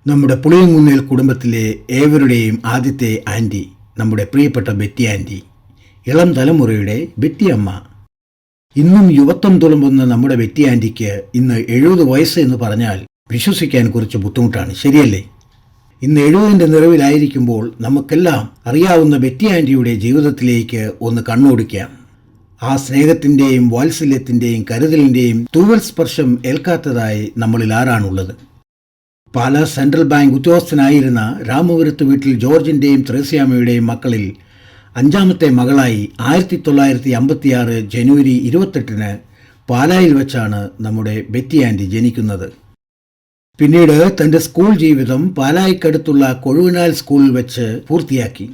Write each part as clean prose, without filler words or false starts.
നമ്മുടെ പുളിയങ്കുന്നേൽ കുടുംബത്തിലെ ഏവരുടെയും ആദ്യത്തെ ആൻറ്റി, നമ്മുടെ പ്രിയപ്പെട്ട ബെറ്റി ആൻറ്റി, ഇളം തലമുറയുടെ ബെറ്റി അമ്മ. ഇന്നും യുവത്വം തുളുമ്പുന്ന നമ്മുടെ ബെറ്റി ആൻറ്റിക്ക് ഇന്ന് 70 വയസ്സ് എന്ന് പറഞ്ഞാൽ വിശ്വസിക്കാൻ കുറച്ച് ബുദ്ധിമുട്ടാണ്, ശരിയല്ലേ? ഇന്ന് 70ൻ്റെ നിറവിലായിരിക്കുമ്പോൾ നമുക്കെല്ലാം അറിയാവുന്ന ബെറ്റി ആൻറ്റിയുടെ ജീവിതത്തിലേക്ക് ഒന്ന് കണ്ണോടിക്കാം. ആ സ്നേഹത്തിൻ്റെയും വാത്സല്യത്തിൻ്റെയും കരുതലിൻ്റെയും തൂവൽ സ്പർശം ഏൽക്കാത്തതായി നമ്മളിൽ ആരാണുള്ളത്? പാലാ സെൻട്രൽ ബാങ്ക് ഉദ്യോഗസ്ഥനായിരുന്ന രാമപുരത്ത് വീട്ടിൽ ജോർജിൻ്റെയും ത്രേസ്യാമ്മയുടെയും മക്കളിൽ 5ാമത്തെ മകളായി 1956 ജനുവരി 28 പാലായിൽ വെച്ചാണ് നമ്മുടെ ബെറ്റി ആൻറ്റി ജനിക്കുന്നത്. പിന്നീട് തൻ്റെ സ്കൂൾ ജീവിതം പാലായിക്കടുത്തുള്ള കൊഴുവനാൽ സ്കൂളിൽ വെച്ച് പൂർത്തിയാക്കി.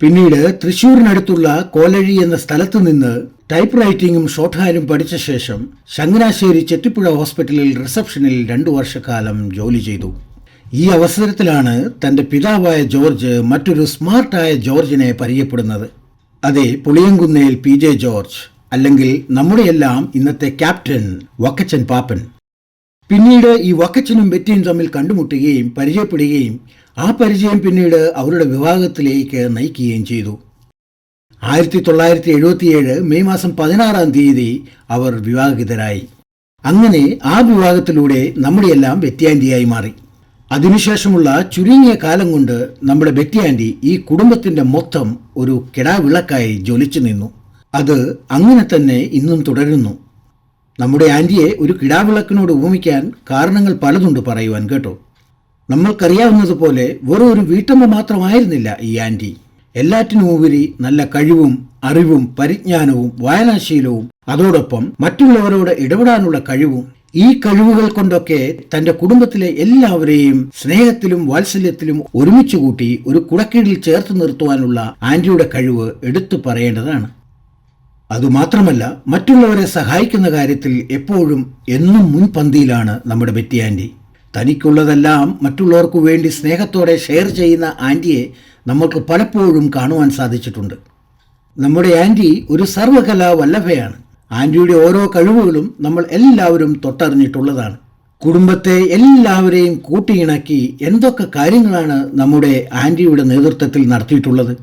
പിന്നീട് തൃശ്ശൂരിനടുത്തുള്ള കോലഴി എന്ന സ്ഥലത്തു നിന്ന് ടൈപ്പ് റൈറ്റിംഗും ഷോർട്ട് ഹാൻഡും പഠിച്ച ശേഷം ചങ്ങനാശ്ശേരി ചെട്ടിപ്പുഴ ഹോസ്പിറ്റലിൽ റിസപ്ഷനിൽ 2 വർഷക്കാലം ജോലി ചെയ്തു. ഈ അവസരത്തിലാണ് തൻ്റെ പിതാവായ ജോർജ് മറ്റൊരു സ്മാർട്ടായ ജോർജിനെ പരിചയപ്പെടുന്നത്. അതെ, പുളിയങ്കുന്നേൽ PJ ജോർജ്, അല്ലെങ്കിൽ നമ്മുടെയെല്ലാം ഇന്നത്തെ ക്യാപ്റ്റൻ വക്കച്ചൻ പാപ്പൻ. പിന്നീട് ഈ വക്കച്ചനും ബെറ്റിയും തമ്മിൽ കണ്ടുമുട്ടുകയും പരിചയപ്പെടുകയും ആ പരിചയം പിന്നീട് അവരുടെ വിവാഹത്തിലേക്ക് നയിക്കുകയും ചെയ്തു. 1977 മെയ് മാസം 16 അവർ വിവാഹിതരായി. അങ്ങനെ ആ വിവാഹത്തിലൂടെ നമ്മുടെയെല്ലാം ബെറ്റി ആൻറ്റിയായി മാറി. അതിനുശേഷമുള്ള ചുരുങ്ങിയ കാലം കൊണ്ട് നമ്മുടെ ബെറ്റി ആൻറ്റി ഈ കുടുംബത്തിൻ്റെ മൊത്തം ഒരു കിടാവിളക്കായി ജ്വലിച്ചു നിന്നു. അത് അങ്ങനെ തന്നെ ഇന്നും തുടരുന്നു. നമ്മുടെ ആൻറ്റിയെ ഒരു കിടാവിളക്കിനോട് ഉപമിക്കാൻ കാരണങ്ങൾ പലതുണ്ട് പറയുവാൻ, കേട്ടോ. നമ്മൾക്കറിയാവുന്നതുപോലെ വെറും ഒരു വീട്ടമ്മ മാത്രമായിരുന്നില്ല ഈ ആൻറ്റി. എല്ലാറ്റിനും ഉപരി നല്ല കഴിവും അറിവും പരിജ്ഞാനവും വായനാശീലവും അതോടൊപ്പം മറ്റുള്ളവരോട് ഇടപെടാനുള്ള കഴിവും. ഈ കഴിവുകൾ കൊണ്ടൊക്കെ തൻ്റെ കുടുംബത്തിലെ എല്ലാവരെയും സ്നേഹത്തിലും വാത്സല്യത്തിലും ഒരുമിച്ച് കൂട്ടി ഒരു കുടക്കീഴിൽ ചേർത്ത് നിർത്തുവാനുള്ള ആൻറ്റിയുടെ കഴിവ് എടുത്തു പറയേണ്ടതാണ്. അതുമാത്രമല്ല, മറ്റുള്ളവരെ സഹായിക്കുന്ന കാര്യത്തിൽ എപ്പോഴും എന്നും മുൻപന്തിയിലാണ് നമ്മുടെ ബെറ്റി ആൻറ്റി. തനിക്കുള്ളതെല്ലാം മറ്റുള്ളവർക്കു വേണ്ടി സ്നേഹത്തോടെ ഷെയർ ചെയ്യുന്ന ആൻറ്റിയെ നമുക്ക് പലപ്പോഴും കാണുവാൻ സാധിച്ചിട്ടുണ്ട്. നമ്മുടെ ആൻറ്റി ഒരു സർവകലാ വല്ലഭയാണ്. ആൻറ്റിയുടെ ഓരോ കഴിവുകളും നമ്മൾ എല്ലാവരും തൊട്ടറിഞ്ഞിട്ടുള്ളതാണ്. കുടുംബത്തെ എല്ലാവരെയും കൂട്ടിയിണക്കി എന്തൊക്കെ കാര്യങ്ങളാണ് നമ്മുടെ ആൻറ്റിയുടെ നേതൃത്വത്തിൽ നടത്തിയിട്ടുള്ളത്.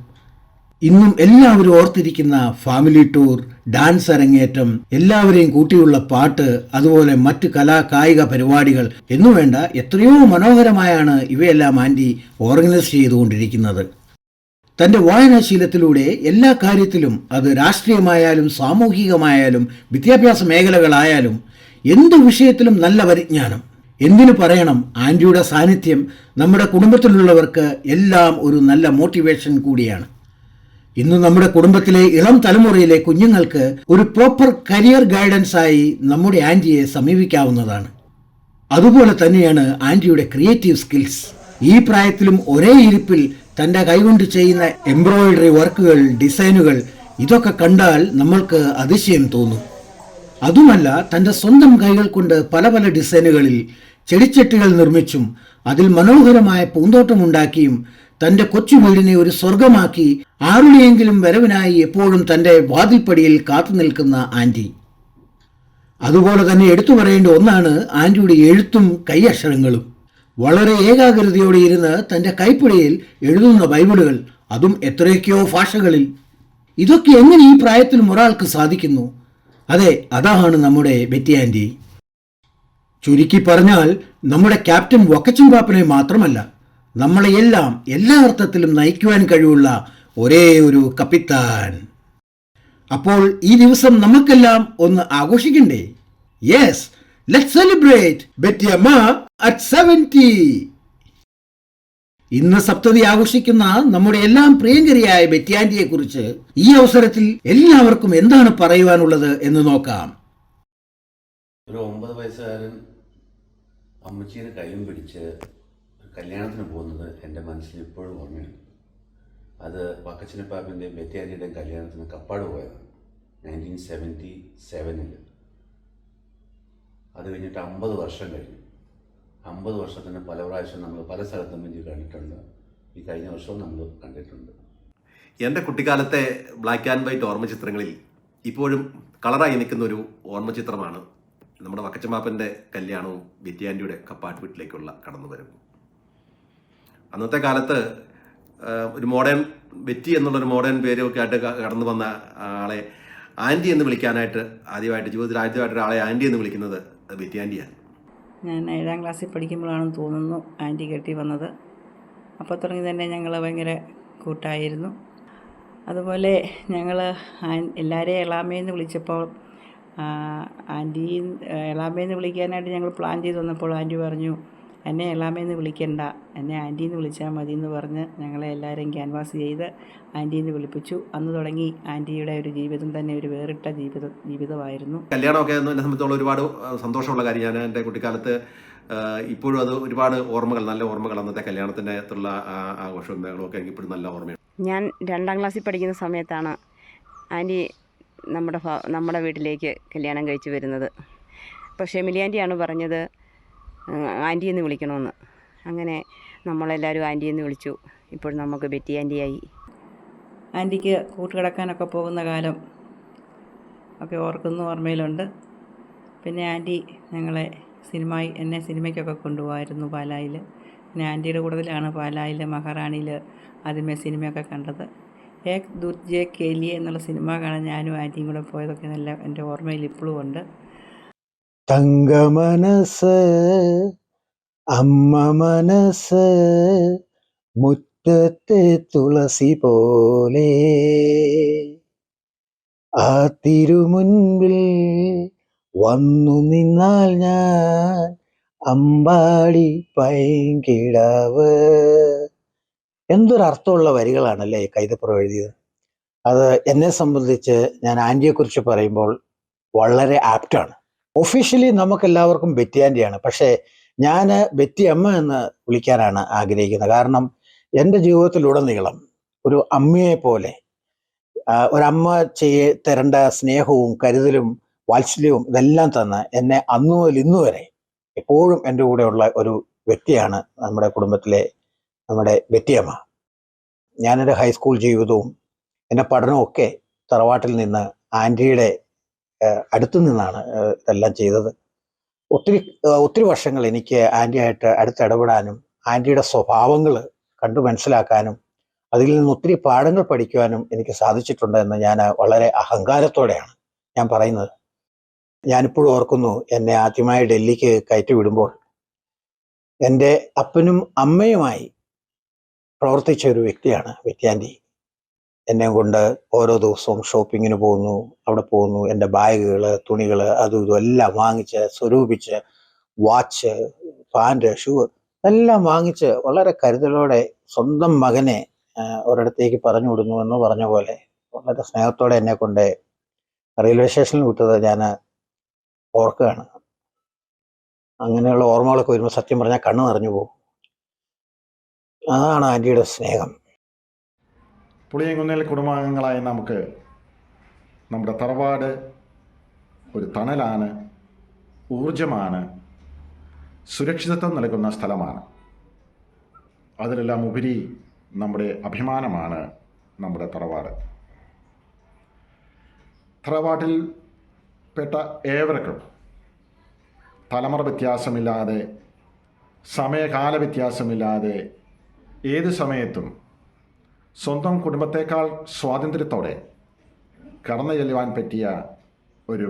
ഇന്നും എല്ലാവരും ഓർത്തിരിക്കുന്ന ഫാമിലി ടൂർ, ഡാൻസ് അരങ്ങേറ്റം, എല്ലാവരെയും കൂട്ടിയുള്ള പാട്ട്, അതുപോലെ മറ്റ് കായിക പരിപാടികൾ എന്നുവേണ്ട എത്രയോ മനോഹരമായാണ് ഇവയെല്ലാം ആൻറ്റി ഓർഗനൈസ് ചെയ്തുകൊണ്ടിരിക്കുന്നത്. തൻ്റെ വായനാശീലത്തിലൂടെ എല്ലാ കാര്യത്തിലും, അത് രാഷ്ട്രീയമായാലും സാമൂഹികമായാലും വിദ്യാഭ്യാസ മേഖലകളായാലും എന്തു വിഷയത്തിലും നല്ല പരിജ്ഞാനം. എന്തിനു പറയണം, ആൻറ്റിയുടെ സാന്നിധ്യം നമ്മുടെ കുടുംബത്തിലുള്ളവർക്ക് എല്ലാം ഒരു നല്ല മോട്ടിവേഷൻ കൂടിയാണ്. ഇന്ന് നമ്മുടെ കുടുംബത്തിലെ ഇളം തലമുറയിലെ കുഞ്ഞുങ്ങൾക്ക് ഒരു പ്രോപ്പർ കരിയർ ഗൈഡൻസ് ആയി നമ്മുടെ ആൻറ്റിയെ സമീപിക്കാവുന്നതാണ്. അതുപോലെ തന്നെയാണ് ആൻറ്റിയുടെ ക്രിയേറ്റീവ് സ്കിൽസ്. ഈ പ്രായത്തിലും ഒരേ ഇരിപ്പിൽ തൻ്റെ കൈകൊണ്ട് ചെയ്യുന്ന എംബ്രോയിഡറി വർക്കുകൾ, ഡിസൈനുകൾ, ഇതൊക്കെ കണ്ടാൽ നമ്മൾക്ക് അതിശയം തോന്നും. അതുമല്ല, തൻ്റെ സ്വന്തം കൈകൾ കൊണ്ട് പല പല ഡിസൈനുകളിൽ ചെടിച്ചട്ടികൾ നിർമ്മിച്ചും അതിൽ മനോഹരമായ പൂന്തോട്ടമുണ്ടാക്കിയും തൻ്റെ കൊച്ചു വീടിനെ ഒരു സ്വർഗമാക്കി ആരുടെയെങ്കിലും വരവിനായി എപ്പോഴും തൻ്റെ വാതിൽപ്പടിയിൽ കാത്തു നിൽക്കുന്ന ആൻറ്റി. അതുപോലെ തന്നെ എടുത്തു പറയേണ്ട ഒന്നാണ് ആൻറ്റിയുടെ എഴുത്തും കൈയക്ഷരങ്ങളും. വളരെ ഏകാഗ്രതയോടെ ഇരുന്ന് തൻ്റെ കൈപ്പിടിയിൽ എഴുതുന്ന ബൈബിളുകൾ, അതും എത്രയൊക്കെയോ ഭാഷകളിൽ. ഇതൊക്കെ എങ്ങനെ ഈ പ്രായത്തിലും ഒരാൾക്ക് സാധിക്കുന്നു? അതെ, അതാണ് നമ്മുടെ ബെറ്റി ആൻറ്റി. ചുരുക്കി പറഞ്ഞാൽ നമ്മുടെ ക്യാപ്റ്റൻ വക്കച്ചൻ പാപ്പനെ മാത്രമല്ല, നമ്മളെയെല്ലാം എല്ലാ അർത്ഥത്തിലും നയിക്കുവാൻ കഴിവുള്ള ഒരേ ഒരു കപ്പിത്താൻ. അപ്പോൾ ഈ ദിവസം നമുക്കെല്ലാം ഒന്ന് ആഘോഷിക്കണ്ടേ? യെസ്, ലെറ്റ്സ് സെലിബ്രേറ്റ് ബെറ്റി അമ്മ അറ്റ് 70. ഇന്ന് സപ്തതി ആഘോഷിക്കുന്ന നമ്മുടെ എല്ലാം പ്രിയങ്കരിയായ ബെറ്റി ആൻറ്റിയെ കുറിച്ച് ഈ അവസരത്തിൽ എല്ലാവർക്കും എന്താണ് പറയുവാനുള്ളത് എന്ന് നോക്കാം. ഒരു 9 വയസ്സുകാരൻ അമ്മച്ചിയുടെ കൈയും പിടിച്ച് കല്യാണത്തിന് പോകുന്നത് എൻ്റെ മനസ്സിൽ ഇപ്പോഴും ഓർമ്മയുണ്ട്. അത് വക്കച്ചനപ്പാപ്പൻ്റെയും ബെറ്റി ആൻറ്റിയുടെയും കല്യാണത്തിന് കപ്പാട് പോയതാണ് 1977. അത് കഴിഞ്ഞിട്ട് 50 വർഷം കഴിഞ്ഞു. 50 വർഷത്തിന് പല പ്രാവശ്യം നമ്മൾ പല സ്ഥലത്തും വെച്ച് കണ്ടിട്ടുണ്ട്. ഈ കഴിഞ്ഞ വർഷവും നമ്മൾ കണ്ടിട്ടുണ്ട്. എൻ്റെ കുട്ടിക്കാലത്തെ ബ്ലാക്ക് ആൻഡ് വൈറ്റ് ഓർമ്മ ചിത്രങ്ങളിൽ ഇപ്പോഴും കളറായി നിൽക്കുന്ന ഒരു ഓർമ്മ ചിത്രമാണ് നമ്മുടെ വക്കച്ചൻ പാപ്പൻ്റെ കല്യാണവും ബെറ്റി ആൻറ്റിയുടെ കപ്പാട്ട് വീട്ടിലേക്കുള്ള കടന്നുവരവും. അന്നത്തെ കാലത്ത് ഒരു മോഡേൺ ബെറ്റി എന്നുള്ളൊരു മോഡേൺ പേരൊക്കെ ആയിട്ട് കടന്നു വന്ന ആളെ ആൻറ്റി എന്ന് വിളിക്കാനായിട്ട് ജീവിതത്തിൽ ആദ്യമായിട്ട് ഒരാളെ ആൻറ്റി എന്ന് വിളിക്കുന്നത് ബെറ്റി ആൻറ്റിയാണ്. ഞാൻ 7ാം ക്ലാസ്സിൽ പഠിക്കുമ്പോഴാണെന്ന് തോന്നുന്നു ആൻറ്റി കെട്ടി വന്നത്. അപ്പോൾ തുടങ്ങി തന്നെ ഞങ്ങൾ ഭയങ്കര കൂട്ടായിരുന്നു. അതുപോലെ ഞങ്ങൾ എല്ലാവരെയും എളാമയെന്ന് വിളിച്ചപ്പോൾ ആൻറ്റി എളാമയെന്ന് വിളിക്കാനായിട്ട് ഞങ്ങൾ പ്ലാൻ ചെയ്ത് വന്നപ്പോൾ ആൻറ്റി പറഞ്ഞു, എന്നെ എളാമയെന്ന് വിളിക്കണ്ട, എന്നെ ആൻറ്റിന്ന് വിളിച്ചാൽ മതി എന്ന് പറഞ്ഞ് ഞങ്ങളെ എല്ലാവരെയും ക്യാൻവാസ് ചെയ്ത് ആൻറ്റിന്ന് വിളിപ്പിച്ചു. അന്ന് തുടങ്ങി ആൻറ്റിയുടെ ഒരു ജീവിതം തന്നെ ഒരു വേറിട്ട ജീവിതമായിരുന്നു. കല്യാണമൊക്കെ എന്നെ സംബന്ധിച്ചോളം ഒരുപാട് സന്തോഷമുള്ള കാര്യം. ഞാൻ എൻ്റെ കുട്ടിക്കാലത്ത് ഇപ്പോഴും അത് ഒരുപാട് ഓർമ്മകൾ, നല്ല ഓർമ്മകൾ, അന്നത്തെ കല്യാണത്തിൻ്റെ അകത്തുള്ള ആഘോഷവും ബഹളവും ഒക്കെ എനിക്ക് ഇപ്പോഴും നല്ല ഓർമ്മയാണ്. ഞാൻ 2ാം ക്ലാസ്സിൽ പഠിക്കുന്ന സമയത്താണ് ആൻറ്റി നമ്മുടെ വീട്ടിലേക്ക് കല്യാണം കഴിച്ച് വരുന്നത്. പക്ഷേ ഷെമിലി ആൻറ്റിയാണ് പറഞ്ഞത് ആൻറ്റി എന്ന് വിളിക്കണമെന്ന്. അങ്ങനെ നമ്മളെല്ലാവരും ആൻറ്റി എന്ന് വിളിച്ചു. ഇപ്പോൾ നമുക്ക് ബെറ്റി ആൻറ്റിയായി. ആൻറ്റിക്ക് കൂട്ടുകിടക്കാനൊക്കെ പോകുന്ന കാലം ഒക്കെ ഓർമ്മയിലുണ്ട്. പിന്നെ ആൻറ്റി ഞങ്ങളെ എന്നെ സിനിമയ്ക്കൊക്കെ കൊണ്ടുപോകായിരുന്നു പാലായിൽ. പിന്നെ ആൻറ്റിയുടെ കൂട്ടത്തിലാണ് പാലായിൽ മഹാറാണിയിൽ ആദ്യമേ സിനിമയൊക്കെ കണ്ടത്. ഏക് ദൂജെ കേലിയെ എന്നുള്ള സിനിമ കാണാൻ ഞാനും ആൻറ്റിയും കൂടെ പോയതൊക്കെ നല്ല എൻ്റെ ഓർമ്മയിൽ ഇപ്പോഴും ഉണ്ട്. തങ്കമനസ് അമ്മ മനസ്സ് മുറ്റത്തെ തുളസി പോലെ ആ തിരുമുൻപിൽ വന്നു നിന്നാൽ ഞാൻ അമ്പാടി പൈങ്കിടാവ്. എന്തൊരർത്ഥമുള്ള വരികളാണല്ലേ കൈതപ്പുറം എഴുതിയത്. അത് എന്നെ സംബന്ധിച്ച് ഞാൻ ആൻറ്റിയെക്കുറിച്ച് പറയുമ്പോൾ വളരെ ആപ്റ്റാണ്. ഒഫീഷ്യലി നമുക്കെല്ലാവർക്കും ബെറ്റി ആൻറ്റിയാണ്, പക്ഷേ ഞാൻ ബെറ്റി അമ്മ എന്ന് വിളിക്കാനാണ് ആഗ്രഹിക്കുന്നത്. കാരണം എൻ്റെ ജീവിതത്തിലുടനീളം ഒരു അമ്മയെ പോലെ ഒരമ്മ തരേണ്ട സ്നേഹവും കരുതലും വാത്സല്യവും ഇതെല്ലാം തന്ന് എന്നെ അന്നു മുതൽ ഇന്നു വരെ എപ്പോഴും എൻ്റെ കൂടെയുള്ള ഒരു വ്യക്തിയാണ് നമ്മുടെ കുടുംബത്തിലെ നമ്മുടെ ബെറ്റിയമ്മ. ഞാനെൻ്റെ ഹൈസ്കൂൾ ജീവിതവും എൻ്റെ പഠനവും ഒക്കെ തറവാട്ടിൽ നിന്ന് ആൻറ്റിയുടെ അടുത്തു നിന്നാണ് ഇതെല്ലാം ചെയ്തത്. ഒത്തിരി വർഷങ്ങൾ എനിക്ക് ആൻറ്റിയായിട്ട് അടുത്തിടപെടാനും ആൻറ്റിയുടെ സ്വഭാവങ്ങൾ കണ്ടു മനസ്സിലാക്കാനും അതിൽ നിന്ന് ഒത്തിരി പാഠങ്ങൾ പഠിക്കുവാനും എനിക്ക് സാധിച്ചിട്ടുണ്ട് എന്ന് ഞാൻ വളരെ അഹങ്കാരത്തോടെയാണ് ഞാൻ പറയുന്നത്. ഞാനിപ്പോഴും ഓർക്കുന്നു, എന്നെ ആദ്യമായി ഡൽഹിക്ക് കയറ്റി വിടുമ്പോൾ എൻ്റെ അപ്പനും അമ്മയുമായി പ്രവർത്തിച്ച ഒരു വ്യക്തിയാണ് ബെറ്റി ആൻറ്റി. എന്നെ കൊണ്ട് ഓരോ ദിവസവും ഷോപ്പിങ്ങിന് പോകുന്നു, അവിടെ പോകുന്നു, എൻ്റെ ബാഗുകൾ, തുണികൾ, അതും ഇതും എല്ലാം വാങ്ങിച്ച് സ്വരൂപിച്ച്, വാച്ച്, പാൻറ്, ഷൂ എല്ലാം വാങ്ങിച്ച് വളരെ കരുതലോടെ സ്വന്തം മകനെ ഒരിടത്തേക്ക് പറഞ്ഞു വിടുന്നു എന്ന് പറഞ്ഞ പോലെ വളരെ സ്നേഹത്തോടെ എന്നെ കൊണ്ട് റെയിൽവേ സ്റ്റേഷനിൽ വിട്ടത് ഞാൻ ഓർക്കുകയാണ്. അങ്ങനെയുള്ള ഓർമ്മകളൊക്കെ വരുമ്പോൾ സത്യം പറഞ്ഞാൽ കണ്ണ് നിറഞ്ഞു പോകും. അതാണ് ആൻറ്റിയുടെ സ്നേഹം. പുളിയങ്കുന്നിൽ കുടുംബാംഗങ്ങളായി നമുക്ക് നമ്മുടെ തറവാട് ഒരു തണലാണ്, ഊർജമാണ്, സുരക്ഷിതത്വം നൽകുന്ന സ്ഥലമാണ്. അതിലെല്ലാം ഉപരി നമ്മുടെ അഭിമാനമാണ് നമ്മുടെ തറവാട്. തറവാട്ടിൽ പെട്ട ഏവർക്കും തലമുറ വ്യത്യാസമില്ലാതെ, സമയകാല വ്യത്യാസമില്ലാതെ ഏത് സമയത്തും സ്വന്തം കുടുംബത്തേക്കാൾ സ്വാതന്ത്ര്യത്തോടെ കടന്നു ചെല്ലുവാൻ പറ്റിയ ഒരു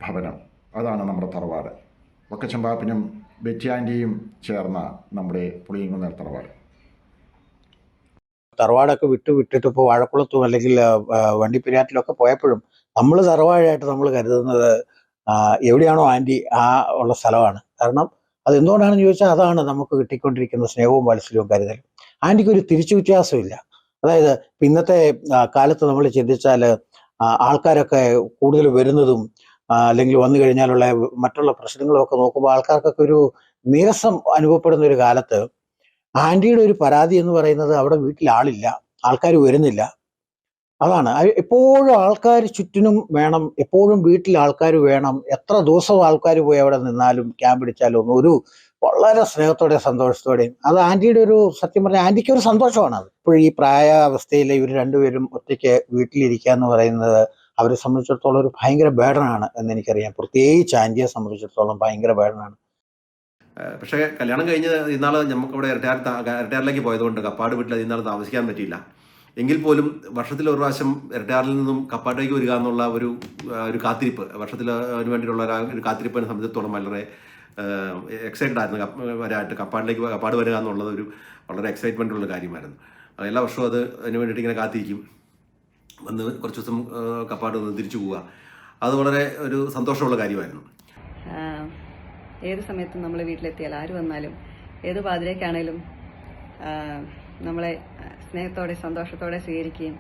ഭവനം, അതാണ് നമ്മുടെ തറവാട്. വക്കച്ചമ്പാപ്പിനും ബെറ്റി ആൻറ്റിയും ചേർന്ന നമ്മുടെ പുളിയങ്കുന്നേൽ തറവാട്. തറവാടൊക്കെ വിട്ടിട്ട് ഇപ്പോൾ വാഴക്കുളത്തും അല്ലെങ്കിൽ വണ്ടിപ്പെരിയാറ്റിലൊക്കെ പോയപ്പോഴും നമ്മൾ തറവാടായിട്ട് നമ്മൾ കരുതുന്നത് എവിടെയാണോ ആൻറ്റി ആ ഉള്ള സ്ഥലമാണ്. കാരണം അതെന്തുകൊണ്ടാണെന്ന് ചോദിച്ചാൽ അതാണ് നമുക്ക് കിട്ടിക്കൊണ്ടിരിക്കുന്ന സ്നേഹവും വാത്സല്യവും കരുതലും. ആൻറ്റിക്ക് ഒരു തിരിച്ചു വ്യത്യാസമില്ല. അതായത് ഇന്നത്തെ കാലത്ത് നമ്മൾ ചിന്തിച്ചാൽ ആൾക്കാരൊക്കെ കൂടുതൽ വരുന്നതും അല്ലെങ്കിൽ വന്നു കഴിഞ്ഞാലുള്ള മറ്റുള്ള പ്രശ്നങ്ങളൊക്കെ നോക്കുമ്പോൾ ആൾക്കാർക്കൊക്കെ ഒരു നീരസം അനുഭവപ്പെടുന്ന ഒരു കാലത്ത് ആൻറ്റിയുടെ ഒരു പരാതി എന്ന് പറയുന്നത് അവിടെ വീട്ടിൽ ആളില്ല, ആൾക്കാർ വരുന്നില്ല. അതാണ് എപ്പോഴും ആൾക്കാർ ചുറ്റിനും വേണം, എപ്പോഴും വീട്ടിൽ ആൾക്കാർ വേണം. എത്ര ദിവസം ആൾക്കാർ പോയി അവിടെ നിന്നാലും ക്യാമ്പ് അടിച്ചാലും ഒന്നും ഒരു വളരെ സ്നേഹത്തോടെ സന്തോഷത്തോടെയും. അത് ആൻറ്റിയുടെ ഒരു സത്യം പറഞ്ഞാൽ ആൻറ്റിക്ക് ഒരു സന്തോഷമാണ്. അത് ഇപ്പോൾ ഈ പ്രായാവസ്ഥയിൽ ഇവർ രണ്ടുപേരും ഒറ്റയ്ക്ക് വീട്ടിലിരിക്കുക എന്ന് പറയുന്നത് അവരെ സംബന്ധിച്ചിടത്തോളം ഒരു ഭയങ്കര ബേഡനാണ് എന്ന് എനിക്കറിയാം. പ്രത്യേകിച്ച് ആൻറ്റിയെ സംബന്ധിച്ചിടത്തോളം ഭയങ്കര ബേഡനാണ്. പക്ഷേ കല്യാണം കഴിഞ്ഞ് ഇന്നാൾ നമുക്കിവിടെ ഇരട്ടയാറിലേക്ക് പോയതുകൊണ്ട് കപ്പാട് വീട്ടിൽ ഇന്നാൾ താമസിക്കാൻ പറ്റിയില്ല. എങ്കിൽ പോലും വർഷത്തിൽ ഒരു പ്രാവശ്യം ഇരട്ടയാറിൽ നിന്നും കപ്പാട്ടിലേക്ക് വരിക എന്നുള്ള ഒരു കാത്തിരിപ്പ്, വർഷത്തിൽ അതിന് വേണ്ടിയിട്ടുള്ള ഒരു കാത്തിരിപ്പിനെ സംബന്ധിച്ചിടത്തോളം വളരെ എക്സൈറ്റഡ് ആയിരുന്നു. കപ്പാട് വരിക എന്നുള്ളത് വളരെ എക്സൈറ്റ്മെൻ്റ് ഉള്ള കാര്യമായിരുന്നു. എല്ലാ വർഷവും അതിന് വേണ്ടിയിട്ട് ഇങ്ങനെ കാത്തിരിക്കും, വന്ന് കുറച്ച് ദിവസം കപ്പാട് വന്ന് തിരിച്ചു പോവുക. അത് വളരെ ഒരു സന്തോഷമുള്ള കാര്യമായിരുന്നു. ഏത് സമയത്തും നമ്മൾ വീട്ടിലെത്തിയാൽ ആര് വന്നാലും ഏത് പാതിരേക്കാണേലും നമ്മളെ സ്നേഹത്തോടെ സന്തോഷത്തോടെ സ്വീകരിക്കുകയും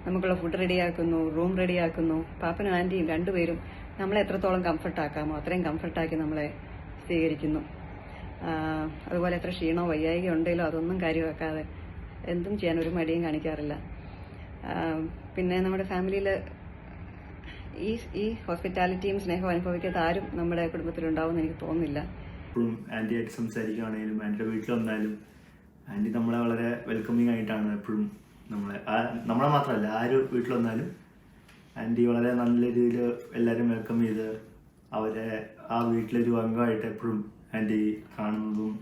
നമുക്കുള്ള ഫുഡ് റെഡിയാക്കുന്നു, റൂം റെഡിയാക്കുന്നു. പാപ്പനും ആൻറ്റിയും രണ്ടുപേരും നമ്മളെ എത്രത്തോളം കംഫർട്ടാക്കാമോ അത്രയും കംഫർട്ടാക്കി നമ്മളെ സ്വീകരിക്കുന്നു. അതുപോലെ എത്ര ക്ഷീണമോ വയ്യായിക ഉണ്ടെങ്കിലോ അതൊന്നും കാര്യമാക്കാതെ എന്തും ചെയ്യാൻ ഒരു മടിയും കാണിക്കാറില്ല. പിന്നെ നമ്മുടെ ഫാമിലിയിൽ ഈ ഹോസ്പിറ്റാലിറ്റിയും സ്നേഹവും അനുഭവിക്കാത്ത ആരും നമ്മുടെ കുടുംബത്തിലുണ്ടാവുമെന്ന് എനിക്ക് തോന്നുന്നില്ല. എപ്പോഴും ആൻറ്റിയായിട്ട് സംസാരിക്കുകയാണെങ്കിലും ആൻറ്റിയുടെ വീട്ടിൽ വന്നാലും ആൻറ്റി നമ്മളെ വളരെ വെൽക്കമിങ് ആയിട്ടാണ് എപ്പോഴും നമ്മളെ മാത്രമല്ല ആര് വീട്ടിൽ വന്നാലും ആൻറ്റി വളരെ നല്ല രീതിയിൽ എല്ലാവരും വെൽക്കം ചെയ്ത് അവരെ ആ വീട്ടിലൊരു അംഗമായിട്ട് എപ്പോഴും ആൻറ്റി കാണുന്നതും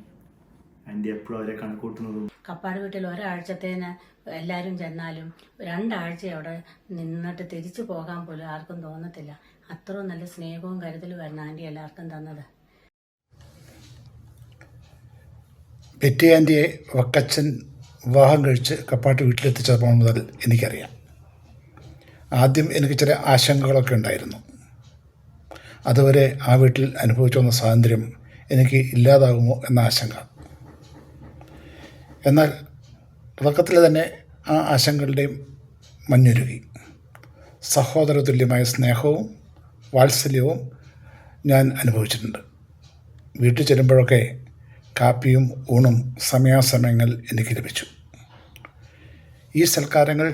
ആൻറ്റി എപ്പോഴും അവരെ കണക്കൂട്ടുന്നതും. കപ്പാട് വീട്ടിൽ ഒരാഴ്ചത്തേന് എല്ലാവരും ചെന്നാലും 2 ആഴ്ച അവിടെ നിന്നിട്ട് തിരിച്ചു പോകാൻ പോലും ആർക്കും തോന്നത്തില്ല. അത്രയും നല്ല സ്നേഹവും കരുതലുമായിരുന്നു ആൻറ്റി എല്ലാവർക്കും തന്നത്. ബെറ്റി ആൻറ്റിയെ വക്കച്ചൻ വിവാഹം കഴിച്ച് കപ്പാട്ട് വീട്ടിലെത്തിച്ചപ്പോൾ മുതൽ എനിക്കറിയാം. ആദ്യം എനിക്ക് ചില ആശങ്കകളൊക്കെ ഉണ്ടായിരുന്നു. അതുവരെ ആ വീട്ടിൽ അനുഭവിച്ചു വന്ന സ്വാതന്ത്ര്യം എനിക്ക് ഇല്ലാതാകുമോ എന്ന ആശങ്ക. എന്നാൽ തുടക്കത്തിൽ തന്നെ ആ ആശങ്കകളുടെയും മഞ്ഞുരുകി. സഹോദരതുല്യമായ സ്നേഹവും വാത്സല്യവും ഞാൻ അനുഭവിച്ചിട്ടുണ്ട്. വീട്ടിൽ ചെല്ലുമ്പോഴൊക്കെ കാപ്പിയും ഊണും സമയാസമയങ്ങൾ എനിക്ക് ലഭിച്ചു. ഈ സൽക്കാരങ്ങൾ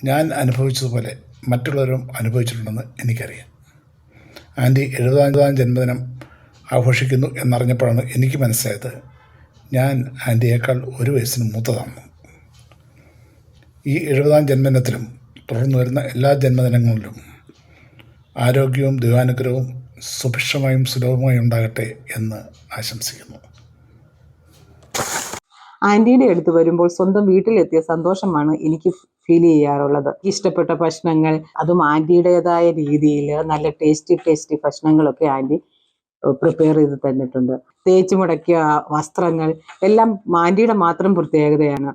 ഞാൻ അനുഭവിച്ചതുപോലെ മറ്റുള്ളവരും അനുഭവിച്ചിട്ടുണ്ടെന്ന് എനിക്കറിയാം. ആൻറ്റി 70ാം ജന്മദിനം ആഘോഷിക്കുന്നു എന്നറിഞ്ഞപ്പോഴാണ് എനിക്ക് മനസ്സിലായത് ഞാൻ ആൻറ്റിയേക്കാൾ 1 വയസ്സിന് മൂത്തതാണ്. ഈ 70ാം ജന്മദിനത്തിലും തുടർന്ന് വരുന്ന എല്ലാ ജന്മദിനങ്ങളിലും ആരോഗ്യവും ദൈവാനുഗ്രഹവും സുഭിക്ഷമായും സുലഭമായും ഉണ്ടാകട്ടെ എന്ന് ആശംസിക്കുന്നു. ആൻറ്റിയുടെ അടുത്ത് വരുമ്പോൾ സ്വന്തം വീട്ടിലെത്തിയ സന്തോഷമാണ് എനിക്ക് ഫീൽ ചെയ്യാറുള്ളത്. ഇഷ്ടപ്പെട്ട ഭക്ഷണങ്ങൾ, അതും ആൻറ്റിയുടേതായ രീതിയിൽ നല്ല ടേസ്റ്റി ഭക്ഷണങ്ങളൊക്കെ ആൻറ്റി പ്രിപ്പയർ ചെയ്ത് തന്നിട്ടുണ്ട്. തേച്ച് മുടക്കിയ വസ്ത്രങ്ങൾ എല്ലാം ആൻറ്റിയുടെ മാത്രം പ്രത്യേകതയാണ്.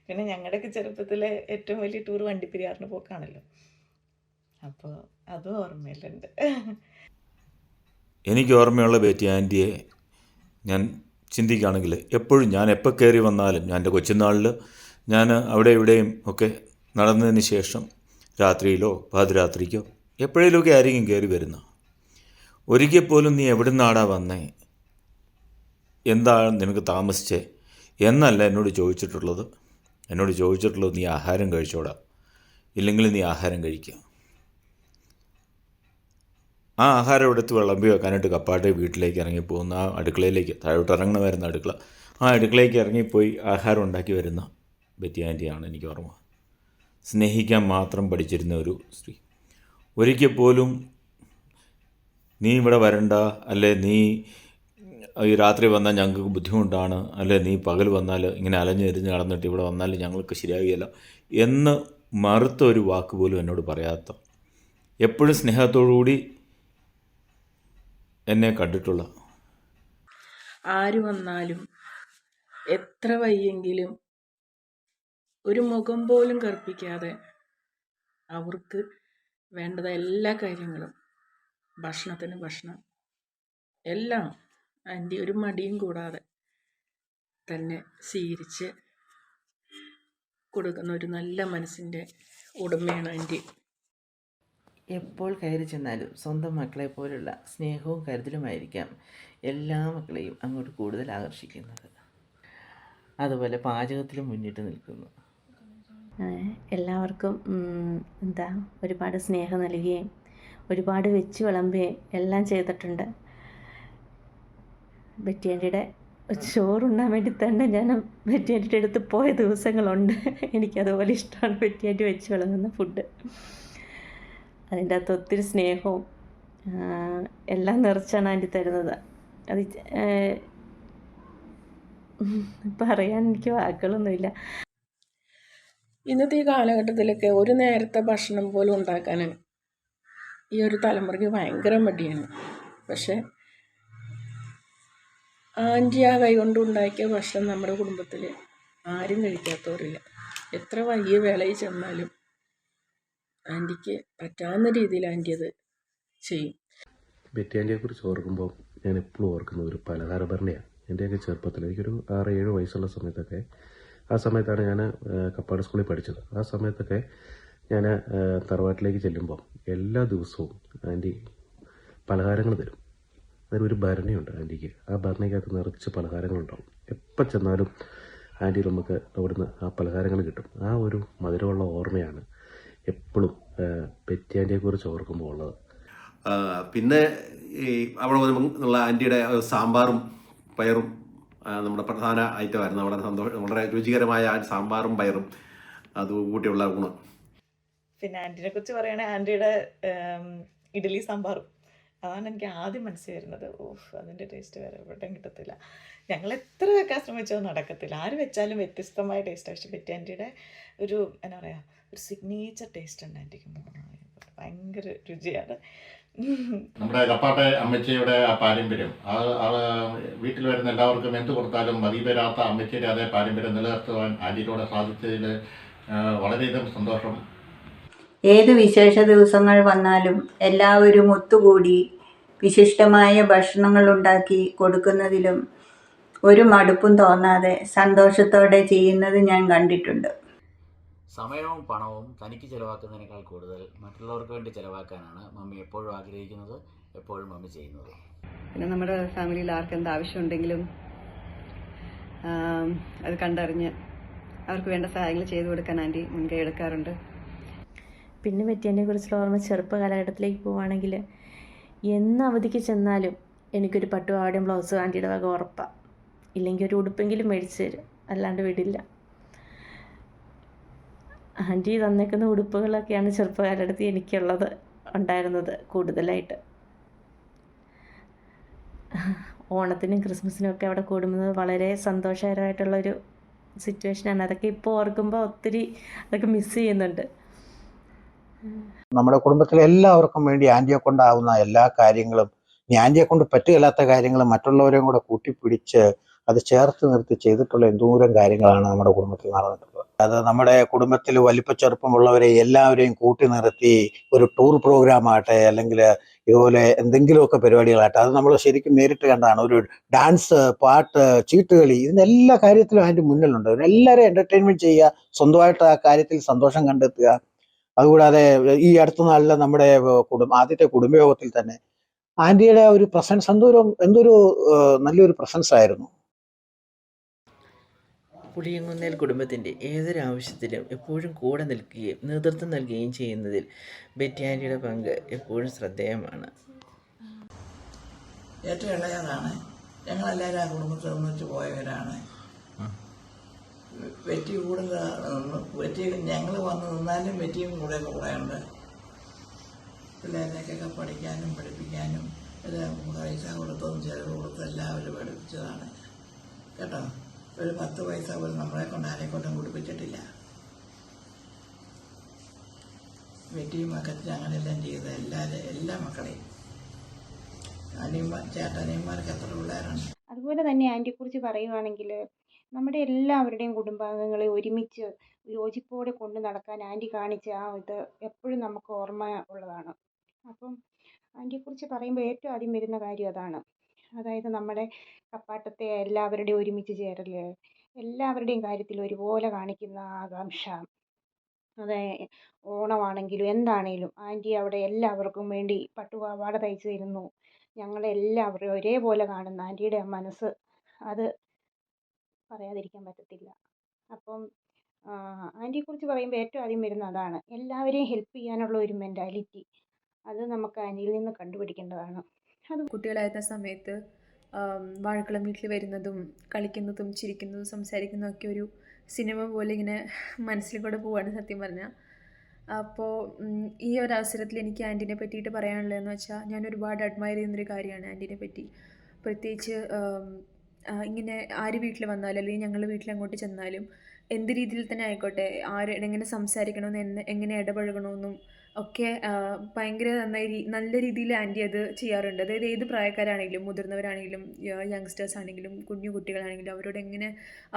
പിന്നെ ഞങ്ങളുടെയൊക്കെ ചെറുപ്പത്തിലെ ഏറ്റവും വലിയ ടൂർ വണ്ടിപ്പെരിയാറിന് പോക്കാണല്ലോ, അപ്പോൾ അതും ഓർമ്മയിലുണ്ട്. എനിക്ക് ഓർമ്മയുള്ള ബേറ്റി ആൻറ്റിയെ ഞാൻ ചിന്തിക്കുകയാണെങ്കിൽ എപ്പോഴും ഞാൻ എപ്പോൾ കയറി വന്നാലും ഞാൻ എൻ്റെ കൊച്ചുനാളിൽ ഞാൻ അവിടെ ഇവിടെയും ഒക്കെ നടന്നതിന് ശേഷം രാത്രിയിലോ പാതിരാത്രിക്കോ എപ്പോഴേലുമൊക്കെ ആയിരിക്കും കയറി വരുന്ന. ഒരിക്കൽ പോലും നീ എവിടെ നിന്നാടാ വന്നേ, എന്താണ് നിനക്ക് താമസിച്ചേ എന്നല്ല എന്നോട് ചോദിച്ചിട്ടുള്ളത്. നീ ആഹാരം കഴിച്ചോടാ, ഇല്ലെങ്കിൽ നീ ആഹാരം കഴിക്കുക. ആ ആഹാരം എടുത്ത് വിളമ്പി വെക്കാനായിട്ട് കപ്പാട്ടെ വീട്ടിലേക്ക് ഇറങ്ങിപ്പോകുന്ന ആ അടുക്കളയിലേക്ക്, താഴോട്ട് ഇറങ്ങണമായിരുന്ന അടുക്കള, ആ അടുക്കളയ്ക്ക് ഇറങ്ങിപ്പോയി ആഹാരം ഉണ്ടാക്കി വരുന്ന ബെറ്റി ആൻറ്റിയാണ് എനിക്ക് ഓർമ്മ. സ്നേഹിക്കാൻ മാത്രം പഠിച്ചിരുന്ന ഒരു സ്ത്രീ. ഒരിക്കൽ പോലും നീ ഇവിടെ വരണ്ട, അല്ലെ നീ ഈ രാത്രി വന്നാൽ ഞങ്ങൾക്ക് ബുദ്ധിമുട്ടാണ്, അല്ലെ നീ പകൽ വന്നാൽ ഇങ്ങനെ അലഞ്ഞു തിരിഞ്ഞ് നടന്നിട്ട് ഇവിടെ വന്നാൽ ഞങ്ങൾക്ക് ശരിയാകില്ല എന്ന് മറുത്ത ഒരു വാക്ക് പോലും എന്നോട് പറയാത്ത, എപ്പോഴും സ്നേഹത്തോടുകൂടി എന്നെ കണ്ടിട്ടുള്ള. ആര് വന്നാലും എത്ര വയ്യെങ്കിലും ഒരു മുഖം പോലും കറുപ്പിക്കാതെ അവർക്ക് വേണ്ടത് എല്ലാ കാര്യങ്ങളും, ഭക്ഷണത്തിന് ഭക്ഷണം, എല്ലാം ആൻറ്റി ഒരു മടിയും കൂടാതെ തന്നെ സ്വീകരിച്ച് കൊടുക്കുന്ന ഒരു നല്ല മനസ്സിൻ്റെ ഉടമയാണ് ആൻറ്റി. എപ്പോൾ കയറി ചെന്നാലും സ്വന്തം മക്കളെ പോലുള്ള സ്നേഹവും കരുതലുമായിരിക്കാം എല്ലാ മക്കളെയും അങ്ങോട്ട് കൂടുതൽ ആകർഷിക്കുന്നത്. അതുപോലെ പാചകത്തിലും മുന്നിട്ട് നിൽക്കുന്നു. എല്ലാവർക്കും ഒരുപാട് സ്നേഹം നൽകുകയും ഒരുപാട് വെച്ച് വിളമ്പുകയും എല്ലാം ചെയ്തിട്ടുണ്ട്. ബെറ്റി ആൻറ്റിയുടെ ചോറുണ്ണാൻ വേണ്ടി തന്നെ ഞാൻ ബെറ്റി ആൻറ്റിയുടെ അടുത്ത് പോയ ദിവസങ്ങളുണ്ട്. എനിക്കതുപോലെ ഇഷ്ടമാണ് ബെറ്റി ആൻറ്റി വെച്ച് വിളമ്പുന്ന ഫുഡ്. അതിൻ്റെ അകത്ത് ഒത്തിരി സ്നേഹവും എല്ലാം നിറച്ചാണ് ആൻറ്റി തരുന്നത്. അത് പറയാൻ എനിക്ക് വാക്കുകളൊന്നുമില്ല. ഇന്നത്തെ ഈ കാലഘട്ടത്തിലൊക്കെ ഒരു നേരത്തെ ഭക്ഷണം പോലും ഉണ്ടാക്കാൻ ഈ ഒരു തലമുറയ്ക്ക് ഭയങ്കര മടിയാണ്. പക്ഷേ ആൻറ്റി ആ കൈകൊണ്ട് ഉണ്ടാക്കിയ ഭക്ഷണം നമ്മുടെ കുടുംബത്തിൽ ആരും കഴിക്കാത്തവരില്ല. എത്ര വലിയ വേളയിൽ ചെന്നാലും ആൻറ്റിക്ക് പറ്റാവുന്ന രീതിയിൽ ആൻറ്റി അത് ചെയ്യും. ബെറ്റി ആൻറ്റിയെക്കുറിച്ച് ഓർക്കുമ്പോൾ ഞാൻ എപ്പോഴും ഓർക്കുന്ന ഒരു പലഹാരഭരണിയാണ്. എൻ്റെയൊക്കെ ചെറുപ്പത്തിൽ എനിക്കൊരു 6-7 വയസ്സുള്ള സമയത്തൊക്കെ, ആ സമയത്താണ് ഞാൻ കപ്പാട് സ്കൂളിൽ പഠിച്ചത്. ആ സമയത്തൊക്കെ ഞാൻ തറവാട്ടിലേക്ക് ചെല്ലുമ്പോൾ എല്ലാ ദിവസവും ആൻറ്റി പലഹാരങ്ങൾ തരും. അതിലൊരു ഭരണിയുണ്ട് ആൻറ്റിക്ക്. ആ ഭരണിക്കകത്ത് നിറച്ച് പലഹാരങ്ങളുണ്ടാവും. എപ്പോൾ ചെന്നാലും ആൻറ്റി നമുക്ക് അവിടുന്ന് ആ പലഹാരങ്ങൾ കിട്ടും. ആ ഒരു മധുരമുള്ള ഓർമ്മയാണ് എപ്പോഴും ബെറ്റി ആൻറ്റിയെക്കുറിച്ച് ഓർക്കുമ്പോൾ ഉള്ളത്. പിന്നെ ഈ അവിടെ ഉള്ള ആൻറ്റിയുടെ സാമ്പാറും പയറും നമ്മുടെ പ്രധാന ഐറ്റമായിരുന്നു. വളരെ രുചികരമായ സാമ്പാറും പയറും അത് കൂട്ടിയുള്ള ഊണ്. പിന്നെ ആൻറ്റിനെ കുറിച്ച് പറയുകയാണെങ്കിൽ ആൻറ്റിയുടെ ഇഡ്ഡലി സാമ്പാറും അതാണ് എനിക്ക് ആദ്യം മനസ്സിൽ വരുന്നത്. അതിൻ്റെ ടേസ്റ്റ് വേറെ എവിടെയും കിട്ടത്തില്ല. ഞങ്ങൾ എത്ര വെക്കാൻ ശ്രമിച്ചോ നടക്കത്തില്ല. ആര് വെച്ചാലും വ്യത്യസ്തമായ ടേസ്റ്റാണ്. പക്ഷെ ബെറ്റി ആൻറ്റിയുടെ ഒരു എന്നാ പറയുക, ഒരു സിഗ്നേച്ചർ ടേസ്റ്റ് ഉണ്ട് ആൻറ്റിക്ക്. ഭയങ്കര രുചിയാണ്. നമ്മുടെ കപ്പാട്ടെ അമ്മച്ചിയുടെ ആ പാരമ്പര്യം, വീട്ടിൽ വരുന്ന എല്ലാവർക്കും എന്ത് കൊടുത്താലും മതി വരാത്ത അമ്മച്ചിയുടെ അതേ പാരമ്പര്യം നിലനിർത്തുവാൻ ആൻറ്റിയിലൂടെ സാധിച്ചതിൽ വളരെയധികം സന്തോഷം. ഏത് വിശേഷ ദിവസങ്ങൾ വന്നാലും എല്ലാവരും ഒത്തുകൂടി വിശിഷ്ടമായ ഭക്ഷണങ്ങൾ ഉണ്ടാക്കി കൊടുക്കുന്നതിലും ഒരു മടുപ്പും തോന്നാതെ സന്തോഷത്തോടെ ചെയ്യുന്നത് ഞാൻ കണ്ടിട്ടുണ്ട്. സമയവും പണവും തനിക്ക് ചിലവാക്കുന്നതിനേക്കാൾ കൂടുതൽ മറ്റുള്ളവർക്ക് വേണ്ടി ചിലവാക്കാനാണ് മമ്മി എപ്പോഴും ആഗ്രഹിക്കുന്നത്, എപ്പോഴും മമ്മി ചെയ്യുന്നത്. പിന്നെ നമ്മുടെ ഫാമിലിയിൽ ആർക്ക് എന്ത് ആവശ്യമുണ്ടെങ്കിലും അത് കണ്ടറിഞ്ഞ് അവർക്ക് വേണ്ട സഹായങ്ങൾ ചെയ്തു കൊടുക്കാൻ ആൻറ്റി മുൻകൈ എടുക്കാറുണ്ട്. പിന്നെ ബെറ്റിയെ കുറിച്ചുള്ള ഓർമ്മ ചെറുപ്പ കാലഘട്ടത്തിലേക്ക് പോവുകയാണെങ്കിൽ എന്ന് അവധിക്ക് ചെന്നാലും എനിക്കൊരു പട്ടുപാവാടയും ബ്ലൗസും ആൻറ്റിയുടെ വക ഉറപ്പാണ്. ഇല്ലെങ്കിൽ ഒരു ഉടുപ്പെങ്കിലും മേടിച്ച് തരും, അല്ലാണ്ട് വിടില്ല. ആൻറ്റി തന്നേക്കുന്ന ഉടുപ്പുകളൊക്കെയാണ് ചെറുപ്പകാലഘട്ടത്തിൽ എനിക്കുള്ളത് ഉണ്ടായിരുന്നത് കൂടുതലായിട്ട്. ഓണത്തിനും ക്രിസ്മസിനും ഒക്കെ അവിടെ കൂടുന്നത് വളരെ സന്തോഷകരമായിട്ടുള്ളൊരു സിറ്റുവേഷനാണ്. അതൊക്കെ ഇപ്പോൾ ഓർക്കുമ്പോൾ ഒത്തിരി അതൊക്കെ മിസ് ചെയ്യുന്നുണ്ട്. നമ്മുടെ കുടുംബത്തിലെ എല്ലാവർക്കും വേണ്ടി ആൻറ്റിയെ കൊണ്ടാവുന്ന എല്ലാ കാര്യങ്ങളും, ഇനി ആൻറ്റിയെ കൊണ്ട് പറ്റുകയില്ലാത്ത കാര്യങ്ങളും മറ്റുള്ളവരെയും കൂടെ കൂട്ടിപ്പിടിച്ച് അത് ചേർത്ത് നിർത്തി ചെയ്തിട്ടുള്ള എന്തോരം കാര്യങ്ങളാണ് നമ്മുടെ കുടുംബത്തിൽ നടന്നിട്ടുള്ളത്. അത് നമ്മുടെ കുടുംബത്തിൽ വലിപ്പ ചെറുപ്പമുള്ളവരെ എല്ലാവരെയും കൂട്ടി നിർത്തി ഒരു ടൂർ പ്രോഗ്രാം ആകട്ടെ, അല്ലെങ്കിൽ ഇതുപോലെ എന്തെങ്കിലുമൊക്കെ പരിപാടികളാകട്ടെ, അത് നമ്മൾ ശരിക്കും നേരിട്ട് കണ്ടതാണ്. ഒരു ഡാൻസ്, പാട്ട്, ചീട്ടുകളി, ഇതിനെല്ലാ കാര്യത്തിലും ആൻറ്റി മുന്നിലുണ്ട്. എല്ലാവരെയും എൻ്റർടൈൻമെൻറ്റ് ചെയ്യുക, സ്വന്തമായിട്ട് ആ കാര്യത്തിൽ സന്തോഷം കണ്ടെത്തുക. അതുകൂടാതെ ഈ അടുത്ത നാളിൽ നമ്മുടെ ആദ്യത്തെ കുടുംബയോഗത്തിൽ തന്നെ ആൻറ്റിയുടെ ഒരു പ്രസൻസ് എന്തൊരു നല്ലൊരു പ്രസൻസ് ആയിരുന്നു. പുളിയങ്കുന്നേൽ കുടുംബത്തിൻ്റെ ഏതൊരാവശ്യത്തിലും എപ്പോഴും കൂടെ നിൽക്കുകയും നേതൃത്വം നൽകുകയും ചെയ്യുന്നതിൽ ബെറ്റി ആൻറ്റിയുടെ പങ്ക് എപ്പോഴും ശ്രദ്ധേയമാണ്. ഏറ്റവും ഇളയതാണ്. ഞങ്ങളെല്ലാവരും ആ കുടുംബത്തിൽ ഒന്നിച്ച് പോയവരാണ്. വെറ്റി വെറ്റി ഞങ്ങൾ വന്ന് നിന്നാലും വെറ്റിയും കൂടെയുണ്ട്. പിള്ളേരെയൊക്കെ പഠിക്കാനും പഠിപ്പിക്കാനും പൈസ കൊടുത്തും ചിലവ് കൊടുത്തും എല്ലാവരും പഠിപ്പിച്ചതാണ് കേട്ടോ. ഒരു 10 പൈസ പോലും നമ്മളെ കൊണ്ട് ആരെക്കൊണ്ടും കുടിപ്പിച്ചിട്ടില്ല. വെറ്റിയും മക്കത്തിൽ അങ്ങനെയെല്ലാം ചെയ്ത എല്ലാ മക്കളെയും ചേട്ടനിയന്മാർക്ക് എത്ര പിള്ളേരാണ്. അതുപോലെ തന്നെ ആൻറ്റിയെക്കുറിച്ച് പറയുകയാണെങ്കിൽ നമ്മുടെ എല്ലാവരുടെയും കുടുംബാംഗങ്ങളെ ഒരുമിച്ച് യോജിപ്പോടെ കൊണ്ട് നടക്കാൻ ആൻറ്റി കാണിച്ച ആ ഇത് എപ്പോഴും നമുക്ക് ഓർമ്മ ഉള്ളതാണ്. അപ്പം ആൻറ്റിയെക്കുറിച്ച് പറയുമ്പോൾ ഏറ്റവും ആദ്യം വരുന്ന കാര്യം അതാണ്. അതായത് നമ്മുടെ കപ്പാട്ടത്തെ എല്ലാവരുടെയും ഒരുമിച്ച് ചേരൽ, എല്ലാവരുടെയും കാര്യത്തിൽ ഒരുപോലെ കാണിക്കുന്ന ആകാംക്ഷ. അതെ, ഓണമാണെങ്കിലും എന്താണേലും ആൻറ്റി അവിടെ എല്ലാവർക്കും വേണ്ടി പട്ടുപാവാട തയ്ച്ചു തരുന്നു. ഞങ്ങളെല്ലാവരും ഒരേപോലെ കാണുന്ന ആൻറ്റിയുടെ മനസ്സ്, അത് പറയാതിരിക്കാൻ പറ്റത്തില്ല. അപ്പം ആൻറ്റിയെക്കുറിച്ച് പറയുമ്പോൾ ഏറ്റവും ആദ്യം വരുന്ന അതാണ്. എല്ലാവരെയും ഹെൽപ്പ് ചെയ്യാനുള്ള ഒരു മെൻറ്റാലിറ്റി, അത് നമുക്ക് ആൻറ്റിയിൽ നിന്ന് കണ്ടുപിടിക്കേണ്ടതാണ്. അത് കുട്ടികളായിരുന്ന സമയത്ത് വാഴക്കുളം വീട്ടിൽ വരുന്നതും കളിക്കുന്നതും ചിരിക്കുന്നതും സംസാരിക്കുന്നതും ഒക്കെ ഒരു സിനിമ പോലെ ഇങ്ങനെ മനസ്സിൽ കൂടെ പോവാണ് സത്യം പറഞ്ഞാൽ. അപ്പോൾ ഈ ഒരു അവസരത്തിൽ എനിക്ക് ആൻറ്റിനെ പറ്റിയിട്ട് പറയാനുള്ളതെന്ന് വെച്ചാൽ, ഞാൻ ഒരുപാട് അഡ്മയർ ചെയ്യുന്നൊരു കാര്യമാണ് ആൻറ്റിനെ പറ്റി. പ്രത്യേകിച്ച് ഇങ്ങനെ ആര് വീട്ടിൽ വന്നാലും അല്ലെങ്കിൽ ഞങ്ങൾ വീട്ടിൽ അങ്ങോട്ട് ചെന്നാലും എന്ത് രീതിയിൽ തന്നെ ആയിക്കോട്ടെ, എങ്ങനെ സംസാരിക്കണമെന്ന്, എങ്ങനെ ഇടപഴകണമെന്നും ഒക്കെ ഭയങ്കര നല്ല രീതിയിൽ ആൻറ്റി അത് ചെയ്യാറുണ്ട്. അതായത് ഏത് പ്രായക്കാരാണെങ്കിലും, മുതിർന്നവരാണെങ്കിലും, യങ്സ്റ്റേഴ്സ് ആണെങ്കിലും, കുഞ്ഞു കുട്ടികളാണെങ്കിലും അവരോട്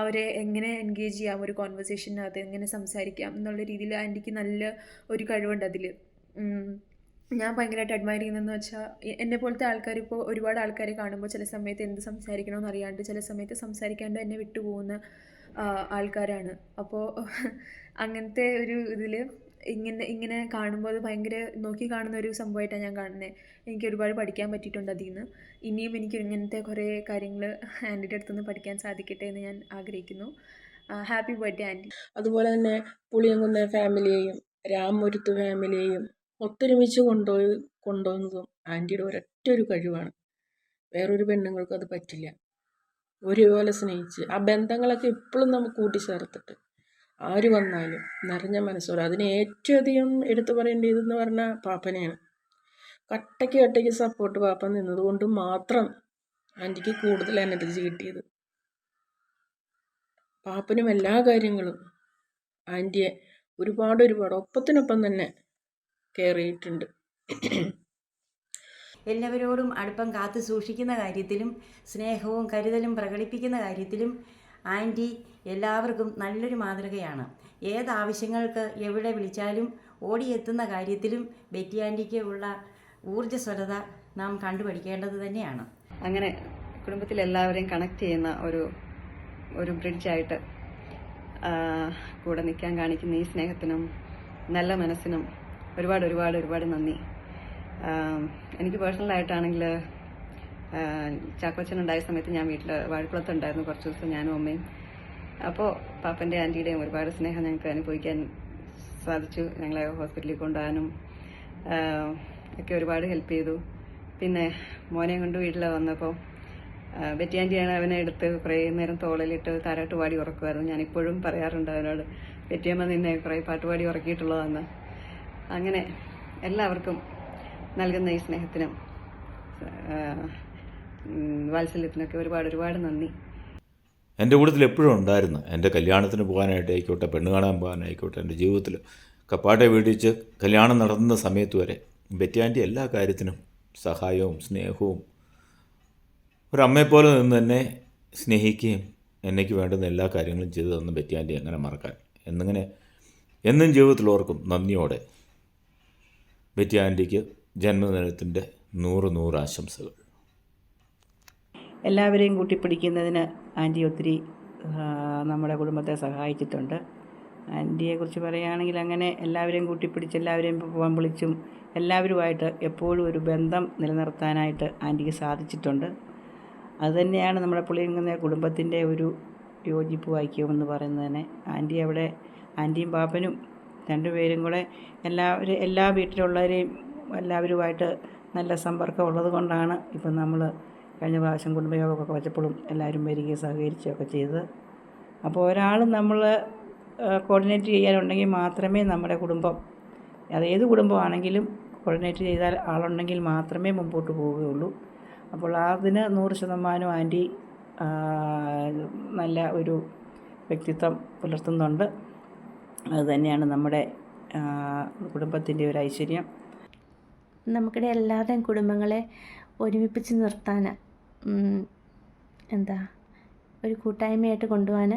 അവരെ എങ്ങനെ എൻഗേജ് ചെയ്യാം, ഒരു കോൺവെർസേഷനകത്ത് എങ്ങനെ സംസാരിക്കാം എന്നുള്ള രീതിയിൽ ആൻറ്റിക്ക് നല്ല ഒരു കഴിവുണ്ട് അതിൽ. ഞാൻ ഭയങ്കരമായിട്ട് അഡ്മയർ ചെയ്യുന്നതെന്ന് വെച്ചാൽ, എന്നെ പോലത്തെ ആൾക്കാർ ഇപ്പോൾ ഒരുപാട് ആൾക്കാരെ കാണുമ്പോൾ ചില സമയത്ത് എന്ത് സംസാരിക്കണമെന്ന് അറിയാണ്ട്, ചില സമയത്ത് സംസാരിക്കാണ്ട് എന്നെ വിട്ടുപോകുന്ന ആൾക്കാരാണ്. അപ്പോൾ അങ്ങനത്തെ ഒരു ഇതിൽ ഇങ്ങനെ കാണുമ്പോൾ അത് ഭയങ്കര നോക്കി കാണുന്ന ഒരു സംഭവമായിട്ടാണ് ഞാൻ കാണുന്നത്. എനിക്ക് ഒരുപാട് പഠിക്കാൻ പറ്റിയിട്ടുണ്ട് അതിൽ നിന്ന്. ഇനിയും എനിക്ക് ഇങ്ങനത്തെ കുറേ കാര്യങ്ങൾ ആൻറ്റിയുടെ അടുത്തുനിന്ന് പഠിക്കാൻ സാധിക്കട്ടെ എന്ന് ഞാൻ ആഗ്രഹിക്കുന്നു. Happy birthday anti. അതുപോലെ തന്നെ പുളിയങ്കുന്ന ഫാമിലിയെയും രാമപുരത്ത് ഫാമിലിയെയും ഒത്തൊരുമിച്ച് കൊണ്ടുപോകുന്നതും ആൻറ്റിയുടെ ഒരൊറ്റ ഒരു കഴിവാണ്. വേറൊരു പെണ്ണുങ്ങൾക്കും അത് പറ്റില്ല. ഒരുപോലെ സ്നേഹിച്ച് ആ ബന്ധങ്ങളൊക്കെ ഇപ്പോഴും നമുക്ക് കൂട്ടിച്ചേർത്തിട്ട് ആര് വന്നാലും നിറഞ്ഞ മനസ്സോടെ, അതിന് ഏറ്റവും അധികം എടുത്തു പറയേണ്ടതെന്ന് പറഞ്ഞാൽ പാപ്പനെയാണ്. കട്ടയ്ക്ക് സപ്പോർട്ട് പാപ്പൻ നിന്നതുകൊണ്ട് മാത്രം ആൻറ്റിക്ക് കൂടുതൽ എനർജി കിട്ടിയത്. പാപ്പനും എല്ലാ കാര്യങ്ങളും ആൻറ്റിയെ ഒരുപാട് ഒപ്പത്തിനൊപ്പം തന്നെ കെയർ ചെയ്തിട്ടുണ്ട്. എല്ലാവരോടും അടുപ്പം കാത്തു സൂക്ഷിക്കുന്ന കാര്യത്തിലും സ്നേഹവും കരുതലും പ്രകടിപ്പിക്കുന്ന കാര്യത്തിലും ആൻറ്റി എല്ലാവർക്കും നല്ലൊരു മാതൃകയാണ്. ഏതാവശ്യങ്ങൾക്ക് എവിടെ വിളിച്ചാലും ഓടിയെത്തുന്ന കാര്യത്തിലും ബെറ്റി ആൻറ്റിക്ക് ഉള്ള ഊർജ്ജസ്വലത നാം കണ്ടുപഠിക്കേണ്ടത് തന്നെയാണ്. അങ്ങനെ കുടുംബത്തിലെല്ലാവരെയും കണക്ട് ചെയ്യുന്ന ഒരു ബ്രിഡ്ജായിട്ട് കൂടെ നിൽക്കാൻ കാണിക്കുന്ന ഈ സ്നേഹത്തിനും നല്ല മനസ്സിനും ഒരുപാട് നന്ദി. എനിക്ക് പേഴ്സണലായിട്ടാണെങ്കിൽ ചാക്കോച്ചനുണ്ടായ സമയത്ത് ഞാൻ വീട്ടിൽ വാഴക്കുളത്തുണ്ടായിരുന്നു കുറച്ച് ദിവസം, ഞാനും അമ്മയും. അപ്പോൾ പാപ്പൻ്റെ ആൻറ്റിയുടെയും ഒരുപാട് സ്നേഹം ഞങ്ങൾക്ക് അനുഭവിക്കാൻ സാധിച്ചു. ഞങ്ങളെ ഹോസ്പിറ്റലിൽ കൊണ്ടുപോകാനും ഒക്കെ ഒരുപാട് ഹെൽപ്പ് ചെയ്തു. പിന്നെ മോനെയും കൊണ്ട് വീട്ടിൽ വന്നപ്പോൾ ബെറ്റി ആൻറ്റിയാണ് അവനെ എടുത്ത് കുറേ നേരം തോളിലിട്ട് താരാട്ട് പാടി ഉറക്കുമായിരുന്നു. ഞാനിപ്പോഴും പറയാറുണ്ട് അവനോട്, ബെറ്റിയമ്മ നിന്നെ കുറേ പാട്ടുപാടി ഉറക്കിയിട്ടുള്ളതെന്ന്. അങ്ങനെ എല്ലാവർക്കും നൽകുന്ന ഈ സ്നേഹത്തിനും വാത്സല്യത്തിനൊക്കെ ഒരുപാട് നന്ദി. എൻ്റെ കൂട്ടത്തിൽ എപ്പോഴും ഉണ്ടായിരുന്നു. എൻ്റെ കല്യാണത്തിന് പോകാനായിട്ടായിക്കോട്ടെ, പെണ്ണ് കാണാൻ പോകാനായിക്കോട്ടെ, എൻ്റെ ജീവിതത്തിൽ കപ്പാട്ടെ വീട്ടിച്ച് കല്യാണം നടത്തുന്ന സമയത്ത് വരെ ബെറ്റി ആൻറ്റി എല്ലാ കാര്യത്തിനും സഹായവും സ്നേഹവും ഒരമ്മയെപ്പോലെ നിന്ന് എന്നെ സ്നേഹിക്കുകയും എന്നേക്ക് വേണ്ടുന്ന എല്ലാ കാര്യങ്ങളും ചെയ്തു തന്ന ബെറ്റി ആൻറ്റി എങ്ങനെ മറക്കാൻ. എന്നും ജീവിതത്തിൽ ഓർക്കും നന്ദിയോടെ. ബെറ്റി ആൻറ്റിക്ക് ജന്മദിനത്തിൻ്റെ 100 ആശംസകൾ. എല്ലാവരെയും കൂട്ടിപ്പിടിക്കുന്നതിന് ആൻറ്റി ഒത്തിരി നമ്മുടെ കുടുംബത്തെ സഹായിച്ചിട്ടുണ്ട്. ആൻറ്റിയെക്കുറിച്ച് പറയുകയാണെങ്കിൽ അങ്ങനെ എല്ലാവരെയും കൂട്ടിപ്പിടിച്ച് എല്ലാവരെയും പോകാൻ വിളിച്ചും എല്ലാവരുമായിട്ട് എപ്പോഴും ഒരു ബന്ധം നിലനിർത്താനായിട്ട് ആൻറ്റിക്ക് സാധിച്ചിട്ടുണ്ട്. അതുതന്നെയാണ് നമ്മുടെ പുളിയങ്കുന്ന കുടുംബത്തിൻ്റെ ഒരു യോജിപ്പ് ഐക്യമെന്ന് പറയുന്നത് തന്നെ. ആൻറ്റിയും പാപ്പനും രണ്ടുപേരും കൂടെ എല്ലാ വീട്ടിലുള്ളവരെയും എല്ലാവരുമായിട്ട് നല്ല സമ്പർക്കം ഉള്ളത് കൊണ്ടാണ് ഇപ്പം നമ്മൾ കഴിഞ്ഞ പ്രാവശ്യം കുടുംബയോഗമൊക്കെ വെച്ചപ്പോഴും എല്ലാവരും വരികയും സഹകരിക്കുകയൊക്കെ ചെയ്തത്. അപ്പോൾ ഒരാൾ നമ്മൾ കോർഡിനേറ്റ് ചെയ്യാനുണ്ടെങ്കിൽ മാത്രമേ നമ്മുടെ കുടുംബം, അതേത് കുടുംബമാണെങ്കിലും കോർഡിനേറ്റ് ചെയ്താൽ ആളുണ്ടെങ്കിൽ മാത്രമേ മുമ്പോട്ട് പോവുകയുള്ളൂ. അപ്പോൾ അതിന് 100% ആൻറ്റി നല്ല ഒരു വ്യക്തിത്വം പുലർത്തുന്നുണ്ട്. അതുതന്നെയാണ് നമ്മുടെ കുടുംബത്തിൻ്റെ ഒരു ഐശ്വര്യം. നമുക്കിടെ എല്ലാവരുടെയും കുടുംബങ്ങളെ ഒരുമിപ്പിച്ച് നിർത്താൻ ഒരു കൂട്ടായ്മയായിട്ട് കൊണ്ടുപോകാൻ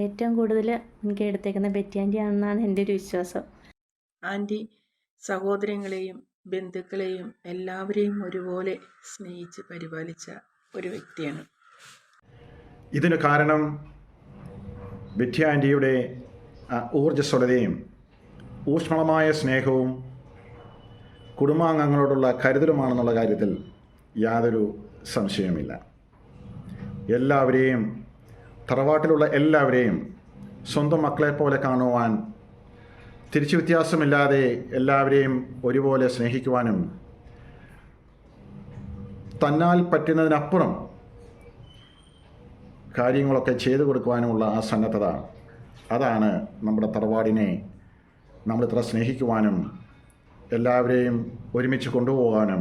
ഏറ്റവും കൂടുതൽ മുൻകൈ എടുത്തേക്കുന്ന ബെറ്റി ആൻറ്റി ആണെന്നാണ് എൻ്റെ ഒരു വിശ്വാസം. ആൻറ്റി സഹോദരങ്ങളെയും ബന്ധുക്കളെയും എല്ലാവരെയും ഒരുപോലെ സ്നേഹിച്ച് പരിപാലിച്ച ഒരു വ്യക്തിയാണ്. ഇതിന് കാരണം ബെറ്റി ആൻറ്റിയുടെ ഊർജ്ജസ്വലതയും ഊഷ്മളമായ സ്നേഹവും കുടുംബാംഗങ്ങളോടുള്ള കരുതലുമാണെന്നുള്ള കാര്യത്തിൽ യാതൊരു സംശയവുമില്ല. എല്ലാവരെയും, തറവാട്ടിലുള്ള എല്ലാവരെയും സ്വന്തം മക്കളെപ്പോലെ കാണുവാൻ, തിരിച്ചു വ്യത്യാസമില്ലാതെ എല്ലാവരെയും ഒരുപോലെ സ്നേഹിക്കുവാനും തന്നാൽ പറ്റുന്നതിനപ്പുറം കാര്യങ്ങളൊക്കെ ചെയ്തു കൊടുക്കുവാനുമുള്ള ആ സന്നദ്ധത, അതാണ് നമ്മുടെ തറവാടിനെ നമ്മളിത്ര സ്നേഹിക്കുവാനും എല്ലാവരെയും ഒരുമിച്ച് കൊണ്ടുപോകാനും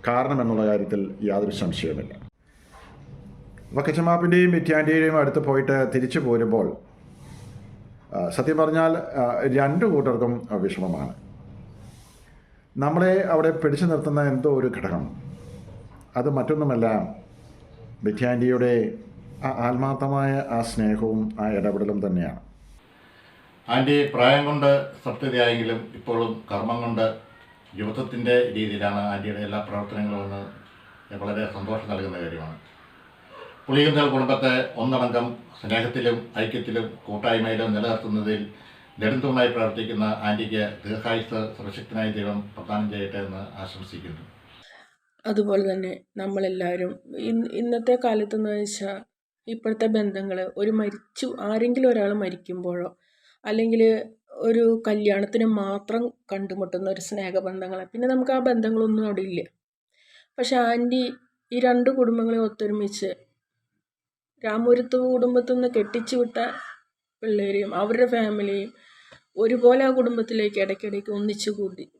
കാരണമെന്നുള്ള കാര്യത്തിൽ യാതൊരു സംശയവുമില്ല. വക്കച്ചമാപ്പിൻ്റെയും ബെറ്റിയാൻ്റെയും അടുത്ത് പോയിട്ട് തിരിച്ചു പോരുമ്പോൾ സത്യം പറഞ്ഞാൽ രണ്ടു കൂട്ടർക്കും വിഷമമാണ്. നമ്മളെ അവിടെ പിടിച്ചു നിർത്തുന്ന എന്തോ ഒരു ഘടകം, അത് മറ്റൊന്നുമല്ല ബെറ്റിയാൻ്റിയുടെ ആ ആത്മാർത്ഥമായ ആ സ്നേഹവും ആ ഇടപെടലും തന്നെയാണ്. ആൻറ്റി പ്രായം കൊണ്ട് സത്യതയായെങ്കിലും ഇപ്പോഴും കർമ്മം കൊണ്ട് യുവത്വത്തിൻ്റെ രീതിയിലാണ് ആൻറ്റിയുടെ എല്ലാ പ്രവർത്തനങ്ങളും എന്ന് വളരെ സന്തോഷം നൽകുന്ന കാര്യമാണ്. പുളിയുന്നൽ കുടുംബത്തെ ഒന്നടങ്കം സ്നേഹത്തിലും ഐക്യത്തിലും കൂട്ടായ്മയിലും നിലനിർത്തുന്നതിൽ നെടുന്തൂണായി പ്രവർത്തിക്കുന്ന ആൻറ്റിക്ക് ദീർഘായുസ് സർവശക്തനായ ദൈവം പ്രദാനം ചെയ്യട്ടെ എന്ന് ആശംസിക്കുന്നു. അതുപോലെ തന്നെ നമ്മളെല്ലാവരും ഇന്നത്തെ കാലത്തെന്ന് വെച്ചാൽ ഇപ്പോഴത്തെ ബന്ധങ്ങൾ ആരെങ്കിലും ഒരാൾ മരിക്കുമ്പോഴോ അല്ലെങ്കിൽ ഒരു കല്യാണത്തിന് മാത്രം കണ്ടുമുട്ടുന്ന ഒരു സ്നേഹബന്ധങ്ങൾ, പിന്നെ നമുക്ക് ആ ബന്ധങ്ങളൊന്നും അവിടെ ഇല്ല. പക്ഷെ ആൻറ്റി ഈ രണ്ട് കുടുംബങ്ങളെ ഒത്തൊരുമിച്ച് രാമപുരത്ത് കുടുംബത്തിൽ നിന്ന് കെട്ടിച്ചു വിട്ട പിള്ളേരെയും അവരുടെ ഫാമിലിയും ഒരുപോലെ ആ കുടുംബത്തിലേക്ക് ഇടയ്ക്കിടയ്ക്ക് ഒന്നിച്ചു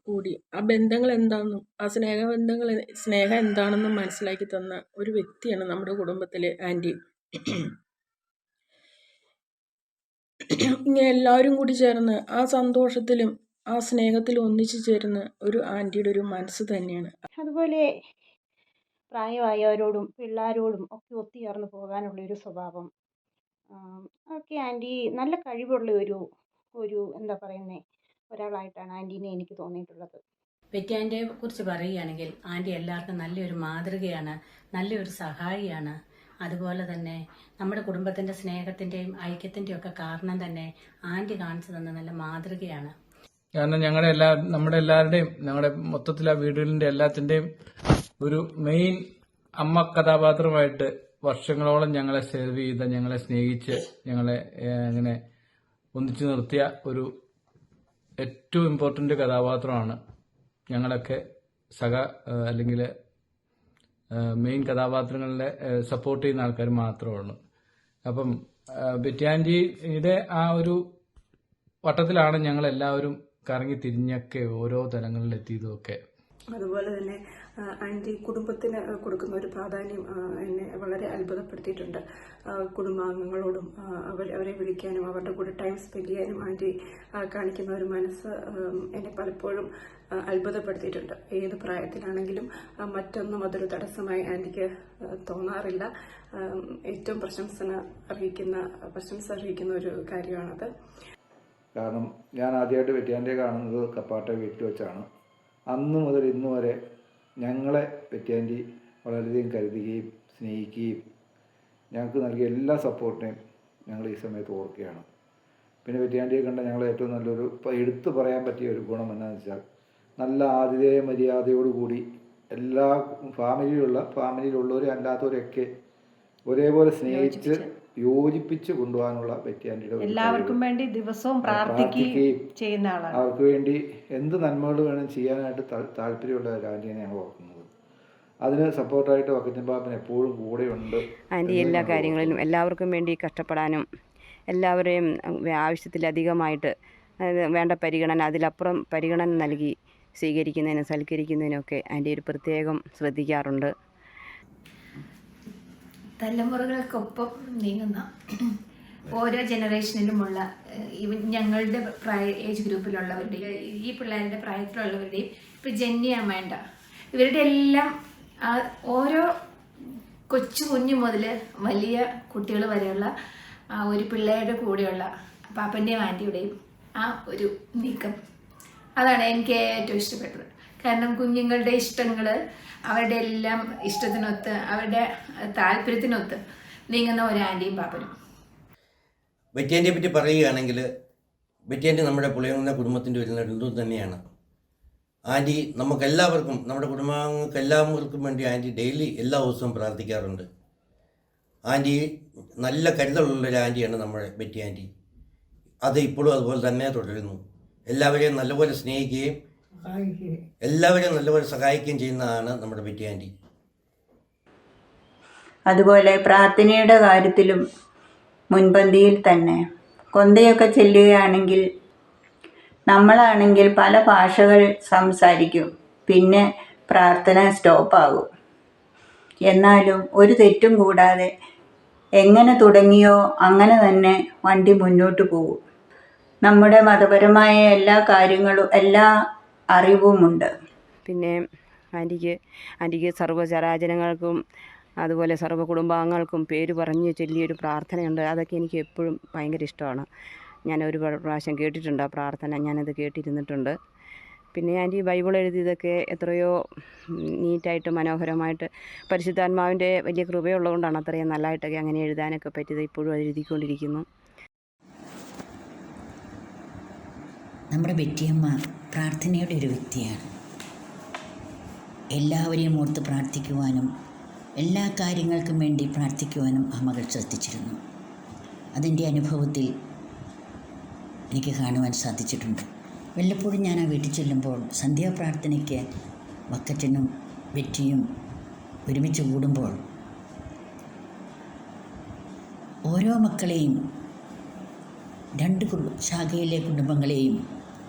കൂടി ആ ബന്ധങ്ങൾ എന്താണെന്നും ആ സ്നേഹം എന്താണെന്നും മനസ്സിലാക്കി തന്ന ഒരു വ്യക്തിയാണ് നമ്മുടെ കുടുംബത്തിലെ ആൻറ്റി. ഇങ്ങനെ എല്ലാവരും കൂടി ചേർന്ന് ആ സന്തോഷത്തിലും ആ സ്നേഹത്തിലും ഒന്നിച്ചു ചേരുന്ന ഒരു ആൻറ്റിയുടെ ഒരു മനസ്സ് തന്നെയാണ്. അതുപോലെ പ്രായമായവരോടും പിള്ളേരോടും ഒക്കെ ഒത്തുചേർന്ന് പോകാനുള്ളൊരു സ്വഭാവം, ഒക്കെ ആൻറ്റി നല്ല കഴിവുള്ള ഒരു എന്താ പറയുന്നത് ഒരാളായിട്ടാണ് ആൻറ്റീനെ എനിക്ക് തോന്നിയിട്ടുള്ളത്. ബെറ്റി കുറിച്ച് പറയുകയാണെങ്കിൽ ആൻറ്റി എല്ലാവർക്കും നല്ലൊരു മാതൃകയാണ്, നല്ലൊരു സഹായിയാണ്. അതുപോലെ തന്നെ നമ്മുടെ കുടുംബത്തിൻ്റെ സ്നേഹത്തിൻ്റെയും ഐക്യത്തിൻ്റെയും ഒക്കെ കാരണം തന്നെ ആൻറ്റി കാണിച്ചു തന്ന നല്ല മാതൃകയാണ്. കാരണം നമ്മുടെ എല്ലാവരുടെയും നമ്മുടെ മൊത്തത്തിൽ ആ വീടുകളിൻ്റെ എല്ലാത്തിൻ്റെയും ഒരു മെയിൻ അമ്മ കഥാപാത്രമായിട്ട് വർഷങ്ങളോളം ഞങ്ങളെ സെർവ് ചെയ്ത, ഞങ്ങളെ സ്നേഹിച്ച്, ഞങ്ങളെ അങ്ങനെ ഒന്നിച്ചു നിർത്തിയ ഒരു ഏറ്റവും ഇമ്പോർട്ടൻ്റ് കഥാപാത്രമാണ്. ഞങ്ങളൊക്കെ അല്ലെങ്കിൽ മെയിൻ കഥാപാത്രങ്ങളിലെ സപ്പോർട്ട് ചെയ്യുന്ന ആൾക്കാർ മാത്രമാണ്. അപ്പം ബെറ്റിയാൻ്റിയുടെ ആ ഒരു വട്ടത്തിലാണ് ഞങ്ങളെല്ലാവരും കറങ്ങി തിരിഞ്ഞൊക്കെ ഓരോ തലങ്ങളിലെത്തിയതുമൊക്കെ. അതുപോലെ തന്നെ ആൻറ്റി കുടുംബത്തിന് കൊടുക്കുന്ന ഒരു പ്രാധാന്യം എന്നെ വളരെ അത്ഭുതപ്പെടുത്തിയിട്ടുണ്ട്. കുടുംബാംഗങ്ങളോടും അവരെ വിളിക്കാനും അവരുടെ കൂടെ ടൈം സ്പെൻഡ് ചെയ്യാനും ആൻറ്റി കാണിക്കുന്ന ഒരു മനസ്സ് എന്നെ പലപ്പോഴും അത്ഭുതപ്പെടുത്തിയിട്ടുണ്ട്. ഏത് പ്രായത്തിലാണെങ്കിലും മറ്റൊന്നും അതൊരു തടസ്സമായി ആൻറ്റിക്ക് തോന്നാറില്ല. ഏറ്റവും പ്രശംസ അറിയിക്കുന്ന ഒരു കാര്യമാണത്. കാരണം ഞാൻ ആദ്യമായിട്ട് ബെറ്റിയാൻ്റിയെ കാണുന്നത് കപ്പാട്ടെ വീട്ടിൽ വെച്ചാണ്. അന്ന് മുതൽ ഇന്ന് വരെ ഞങ്ങളെ ബെറ്റിയാൻ്റി വളരെയധികം കരുതുകയും സ്നേഹിക്കുകയും ഞങ്ങൾക്ക് നൽകിയ എല്ലാ സപ്പോർട്ടിനെയും ഞങ്ങൾ ഈ സമയത്ത് ഓർക്കുകയാണ്. പിന്നെ ബെറ്റിയാൻ്റിയെ കണ്ട ഞങ്ങൾ ഏറ്റവും നല്ലൊരു എടുത്തു പറയാൻ പറ്റിയ ഒരു ഗുണം എന്താണെന്ന് വെച്ചാൽ നല്ല ആതിഥേയ മര്യാദയോടുകൂടി എല്ലാ ഫാമിലിയിലുള്ളവരും അല്ലാത്തവരൊക്കെ ഒരേപോലെ സ്നേഹിച്ച് യോജിപ്പിച്ച് കൊണ്ടുപോകാനുള്ള ബെറ്റിയാൻ്റിയുടെ എല്ലാവർക്കും വേണ്ടി ദിവസവും പ്രാർത്ഥിക്കുകയും ചെയ്യുന്ന ആളാണ്. അവർക്ക് വേണ്ടി എന്ത് നന്മകൾ വേണം ചെയ്യാനായിട്ട് താല്പര്യമുള്ള ഒരു ആൻറ്റിയാണ് ഞങ്ങൾ ഓർക്കുന്നത്. അതിന് സപ്പോർട്ടായിട്ട് വക്കച്ചൻപാപ്പൻ എപ്പോഴും കൂടെയുണ്ട്. ആൻറ്റി എല്ലാ കാര്യങ്ങളിലും എല്ലാവർക്കും വേണ്ടി കഷ്ടപ്പെടാനും എല്ലാവരെയും ആവശ്യത്തിലധികമായിട്ട് വേണ്ട പരിഗണന, അതിലപ്പുറം പരിഗണന നൽകി സ്വീകരിക്കുന്നതിനും സൽക്കരിക്കുന്നതിനൊക്കെ ആൻറ്റി ഒരു പ്രത്യേകം ശ്രദ്ധിക്കാറുണ്ട്. തലമുറകൾക്കൊപ്പം നീങ്ങുന്ന ഓരോ ജനറേഷനിലുമുള്ള ഞങ്ങളുടെ ഏജ് ഗ്രൂപ്പിലുള്ളവരുടെയും ഈ പിള്ളേരുടെ പ്രായത്തിലുള്ളവരുടെയും ഇപ്പം ജന്യ വേണ്ട ഇവരുടെ എല്ലാം ഓരോ കുഞ്ഞു മുതൽ വലിയ കുട്ടികൾ വരെയുള്ള ഒരു പിള്ളേരുടെ കൂടെയുള്ള പാപ്പൻ്റെയും ആൻറ്റിയുടെയും ആ ഒരു നീക്കം, അതാണ് എനിക്ക് ഏറ്റവും ഇഷ്ടപ്പെട്ടത്. കാരണം കുഞ്ഞുങ്ങളുടെ ഇഷ്ടങ്ങൾ അവരുടെ എല്ലാം ഇഷ്ടത്തിനൊത്ത് അവരുടെ താല്പര്യത്തിനൊത്ത് നീങ്ങുന്ന ഒരു ആൻറ്റിയും പാപ്പനും. ബെറ്റിയാൻ്റിയെ പറ്റി പറയുകയാണെങ്കിൽ ബെറ്റിയാൻ്റി നമ്മുടെ പുളിയങ്ങുന്ന കുടുംബത്തിൻ്റെ ഒരു നെടുന്തൂൺ തന്നെയാണ്. ആൻറ്റി നമുക്കെല്ലാവർക്കും, നമ്മുടെ കുടുംബാംഗങ്ങൾക്ക് എല്ലാവർക്കും വേണ്ടി ആൻറ്റി ഡെയിലി എല്ലാ ദിവസവും പ്രാർത്ഥിക്കാറുണ്ട്. ആൻറ്റി നല്ല കരുതലുള്ളൊരു ആൻറ്റിയാണ് നമ്മുടെ ബെറ്റി ആൻറ്റി. അത് ഇപ്പോഴും അതുപോലെ തന്നെ തുടരുന്നു. എല്ലാവരെയും നല്ലപോലെ സ്നേഹിക്കുകയും എല്ലാവരെയും നല്ലപോലെ സഹായിക്കുകയും ചെയ്യുന്നതാണ് നമ്മുടെ ബെറ്റി ആൻറ്റി. അതുപോലെ പ്രാർത്ഥനയുടെ കാര്യത്തിലും മുൻപന്തിയിൽ തന്നെ. കൊന്തയൊക്കെ ചെല്ലുകയാണെങ്കിൽ നമ്മളാണെങ്കിൽ പല ഭാഷകൾ സംസാരിക്കും, പിന്നെ പ്രാർത്ഥന സ്റ്റോപ്പാകും. എന്നാലും ഒരു തെറ്റും കൂടാതെ എങ്ങനെ തുടങ്ങിയോ അങ്ങനെ തന്നെ വണ്ടി മുന്നോട്ട് പോകും. നമ്മുടെ മതപരമായ എല്ലാ കാര്യങ്ങളും എല്ലാ അറിവുമുണ്ട്. പിന്നെ ആൻറ്റിക്ക് സർവ്വചരാചരങ്ങൾക്കും അതുപോലെ സർവ്വ കുടുംബാംഗങ്ങൾക്കും പേര് പറഞ്ഞ് ചൊല്ലിയൊരു പ്രാർത്ഥനയുണ്ട്. അതൊക്കെ എനിക്ക് എപ്പോഴും ഭയങ്കര ഇഷ്ടമാണ്. ഞാൻ ഒരു പ്രാവശ്യം കേട്ടിട്ടുണ്ട് ആ പ്രാർത്ഥന, ഞാനത് കേട്ടിരുന്നിട്ടുണ്ട്. പിന്നെ ആൻറ്റി ബൈബിൾ എഴുതിയതൊക്കെ എത്രയോ നീറ്റായിട്ട് മനോഹരമായിട്ട് പരിശുദ്ധാത്മാവിൻ്റെ വലിയ കൃപയുള്ളതുകൊണ്ടാണ് അത്രയും നല്ലതായിട്ടൊക്കെ അങ്ങനെ എഴുതാനൊക്കെ പറ്റിയത്. ഇപ്പോഴും അത് എഴുതിക്കൊണ്ടിരിക്കുന്നു. നമ്മുടെ ബെറ്റിയമ്മ പ്രാർത്ഥനയുടെ ഒരു വ്യക്തിയാണ്. എല്ലാവരെയും ഓർത്ത് പ്രാർത്ഥിക്കുവാനും എല്ലാ കാര്യങ്ങൾക്കും വേണ്ടി പ്രാർത്ഥിക്കുവാനും ആ മകൾ ശ്രദ്ധിച്ചിരുന്നു. അതിൻ്റെ അനുഭവത്തിൽ എനിക്ക് കാണുവാൻ സാധിച്ചിട്ടുണ്ട്. വല്ലപ്പോഴും ഞാൻ ആ വീട്ടിൽ ചെല്ലുമ്പോൾ സന്ധ്യാപ്രാർത്ഥനയ്ക്ക് വക്കച്ചനും ബെറ്റിയും ഒരുമിച്ച് കൂടുമ്പോൾ ഓരോ മക്കളെയും, രണ്ട് ശാഖയിലെ കുടുംബങ്ങളെയും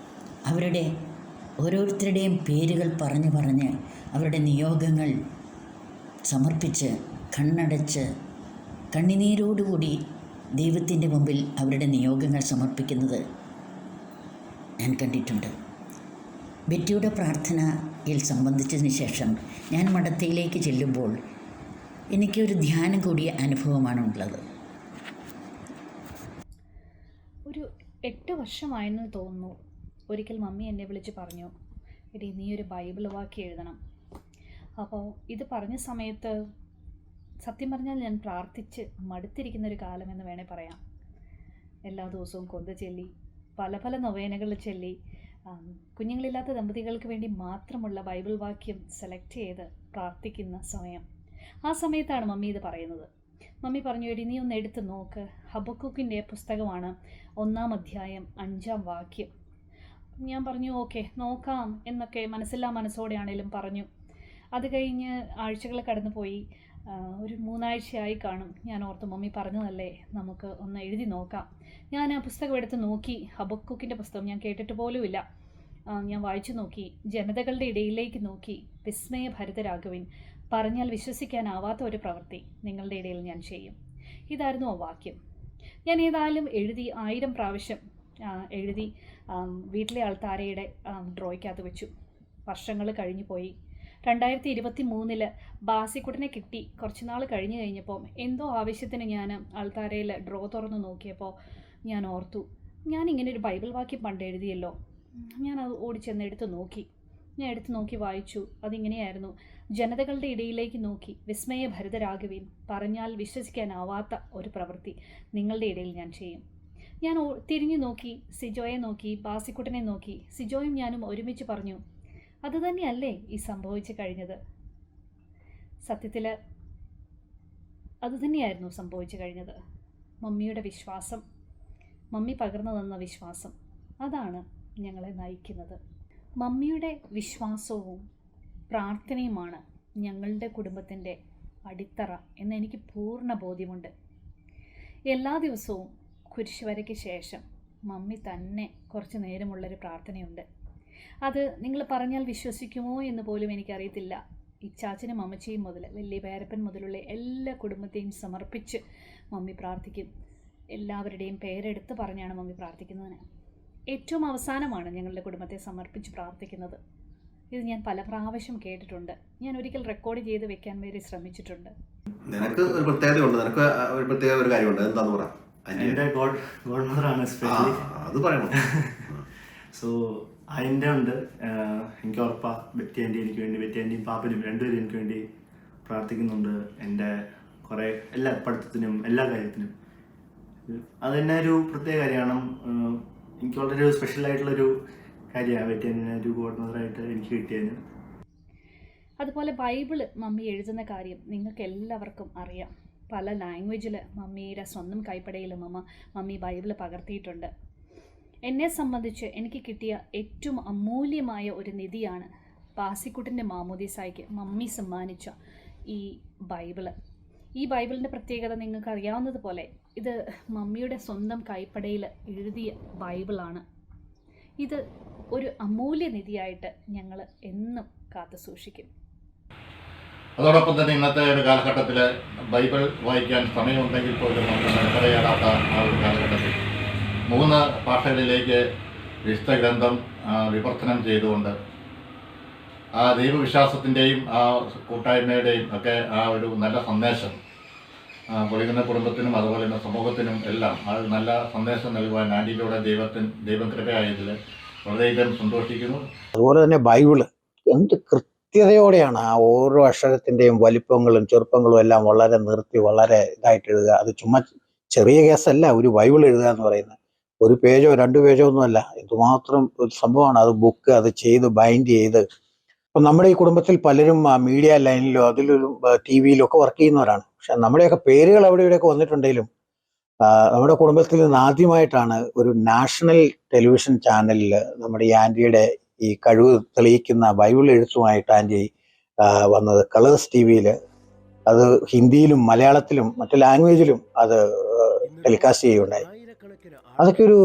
അവരുടെ ഓരോരുത്തരുടെയും പേരുകൾ പറഞ്ഞ് അവരുടെ നിയോഗങ്ങൾ സമർപ്പിച്ച് കണ്ണടച്ച് കണ്ണുനീരോടുകൂടി ദൈവത്തിൻ്റെ മുമ്പിൽ അവരുടെ നിയോഗങ്ങൾ സമർപ്പിക്കുന്നത് ഞാൻ കണ്ടിട്ടുണ്ട്. ബെറ്റിയുടെ പ്രാർത്ഥനയിൽ സംബന്ധിച്ചതിന് ശേഷം ഞാൻ മഠത്തിലേക്ക് ചെല്ലുമ്പോൾ എനിക്കൊരു ധ്യാനം കൂടിയ അനുഭവമാണുള്ളത്. ഒരു 8 വർഷമായെന്ന് തോന്നുന്നു. ഒരിക്കൽ മമ്മി എന്നെ വിളിച്ച് പറഞ്ഞു, എടീ നീ ഒരു ബൈബിൾ വാക്യം എഴുതണം. അപ്പോൾ ഇത് പറഞ്ഞ സമയത്ത് സത്യം പറഞ്ഞാൽ ഞാൻ പ്രാർത്ഥിച്ച് മടുത്തിരിക്കുന്നൊരു കാലമെന്ന് വേണേൽ പറയാം. എല്ലാ ദിവസവും കൊന്ത ചൊല്ലി പല നൊവേനകൾ ചൊല്ലി കുഞ്ഞുങ്ങളില്ലാത്ത ദമ്പതികൾക്ക് വേണ്ടി മാത്രമുള്ള ബൈബിൾ വാക്യം സെലക്ട് ചെയ്ത് പ്രാർത്ഥിക്കുന്ന സമയം. ആ സമയത്താണ് മമ്മി ഇത് പറയുന്നത്. മമ്മി പറഞ്ഞു, എടി നീ ഒന്ന് എടുത്ത് നോക്ക്, ഹബക്കൂക്കിൻ്റെ പുസ്തകമാണ് 1-ാം അധ്യായം 5-ാം വാക്യം. ഞാൻ പറഞ്ഞു ഓക്കെ നോക്കാം എന്നൊക്കെ മനസ്സില്ലാ മനസ്സോടെയാണേലും പറഞ്ഞു. അത് കഴിഞ്ഞ് ആഴ്ചകൾ കടന്നുപോയി. ഒരു 3 ആഴ്ചയായി കാണും. ഞാൻ ഓർത്തു മമ്മി പറഞ്ഞതല്ലേ, നമുക്ക് ഒന്ന് എഴുതി നോക്കാം. ഞാൻ ആ പുസ്തകം എടുത്ത് നോക്കി. ഹബക്കൂക്കിൻ്റെ പുസ്തകം ഞാൻ കേട്ടിട്ട് പോലുമില്ല. ഞാൻ വായിച്ചു നോക്കി. ജനതകളുടെ ഇടയിലേക്ക് നോക്കി, വിസ്മയഭരിതരാകുവിൻ, പറഞ്ഞാൽ വിശ്വസിക്കാനാവാത്ത ഒരു പ്രവൃത്തി നിങ്ങളുടെ ഇടയിൽ ഞാൻ ചെയ്യും. ഇതായിരുന്നു ആ വാക്യം. ഞാൻ ഏതായാലും എഴുതി 1000 പ്രാവശ്യം എഴുതി വീട്ടിലെ ആൾത്താരയുടെ ഡ്രോയ്ക്കകത്ത് വെച്ചു. വർഷങ്ങൾ കഴിഞ്ഞു പോയി. 2023 ബാസിക്കുട്ടനെ കിട്ടി. കുറച്ച് നാൾ കഴിഞ്ഞപ്പോൾ എന്തോ ആവശ്യത്തിന് ഞാൻ ആൾത്താരയിൽ ഡ്രോ തുറന്ന് നോക്കിയപ്പോൾ ഞാൻ ഓർത്തു, ഞാനിങ്ങനെ ഒരു ബൈബിൾ വാക്യം പണ്ട് എഴുതിയല്ലോ. ഞാനത് ഓടിച്ചെന്ന് എടുത്ത് നോക്കി. ഞാൻ എടുത്ത് നോക്കി വായിച്ചു. അതിങ്ങനെയായിരുന്നു, ജനതകളുടെ ഇടയിലേക്ക് നോക്കി വിസ്മയഭരിതരാകുവിൻ, പറഞ്ഞാൽ വിശ്വസിക്കാനാവാത്ത ഒരു പ്രവൃത്തി നിങ്ങളുടെ ഇടയിൽ ഞാൻ ചെയ്യും. ഞാൻ തിരിഞ്ഞു നോക്കി, സിജോയെ നോക്കി, ബാസിക്കുട്ടനെ നോക്കി. സിജോയും ഞാനും ഒരുമിച്ച് പറഞ്ഞു, അതുതന്നെയല്ലേ ഈ സംഭവിച്ചു കഴിഞ്ഞത്. സത്യത്തിൽ അതുതന്നെയായിരുന്നു സംഭവിച്ചു കഴിഞ്ഞത്. മമ്മിയുടെ വിശ്വാസം, മമ്മി പകർന്നു തന്ന വിശ്വാസം, അതാണ് ഞങ്ങളെ നയിക്കുന്നത്. മമ്മിയുടെ വിശ്വാസവും പ്രാർത്ഥനയുമാണ് ഞങ്ങളുടെ കുടുംബത്തിൻ്റെ അടിത്തറ എന്ന് എനിക്ക് പൂർണ്ണ ബോധ്യമുണ്ട്. എല്ലാ ദിവസവും കുരിശുവരയ്ക്ക് ശേഷം മമ്മി തന്നെ കുറച്ച് നേരമുള്ളൊരു പ്രാർത്ഥനയുണ്ട്. അത് നിങ്ങൾ പറഞ്ഞാൽ വിശ്വസിക്കുമോ എന്ന് പോലും എനിക്കറിയത്തില്ല. ഇച്ചാച്ചനും അമ്മച്ചിയും മുതൽ വലിയ പേരപ്പൻ മുതലുള്ള എല്ലാ കുടുംബത്തെയും സമർപ്പിച്ച് മമ്മി പ്രാർത്ഥിക്കും. എല്ലാവരുടെയും പേരെടുത്ത് പറഞ്ഞാണ് മമ്മി പ്രാർത്ഥിക്കുന്നതിന്. ഏറ്റവും അവസാനമാണ് ഞങ്ങളുടെ കുടുംബത്തെ സമർപ്പിച്ച് പ്രാർത്ഥിക്കുന്നത്. ഇത് ഞാൻ പല പ്രാവശ്യം കേട്ടിട്ടുണ്ട്. ഞാൻ ഒരിക്കൽ റെക്കോർഡ് ചെയ്ത് വെക്കാൻ വേണ്ടി ശ്രമിച്ചിട്ടുണ്ട്. നിനക്ക് ഒരു പ്രത്യേകതയുണ്ട്, നിനക്ക് ഒരു പ്രത്യേക ഒരു കാര്യമുണ്ട്. എന്താന്ന് പറ. എൻ്റെ ഗോഡ് മദറാണ് സ്പെഷ്യലി. അത് പറയണം. സോ അതിൻ്റെ ഉണ്ട്. എനിക്ക് ഉറപ്പാ ബെറ്റി ആൻറ്റി എനിക്ക് വേണ്ടി, ബെറ്റി ആൻറ്റിയും പാപ്പനും രണ്ടുപേരും എനിക്ക് വേണ്ടി പ്രാർത്ഥിക്കുന്നുണ്ട്. എൻ്റെ കുറേ എല്ലാ പഠിത്തത്തിനും എല്ലാ കാര്യത്തിനും. അത് തന്നെ ഒരു പ്രത്യേക കാര്യമാണ്. എനിക്ക് വളരെ ഒരു സ്പെഷ്യലായിട്ടുള്ളൊരു കാര്യമാണ് ബെറ്റി ആൻറ്റിനെ ഒരു ഗോഡ് മദറായിട്ട് എനിക്ക് കിട്ടിയതിന്. അതുപോലെ ബൈബിള് മമ്മി എഴുതുന്ന കാര്യം നിങ്ങൾക്ക് എല്ലാവർക്കും അറിയാം. പല ലാംഗ്വേജിൽ മമ്മിയുടെ സ്വന്തം കൈപ്പടയിൽ മമ്മി ബൈബിള് പകർത്തിയിട്ടുണ്ട്. എന്നെ സംബന്ധിച്ച് എനിക്ക് കിട്ടിയ ഏറ്റവും അമൂല്യമായ ഒരു നിധിയാണ് ബാസിക്കുട്ടിൻ്റെ മാമോദീസായ്ക്ക് മമ്മി സമ്മാനിച്ച ഈ ബൈബിള്. ഈ ബൈബിളിൻ്റെ പ്രത്യേകത നിങ്ങൾക്ക് അറിയാവുന്നതുപോലെ ഇത് മമ്മിയുടെ സ്വന്തം കൈപ്പടയിൽ എഴുതിയ ബൈബിളാണ്. ഇത് ഒരു അമൂല്യ നിധിയായിട്ട് ഞങ്ങൾ എന്നും കാത്തു സൂക്ഷിക്കും. അതോടൊപ്പം തന്നെ ഇന്നത്തെ ഒരു കാലഘട്ടത്തിൽ ബൈബിൾ വായിക്കാൻ സമയമുണ്ടെങ്കിൽ പോലും നമുക്ക് മെനക്കെടയാടാത്ത ആ ഒരു കാലഘട്ടത്തിൽ 3 ഭാഷകളിലേക്ക് വിശുദ്ധ ഗ്രന്ഥം വിവർത്തനം ചെയ്തുകൊണ്ട് ആ ദൈവവിശ്വാസത്തിൻ്റെയും ആ കൂട്ടായ്മയുടെയും ഒക്കെ ആ ഒരു നല്ല സന്ദേശം പൊളിക്കുന്ന കുടുംബത്തിനും അതുപോലെ തന്നെ സമൂഹത്തിനും എല്ലാം ആ നല്ല സന്ദേശം നൽകുവാൻ ആൻറ്റിയിലൂടെ ദൈവം കൃപയായതിൽ വളരെയധികം സന്തോഷിക്കുന്നു. അതുപോലെ തന്നെ ബൈബിള് എന്ത് കൃത്യതയോടെയാണ് ആ ഓരോ അക്ഷരത്തിൻ്റെയും വലിപ്പങ്ങളും ചെറുപ്പങ്ങളും എല്ലാം വളരെ നിർത്തി വളരെ ഇതായിട്ട് എഴുതുക. അത് ചുമ്മാ ചെറിയ കേസല്ല ഒരു ബൈബിൾ എഴുതുക എന്ന് പറയുന്നത്. 1 പേജോ 2 പേജോ ഒന്നുമല്ല, എന്തുമാത്രം ഒരു സംഭവമാണ് അത്. ബുക്ക് അത് ചെയ്ത് ബൈൻഡ് ചെയ്ത്. അപ്പം നമ്മുടെ ഈ കുടുംബത്തിൽ പലരും മീഡിയ ലൈനിലോ അതിലൊരു TV-യിലും ഒക്കെ വർക്ക് ചെയ്യുന്നവരാണ്. പക്ഷെ നമ്മുടെയൊക്കെ പേരുകൾ അവിടെ ഇവിടെയൊക്കെ വന്നിട്ടുണ്ടെങ്കിലും നമ്മുടെ കുടുംബത്തിൽ നിന്ന് ആദ്യമായിട്ടാണ് ഒരു നാഷണൽ ടെലിവിഷൻ ചാനലിൽ നമ്മുടെ ഈ ആൻറ്റിയുടെ ഈ കഴിവ് തെളിയിക്കുന്ന ബൈബിൾ എഴുത്തുമായിട്ട് ആൻറ്റി വന്നത്. കളേഴ്സ് TV-യിൽ അത് ഹിന്ദിയിലും മലയാളത്തിലും മറ്റു ലാംഗ്വേജിലും അത് ടെലികാസ്റ്റ് ചെയ്യുകയുണ്ടായി. അതൊക്കെ ഒരു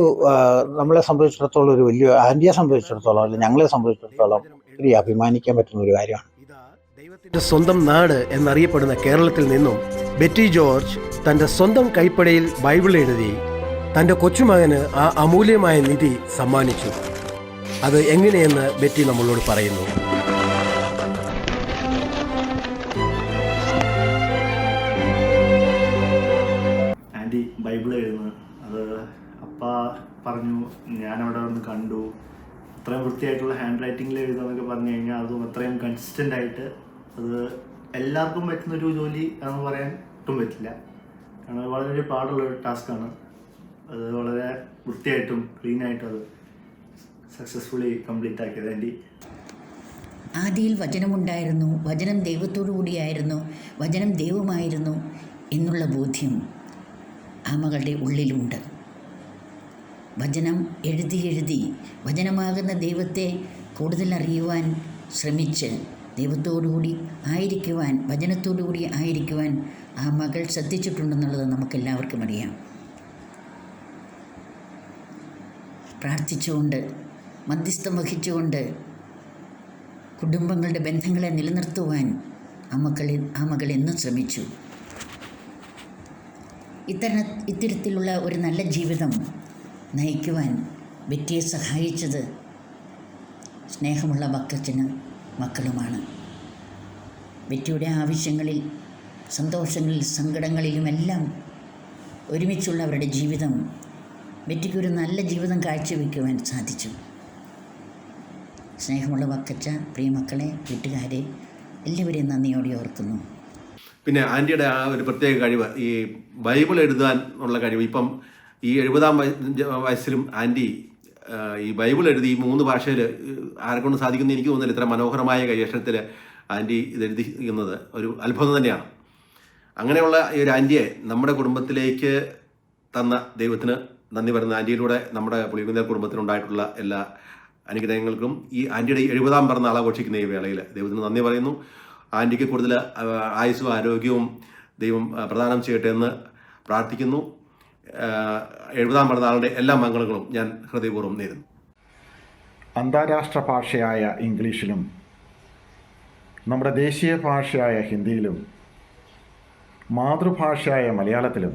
നമ്മളെ സംബന്ധിച്ചിടത്തോളം ഒരു വലിയ, ആൻറ്റിയെ സംബന്ധിച്ചിടത്തോളം അല്ലെങ്കിൽ ഞങ്ങളെ സംബന്ധിച്ചിടത്തോളം ഒത്തിരി അഭിമാനിക്കാൻ പറ്റുന്ന ഒരു കാര്യമാണ്. സ്വന്തം നാട് എന്നറിയപ്പെടുന്ന കേരളത്തിൽ നിന്നും ബെറ്റി ജോർജ് തൻ്റെ സ്വന്തം കൈപ്പടയിൽ ബൈബിൾ എഴുതി തൻ്റെ കൊച്ചുമകന് ആ അമൂല്യമായ നിധി സമ്മാനിച്ചു. അത് എങ്ങനെയെന്ന് ബെറ്റി നമ്മളോട് പറയുന്നു. ആൻറ്റി ബൈബിൾ എഴുതുന്നത് അത് അപ്പ പറഞ്ഞു, ഞാനവിടെ വന്ന് കണ്ടു. അത്രയും വൃത്തിയായിട്ടുള്ള ഹാൻഡ് റൈറ്റിങ്ങിൽ എഴുതാന്നൊക്കെ പറഞ്ഞു കഴിഞ്ഞാൽ അതും അത്രയും കൺസിസ്റ്റൻ്റ് ആയിട്ട് അത് എല്ലാവർക്കും പറ്റുന്നൊരു ജോലി ആണെന്ന് പറയാൻ ഒട്ടും പറ്റില്ല. കാരണം വളരെ പാടുള്ളൊരു ടാസ്ക്കാണ്. അത് വളരെ വൃത്തിയായിട്ടും ക്ലീനായിട്ടും അത് സക്സസ്ഫുള്ളി കംപ്ലീറ്റ് ആക്കിയത് ആൻറ്റി. ആദിയിൽ വചനമുണ്ടായിരുന്നു, വചനം ദൈവത്തോടു കൂടിയായിരുന്നു, വചനം ദൈവമായിരുന്നു എന്നുള്ള ബോധ്യം ആ മകളുടെ ഉള്ളിലുണ്ട്. വചനം എഴുതി എഴുതി വചനമാകുന്ന ദൈവത്തെ കൂടുതൽ അറിയുവാൻ ശ്രമിച്ച് ദൈവത്തോടുകൂടി ആയിരിക്കുവാൻ, വചനത്തോടുകൂടി ആയിരിക്കുവാൻ ആ മകൾ ശ്രദ്ധിച്ചിട്ടുണ്ടെന്നുള്ളത് നമുക്കെല്ലാവർക്കും അറിയാം. പ്രാർത്ഥിച്ചുകൊണ്ട്, മധ്യസ്ഥം വഹിച്ചുകൊണ്ട് കുടുംബങ്ങളുടെ ബന്ധങ്ങളെ നിലനിർത്തുവാൻ ആ മകൾ എന്നും ശ്രമിച്ചു. ഇത്തരത്തിലുള്ള ഒരു നല്ല ജീവിതം നയിക്കുവാൻ ബെറ്റിയെ സഹായിച്ചത് സ്നേഹമുള്ള വക്കച്ചനും മക്കളുമാണ്. ബെറ്റിയുടെ ആവശ്യങ്ങളിൽ, സന്തോഷങ്ങളിൽ, സങ്കടങ്ങളിലുമെല്ലാം ഒരുമിച്ചുള്ള അവരുടെ ജീവിതം ബെറ്റിക്കൊരു നല്ല ജീവിതം കാഴ്ചവെക്കുവാൻ സാധിച്ചു. സ്നേഹമുള്ള വക്കച്ച, പ്രിയമക്കളെ, വീട്ടുകാരെ എല്ലാവരെയും നന്ദിയോടെ ഓർക്കുന്നു. പിന്നെ ആൻറ്റിയുടെ ആ ഒരു പ്രത്യേക കഴിവ്, ഈ ബൈബിൾ എഴുതാൻ ഉള്ള കഴിവ്. ഇപ്പം ഈ 70-ാം വയസ്സിലും ആൻറ്റി ഈ ബൈബിൾ എഴുതി 3 ഭാഷയിൽ ആരെക്കൊണ്ട് സാധിക്കുന്ന എനിക്ക് തോന്നുന്നില്ല. ഇത്ര മനോഹരമായ കൈയക്ഷരത്തിൽ ആൻറ്റി ഇതെഴുതിക്കുന്നത് ഒരു അത്ഭുതം തന്നെയാണ്. അങ്ങനെയുള്ള ഈ ഒരു ആൻറ്റിയെ നമ്മുടെ കുടുംബത്തിലേക്ക് തന്ന ദൈവത്തിന് നന്ദി പറയുന്ന ആൻറ്റിയിലൂടെ നമ്മുടെ പുളികുന്നേൽ കുടുംബത്തിനുണ്ടായിട്ടുള്ള എല്ലാ അനുഗ്രഹങ്ങൾക്കും ഈ ആൻറ്റിയുടെ 70-ാം പിറന്നാൾ ആഘോഷിക്കുന്ന ഈ വേളയിൽ ദൈവത്തിന് നന്ദി പറയുന്നു. ആൻറ്റിക്ക് കൂടുതൽ ആയുസ്സും ആരോഗ്യവും ദൈവം പ്രദാനം ചെയ്യട്ടെ എന്ന് പ്രാർത്ഥിക്കുന്നു. 70-ാം പിറന്നാളിൻ്റെ എല്ലാ മംഗളങ്ങളും ഞാൻ ഹൃദയപൂർവ്വം നേരുന്നു. അന്താരാഷ്ട്ര ഭാഷയായ ഇംഗ്ലീഷിലും നമ്മുടെ ദേശീയ ഭാഷയായ ഹിന്ദിയിലും മാതൃഭാഷയായ മലയാളത്തിലും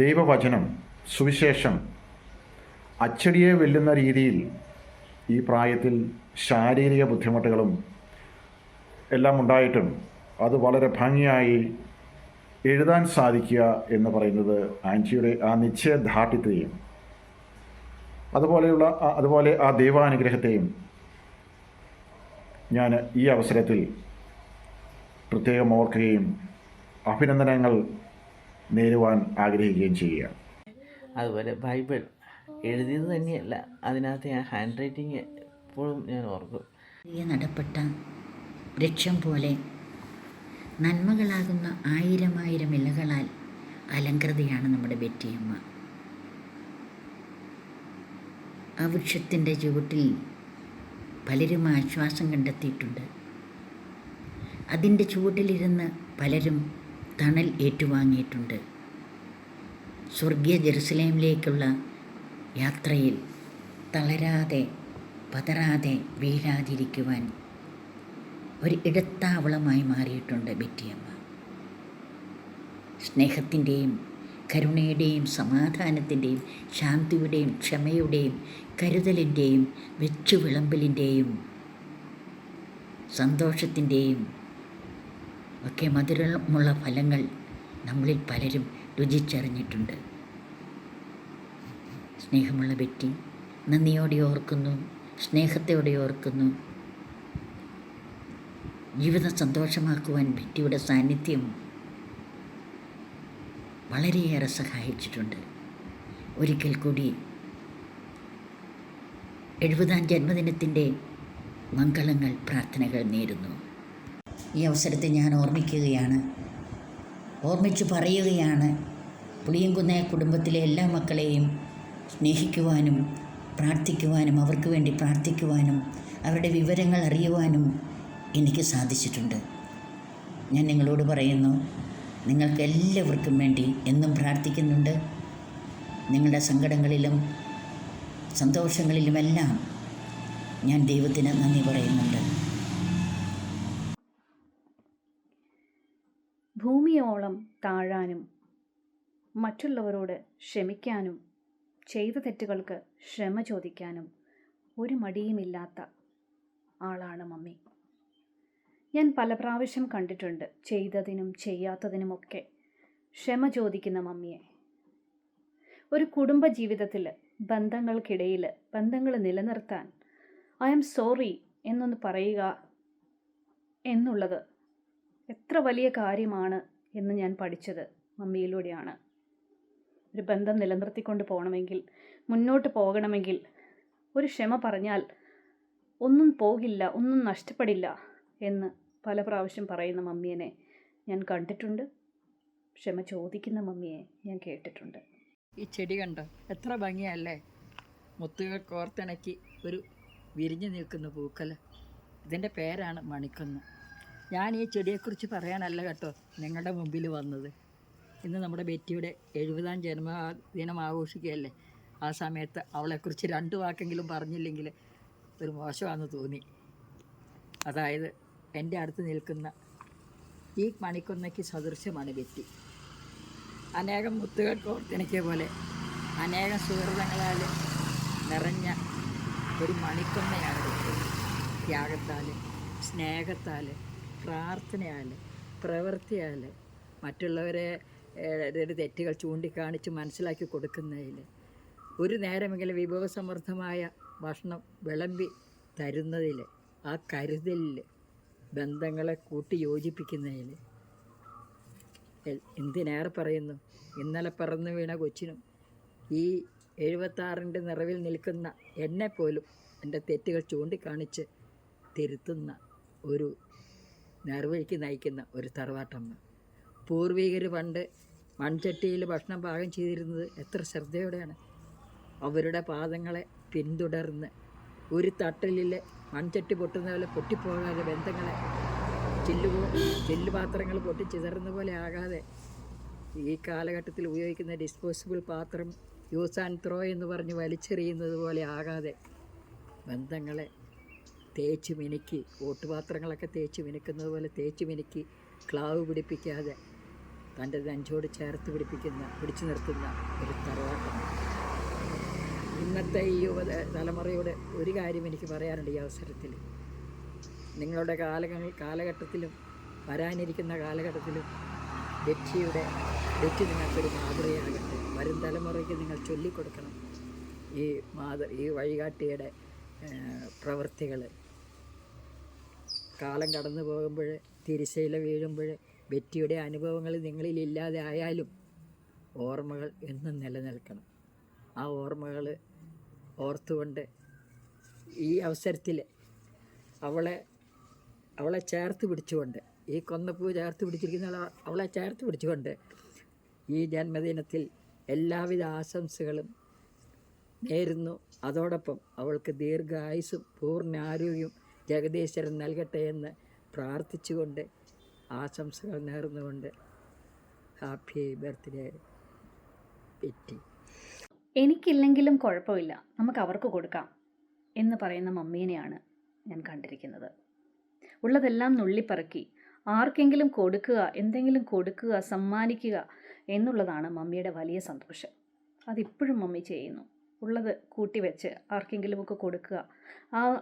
ദൈവവചനം, സുവിശേഷം അച്ചടിയെ വെല്ലുന്ന രീതിയിൽ ഈ പ്രായത്തിൽ ശാരീരിക ബുദ്ധിമുട്ടുകളും എല്ലാം ഉണ്ടായിട്ടും അത് വളരെ ഭംഗിയായി എഴുതാൻ സാധിക്കുക എന്ന് പറയുന്നത് ആൻറ്റിയുടെ ആ നിശ്ചയദാർഢ്യത്തെയും അതുപോലെ ആ ദൈവാനുഗ്രഹത്തെയും ഞാൻ ഈ അവസരത്തിൽ പ്രത്യേകം ഓർക്കുകയും അഭിനന്ദനങ്ങൾ നേരുവാൻ ആഗ്രഹിക്കുകയും ചെയ്യുകയാണ്. അതുപോലെ ബൈബിൾ എഴുതിയത് തന്നെയല്ല, അതിനകത്ത് ഞാൻ ഹാൻഡ് റൈറ്റിങ് എപ്പോഴും ഞാൻ ഓർക്കും. നടപ്പെട്ട വൃക്ഷം പോലെ നന്മകളാകുന്ന 1000 ഇലകളാൽ അലങ്കൃതയാണ് നമ്മുടെ ബെറ്റിയമ്മ. ആ വൃക്ഷത്തിൻ്റെ ചുവട്ടിൽ പലരും ആശ്വാസം കണ്ടെത്തിയിട്ടുണ്ട്. അതിൻ്റെ ചുവട്ടിലിരുന്ന് പലരും തണൽ ഏറ്റുവാങ്ങിയിട്ടുണ്ട്. സ്വർഗീയ ജെറുസലേമിലേക്കുള്ള യാത്രയിൽ തളരാതെ, പതറാതെ, വീഴാതിരിക്കുവാൻ ഒരു ഇടത്താവളമായി മാറിയിട്ടുണ്ട് ബെറ്റിയമ്മ. സ്നേഹത്തിൻ്റെയും കരുണയുടെയും സമാധാനത്തിൻ്റെയും ശാന്തിയുടെയും ക്ഷമയുടെയും കരുതലിൻ്റെയും വെച്ചുവിളമ്പലിൻ്റെയും സന്തോഷത്തിൻ്റെയും ഒക്കെ മധുരമുള്ള ഫലങ്ങൾ നമ്മളിൽ പലരും രുചിച്ചറിഞ്ഞിട്ടുണ്ട്. സ്നേഹമുള്ള ബെറ്റി, നന്ദിയോടെ ഓർക്കുന്നു, സ്നേഹത്തോടെ ഓർക്കുന്നു. ജീവിതം സന്തോഷമാക്കുവാൻ ബെറ്റിയുടെ സാന്നിധ്യം വളരെയേറെ സഹായിച്ചിട്ടുണ്ട്. ഒരിക്കൽ കൂടി 70ാം ജന്മദിനത്തിൻ്റെ മംഗളങ്ങൾ, പ്രാർത്ഥനകൾ നേരുന്നു. ഈ അവസരത്തെ ഞാൻ ഓർമ്മിച്ചു പറയുകയാണ്, പുളിയംകുന്ന് കുടുംബത്തിലെ എല്ലാ മക്കളെയും സ്നേഹിക്കുവാനും പ്രാർത്ഥിക്കുവാനും അവർക്ക് വേണ്ടി പ്രാർത്ഥിക്കുവാനും അവരുടെ വിവരങ്ങൾ അറിയുവാനും എനിക്ക് സാധിച്ചിട്ടുണ്ട്. ഞാൻ നിങ്ങളോട് പറയുന്നു, നിങ്ങൾക്ക് എല്ലാവർക്കും വേണ്ടി എന്നും പ്രാർത്ഥിക്കുന്നുണ്ട്. നിങ്ങളുടെ സങ്കടങ്ങളിലും സന്തോഷങ്ങളിലുമെല്ലാം ഞാൻ ദൈവത്തിന് നന്ദി പറയുന്നുണ്ട്. ഭൂമിയോളം താഴാനും മറ്റുള്ളവരോട് ക്ഷമിക്കാനും ചെയ്ത തെറ്റുകൾക്ക് ക്ഷമ ചോദിക്കാനും ഒരു മടിയുമില്ലാത്ത ആളാണ് മമ്മി. ഞാൻ പല പ്രാവശ്യം കണ്ടിട്ടുണ്ട് ചെയ്തതിനും ചെയ്യാത്തതിനുമൊക്കെ ക്ഷമ ചോദിക്കുന്ന മമ്മിയെ. ഒരു കുടുംബ ജീവിതത്തിൽ ബന്ധങ്ങൾക്കിടയിൽ ബന്ധങ്ങൾ നിലനിർത്താൻ ഐ ആം സോറി എന്നൊന്ന് പറയുക എന്നുള്ളത് എത്ര വലിയ കാര്യമാണ് എന്ന് ഞാൻ പഠിച്ചത് മമ്മിയിലൂടെയാണ്. ഒരു ബന്ധം നിലനിർത്തിക്കൊണ്ട് പോകണമെങ്കിൽ, മുന്നോട്ട് പോകണമെങ്കിൽ ഒരു ക്ഷമ പറഞ്ഞാൽ ഒന്നും പോകില്ല, ഒന്നും നഷ്ടപ്പെടില്ല എന്ന് പല പ്രാവശ്യം പറയുന്ന മമ്മിയെ ഞാൻ കണ്ടിട്ടുണ്ട്. ക്ഷമ ചോദിക്കുന്ന മമ്മിയെ ഞാൻ കേട്ടിട്ടുണ്ട്. ഈ ചെടി കണ്ടോ, എത്ര ഭംഗിയല്ലേ? മുത്തുകൾ കോർത്തിണക്കി ഒരു വിരിഞ്ഞു നിൽക്കുന്ന പൂക്കൾ. ഇതിൻ്റെ പേരാണ് മണിക്കുന്ന്. ഞാൻ ഈ ചെടിയെക്കുറിച്ച് പറയാനല്ല കേട്ടോ നിങ്ങളുടെ മുമ്പിൽ വന്നത്. ഇന്ന് നമ്മുടെ ബെറ്റിയുടെ 70ാം ജന്മദിനം ആഘോഷിക്കുകയല്ലേ. ആ സമയത്ത് അവളെക്കുറിച്ച് 2 വാക്കെങ്കിലും പറഞ്ഞില്ലെങ്കിൽ ഒരു മോശമാണെന്ന് തോന്നി. അതായത് എൻ്റെ അടുത്ത് നിൽക്കുന്ന ഈ മണിക്കൊന്നയ്ക്ക് സദൃശ്യമാണ് ബെറ്റി. അനേകം മുത്തുകൾ കോർത്തിണക്കിയ പോലെ അനേകം സുഹൃതങ്ങളാൽ നിറഞ്ഞ ഒരു മണിക്കൊന്നയാണ് ബെറ്റി. ത്യാഗത്താൽ, സ്നേഹത്താൽ, പ്രാർത്ഥനയാൽ, പ്രവൃത്തിയാൽ, മറ്റുള്ളവരെ തെറ്റുകൾ ചൂണ്ടിക്കാണിച്ച് മനസ്സിലാക്കി കൊടുക്കുന്നതിൽ, ഒരു നേരമെങ്കിലും വിഭവസമൃദ്ധമായ ഭക്ഷണം വിളമ്പി തരുന്നതിൽ, ആ കരുതലിൽ, ബന്ധങ്ങളെ കൂട്ടി യോജിപ്പിക്കുന്നതിൽ, എന്തിനേറെ പറയുന്നു, ഇന്നലെ പറന്നു വീണ കൊച്ചിനും ഈ 76ൻ്റെ നിറവിൽ നിൽക്കുന്ന എന്നെപ്പോലും എൻ്റെ തെറ്റുകൾ ചൂണ്ടിക്കാണിച്ച് തിരുത്തുന്ന ഒരു നേർവഴിക്ക് നയിക്കുന്ന ഒരു തറവാട്ടമ്മ. പൂർവികർ പണ്ട് മൺചട്ടിയിൽ ഭക്ഷണം പാകം ചെയ്തിരുന്നത് എത്ര ശ്രദ്ധയോടെയാണ്. അവരുടെ പാദങ്ങളെ പിന്തുടർന്ന് ഒരു തട്ടലിൽ മൺചട്ടി പൊട്ടുന്ന പോലെ പൊട്ടിപ്പോകാതെ, ബന്ധങ്ങളെ ചില്ലുപാത്രങ്ങൾ പൊട്ടിച്ചിതറുന്ന പോലെ ആകാതെ, ഈ കാലഘട്ടത്തിൽ ഉപയോഗിക്കുന്ന ഡിസ്പോസിബിൾ പാത്രം യൂസ് ആൻഡ് ത്രോ എന്ന് പറഞ്ഞ് വലിച്ചെറിയുന്നത് പോലെ ആകാതെ, ബന്ധങ്ങളെ തേച്ച് മിനുക്കി, ഓട്ടുപാത്രങ്ങളൊക്കെ തേച്ച് മിനുക്കുന്നത് പോലെ തേച്ച് മിനുക്കി ക്ലാവ് പിടിപ്പിക്കാതെ തൻ്റെ നെഞ്ചോട് ചേർത്ത് പിടിച്ചു നിർത്തുന്ന ഒരു തറവാട്ടം. ഇന്നത്തെ ഈ തലമുറയോട് ഒരു കാര്യം എനിക്ക് പറയാനുണ്ട് ഈ അവസരത്തിൽ. നിങ്ങളുടെ കാലഘട്ടത്തിലും വരാനിരിക്കുന്ന കാലഘട്ടത്തിലും ബെറ്റി നിങ്ങൾക്കൊരു മാതൃകയാകട്ടെ. വരും തലമുറയ്ക്ക് നിങ്ങൾ ചൊല്ലിക്കൊടുക്കണം ഈ വഴികാട്ടിയുടെ പ്രവൃത്തികൾ. കാലം കടന്നു പോകുമ്പോൾ, തിരിശയില വീഴുമ്പോൾ, ബെറ്റിയുടെ അനുഭവങ്ങൾ നിങ്ങളിൽ ഇല്ലാതെ ആയാലും ഓർമ്മകൾ എന്നും നിലനിൽക്കണം. ആ ഓർമ്മകൾ ഓർത്തുകൊണ്ട് ഈ അവസരത്തിൽ അവളെ ചേർത്ത് പിടിച്ചുകൊണ്ട്, ഈ കൊന്നപ്പൂ ചേർത്ത് പിടിച്ചിരിക്കുന്ന അവളെ ചേർത്ത് പിടിച്ചുകൊണ്ട് ഈ ജന്മദിനത്തിൽ എല്ലാവിധ ആശംസകളും നേരുന്നു. അതോടൊപ്പം അവൾക്ക് ദീർഘായുസ്സും പൂർണ്ണ ആരോഗ്യവും ജഗദീശ്വരൻ നൽകട്ടെ എന്ന് പ്രാർത്ഥിച്ചുകൊണ്ട്, ആശംസകൾ നേർന്നുകൊണ്ട്, ഹാപ്പി ബർത്ത്ഡേ ബെറ്റി. എനിക്കില്ലെങ്കിലും കുഴപ്പമില്ല, നമുക്ക് അവർക്ക് കൊടുക്കാം എന്ന് പറയുന്ന മമ്മീനെയാണ് ഞാൻ കണ്ടിരിക്കുന്നത്. ഉള്ളതെല്ലാം നുള്ളിപ്പറക്കി ആർക്കെങ്കിലും കൊടുക്കുക, എന്തെങ്കിലും കൊടുക്കുക, സമ്മാനിക്കുക എന്നുള്ളതാണ് മമ്മിയുടെ വലിയ സന്തോഷം. അതിപ്പോഴും മമ്മി ചെയ്യുന്നു. ഉള്ളത് കൂട്ടിവെച്ച് ആർക്കെങ്കിലുമൊക്കെ കൊടുക്കുക,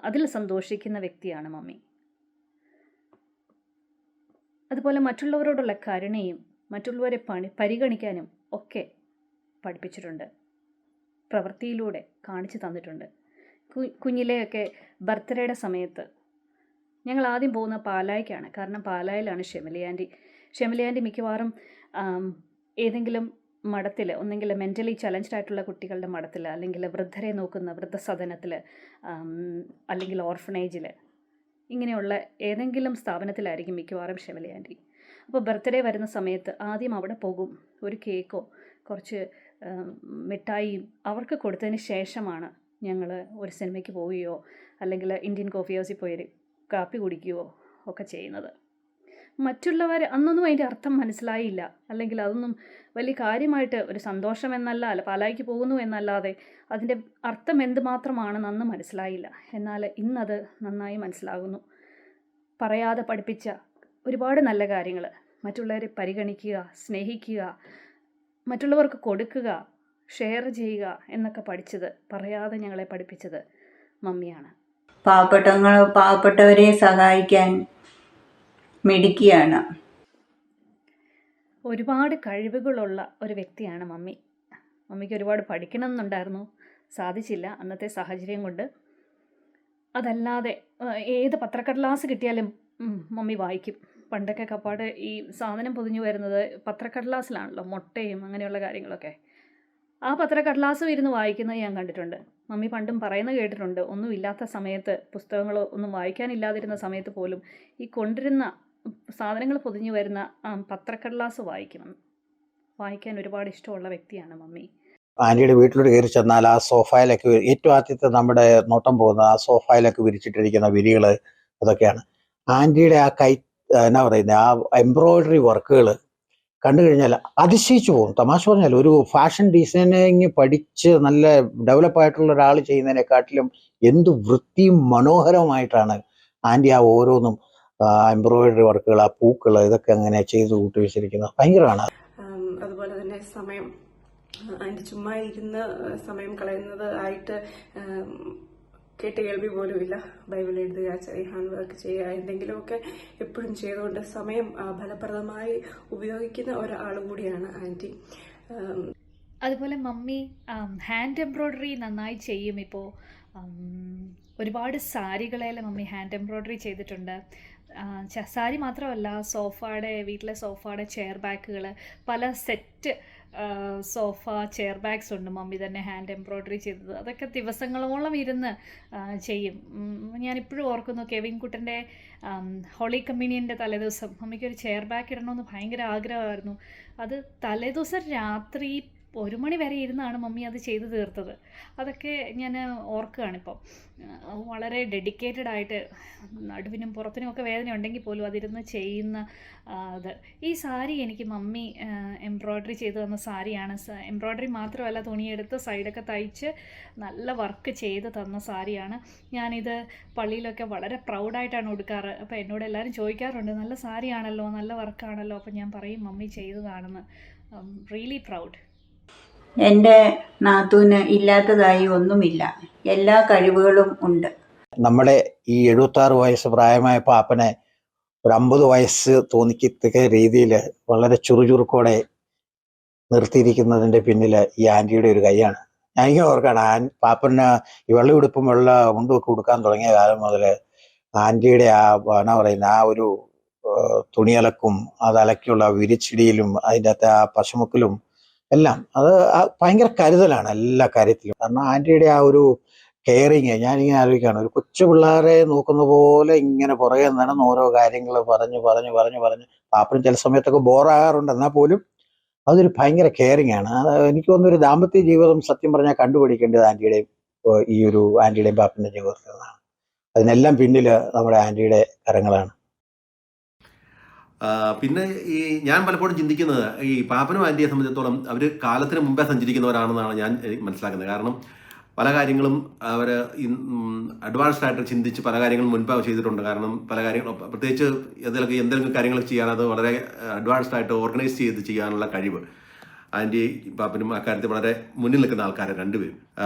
അതിൽ സന്തോഷിക്കുന്ന വ്യക്തിയാണ് മമ്മി. അതുപോലെ മറ്റുള്ളവരോടുള്ള കരുണയും മറ്റുള്ളവരെ പരിഗണിക്കാനും ഒക്കെ പഠിപ്പിച്ചിട്ടുണ്ട്, പ്രവൃത്തിയിലൂടെ കാണിച്ചു തന്നിട്ടുണ്ട്. കുഞ്ഞിലെയൊക്കെ ബർത്ത്ഡേയുടെ സമയത്ത് ഞങ്ങൾ ആദ്യം പോകുന്ന പാലായ്ക്കാണ്. കാരണം പാലായിലാണ് ഷെമിലി ആൻറ്റി മിക്കവാറും ഏതെങ്കിലും മഠത്തിൽ, ഒന്നെങ്കിൽ മെൻ്റലി ചലഞ്ച്ഡ് ആയിട്ടുള്ള കുട്ടികളുടെ മഠത്തിൽ, അല്ലെങ്കിൽ വൃദ്ധരെ നോക്കുന്ന വൃദ്ധസദനത്തിൽ, അല്ലെങ്കിൽ ഓർഫനേജിൽ, ഇങ്ങനെയുള്ള ഏതെങ്കിലും സ്ഥാപനത്തിലായിരിക്കും മിക്കവാറും ഷെമിലി ആൻറ്റി. അപ്പോൾ ബർത്ത്ഡേ വരുന്ന സമയത്ത് ആദ്യം അവിടെ പോകും. ഒരു കേക്കോ കുറച്ച് മിഠായിയും അവർക്ക് കൊടുത്തതിന് ശേഷമാണ് ഞങ്ങൾ ഒരു സിനിമയ്ക്ക് പോവുകയോ അല്ലെങ്കിൽ ഇന്ത്യൻ കോഫി ഹൗസിൽ പോയി കാപ്പി കുടിക്കുകയോ ഒക്കെ ചെയ്യുന്നത്. മറ്റുള്ളവർ അന്നൊന്നും അതിൻ്റെ അർത്ഥം മനസ്സിലായില്ല, അല്ലെങ്കിൽ അതൊന്നും വലിയ കാര്യമായിട്ട് ഒരു സന്തോഷം എന്നല്ല, പാലായ്ക്ക് പോകുന്നു എന്നല്ലാതെ അതിൻ്റെ അർത്ഥം എന്തുമാത്രമാണെന്ന് മനസ്സിലായില്ല. എന്നാൽ ഇന്നത് നന്നായി മനസ്സിലാകുന്നു. പറയാതെ പഠിപ്പിച്ച ഒരുപാട് നല്ല കാര്യങ്ങൾ, മറ്റുള്ളവരെ പരിഗണിക്കുക, സ്നേഹിക്കുക, മറ്റുള്ളവർക്ക് കൊടുക്കുക, ഷെയർ ചെയ്യുക എന്നൊക്കെ പഠിച്ചത്, പറയാതെ ഞങ്ങളെ പഠിപ്പിച്ചത് മമ്മിയാണ്. പാവപ്പെട്ടവരെ സഹായിക്കാൻ മിടുക്കിയാണ്. ഒരുപാട് കഴിവുകളുള്ള ഒരു വ്യക്തിയാണ് മമ്മി. മമ്മിക്ക് ഒരുപാട് പഠിക്കണം എന്നുണ്ടായിരുന്നു, സാധിച്ചില്ല അന്നത്തെ സാഹചര്യം കൊണ്ട്. അതല്ലാതെ ഏത് പത്രക്കടലാസ് കിട്ടിയാലും മമ്മി വായിക്കും. പണ്ടൊക്കെ കപ്പാട് ഈ സാധനം പൊതിഞ്ഞു വരുന്നത് പത്രക്കടലാസിലാണല്ലോ, മുട്ടയും അങ്ങനെയുള്ള കാര്യങ്ങളൊക്കെ. ആ പത്രക്കടലാസും ഇരുന്ന് വായിക്കുന്നത് ഞാൻ കണ്ടിട്ടുണ്ട്. മമ്മി പണ്ടും പറയുന്നത് കേട്ടിട്ടുണ്ട്, ഒന്നുമില്ലാത്ത സമയത്ത്, പുസ്തകങ്ങളോ ഒന്നും വായിക്കാനില്ലാതിരുന്ന സമയത്ത് പോലും ഈ കൊണ്ടിരുന്ന സാധനങ്ങൾ പൊതിഞ്ഞു വരുന്ന പത്രക്കടലാസ് വായിക്കാൻ ഒരുപാട് ഇഷ്ടമുള്ള വ്യക്തിയാണ് മമ്മി. ആൻറ്റിയുടെ വീട്ടിലോട്ട് കയറി ചെന്നാൽ ആ സോഫയിലൊക്കെ ഏറ്റവും ആദ്യത്തെ നമ്മുടെ നോട്ടം പോകുന്ന ആ സോഫയിലൊക്കെ വിരിച്ചിട്ടിരിക്കുന്ന വിരികൾ അതൊക്കെയാണ്. ആൻറ്റിയുടെ ആ എന്നാ പറയുന്നത്, ആ എംബ്രോയിഡറി വർക്കുകൾ കണ്ടു കഴിഞ്ഞാൽ അതിശയിച്ചു പോകും. തമാശ പറഞ്ഞാൽ ഒരു ഫാഷൻ ഡിസൈനിങ് പഠിച്ച് നല്ല ഡെവലപ്പായിട്ടുള്ള ഒരാൾ ചെയ്യുന്നതിനെക്കാട്ടിലും എന്ത് വൃത്തിയും മനോഹരമായിട്ടാണ് ആൻറ്റി ആ ഓരോന്നും എംബ്രോയിഡറി വർക്കുകൾ, ആ പൂക്കൾ, ഇതൊക്കെ അങ്ങനെ ചെയ്ത് കൂട്ടി വെച്ചിരിക്കുന്നത് ഭയങ്കരമാണ്. അതുപോലെ തന്നെ സമയം ആൻറ്റി ചുമ്മാ ഇരുന്ന് സമയം കളയുന്നത് ആയിട്ട് കേട്ട് കേൾവി പോലുമില്ല. ബൈബിൾ എഴുതുക, ചെറിയ ഹാൻഡ് വർക്ക് ചെയ്യുക, എന്തെങ്കിലുമൊക്കെ എപ്പോഴും ചെയ്തുകൊണ്ട് സമയം ഫലപ്രദമായി ഉപയോഗിക്കുന്ന ഒരാൾ കൂടിയാണ് ആൻറ്റി. അതുപോലെ മമ്മി ഹാൻഡ് എംബ്രോയ്ഡറി നന്നായി ചെയ്യും. ഇപ്പോൾ ഒരുപാട് സാരികളെല്ലാം മമ്മി ഹാൻഡ് എംബ്രോയ്ഡറി ചെയ്തിട്ടുണ്ട്. സാരി മാത്രമല്ല, വീട്ടിലെ സോഫയുടെ ചെയർ ബാക്കുകൾ, പല സെറ്റ് സോഫ ചെയർ ബാഗ്സ് ഉണ്ട് മമ്മി തന്നെ ഹാൻഡ് എംബ്രോയ്ഡറി ചെയ്തത്. അതൊക്കെ ദിവസങ്ങളോളം ഇരുന്ന് ചെയ്യും. ഞാനിപ്പോഴും ഓർക്കുന്നു, കെവിൻ കുട്ടൻ്റെ ഹോളി കമ്മ്യൂണിയൻ്റെ തലേദിവസം മമ്മിക്കൊരു ചെയർ ബാഗ് ഇടണമെന്ന് ഭയങ്കര ആഗ്രഹമായിരുന്നു. അത് തലേദിവസം രാത്രി 1 മണി വരെ ഇരുന്നാണ് മമ്മി അത് ചെയ്തു തീർത്തത്. അതൊക്കെ ഞാൻ ഓർക്കുകയാണിപ്പോൾ. വളരെ ഡെഡിക്കേറ്റഡ് ആയിട്ട്, നടുവിനും പുറത്തിനും ഒക്കെ വേദന ഉണ്ടെങ്കിൽ പോലും അതിരുന്ന് ചെയ്യുന്ന ഇത്. ഈ സാരി എനിക്ക് മമ്മി എംബ്രോയ്ഡറി ചെയ്തു തന്ന സാരിയാണ്. എംബ്രോയ്ഡറി മാത്രമല്ല, തുണിയെടുത്ത് സൈഡൊക്കെ തയ്ച്ച് നല്ല വർക്ക് ചെയ്ത് തന്ന സാരിയാണ്. ഞാനിത് പള്ളിയിലൊക്കെ വളരെ പ്രൗഡായിട്ടാണ് ഉടുക്കാറ്. അപ്പോൾ എന്നോട് എല്ലാവരും ചോദിക്കാറുണ്ട്, നല്ല സാരിയാണല്ലോ, നല്ല വർക്കാണല്ലോ. അപ്പോൾ ഞാൻ പറയും മമ്മി ചെയ്തതാണെന്ന്. Really proud. എൻ്റെ നാത്തൂന് ഇല്ലാത്തതായി ഒന്നുമില്ല, എല്ലാ കഴിവുകളും ഉണ്ട്. നമ്മുടെ ഈ 76 വയസ്സ് പ്രായമായ പാപ്പനെ ഒരു 50 വയസ്സ് തോന്നിക്കത്തക്ക രീതിയിൽ വളരെ ചുറുചുറുക്കോടെ നിർത്തിയിരിക്കുന്നതിൻ്റെ പിന്നിൽ ഈ ആൻറ്റിയുടെ ഒരു കൈയാണ്. ഞാൻ ഇങ്ങനെ ഓർക്കാണ്, പാപ്പന് ഈ വെള്ളയുടുപ്പും വെള്ള മുണ്ടുമൊക്കെ ഉടുക്കാൻ തുടങ്ങിയ കാലം മുതൽ ആൻറ്റിയുടെ എന്നാ പറയുന്ന ആ ഒരു തുണിയലക്കും, അത് അലക്കിയുള്ള വിരിച്ചിടിയിലും അതിൻ്റെ അകത്തെ ആ പശുമുക്കിലും എല്ലാം അത് ഭയങ്കര കരുതലാണ് എല്ലാ കാര്യത്തിലും. കാരണം ആൻറ്റിയുടെ ആ ഒരു കെയറിങ് ഞാനിങ്ങനെ ആലോചിക്കുകയാണ്, ഒരു കൊച്ചു പിള്ളേരെ നോക്കുന്ന പോലെ ഇങ്ങനെ പുറകെ നടന്ന് ഓരോ കാര്യങ്ങൾ പറഞ്ഞ് പാപ്പനും ചില സമയത്തൊക്കെ ബോറാകാറുണ്ട്. എന്നാൽ പോലും അതൊരു ഭയങ്കര കെയറിങ് ആണ്. എനിക്ക് തോന്നുന്നു ഒരു ദാമ്പത്യ ജീവിതം സത്യം പറഞ്ഞാൽ കണ്ടുപിടിക്കേണ്ടത് ആൻറ്റിയുടെയും പാപ്പൻ്റെ ജീവിതത്തിൽ നിന്നാണ്. അതിനെല്ലാം പിന്നിൽ നമ്മുടെ ആൻറ്റിയുടെ കരങ്ങളാണ്. പിന്നെ ഈ ഞാൻ പലപ്പോഴും ചിന്തിക്കുന്നത്, ഈ പാപ്പനും ആൻറ്റിയെ സംബന്ധിച്ചിടത്തോളം അവർ കാലത്തിന് മുമ്പേ സഞ്ചരിക്കുന്നവരാണെന്നാണ് ഞാൻ മനസ്സിലാക്കുന്നത്. കാരണം പല കാര്യങ്ങളും അവർ അഡ്വാൻസ്ഡ് ആയിട്ട് ചിന്തിച്ച് പല കാര്യങ്ങളും മുൻപ് ചെയ്തിട്ടുണ്ട്. കാരണം പല കാര്യങ്ങളും പ്രത്യേകിച്ച് എന്തെങ്കിലും കാര്യങ്ങൾ ചെയ്യാൻ അത് വളരെ അഡ്വാൻസ്ഡ് ആയിട്ട് ഓർഗനൈസ് ചെയ്ത് ചെയ്യാനുള്ള കഴിവ് ആൻറ്റി പാപ്പനും അക്കാര്യത്തിൽ വളരെ മുന്നിൽ നിൽക്കുന്ന ആൾക്കാരെ രണ്ടുപേരും.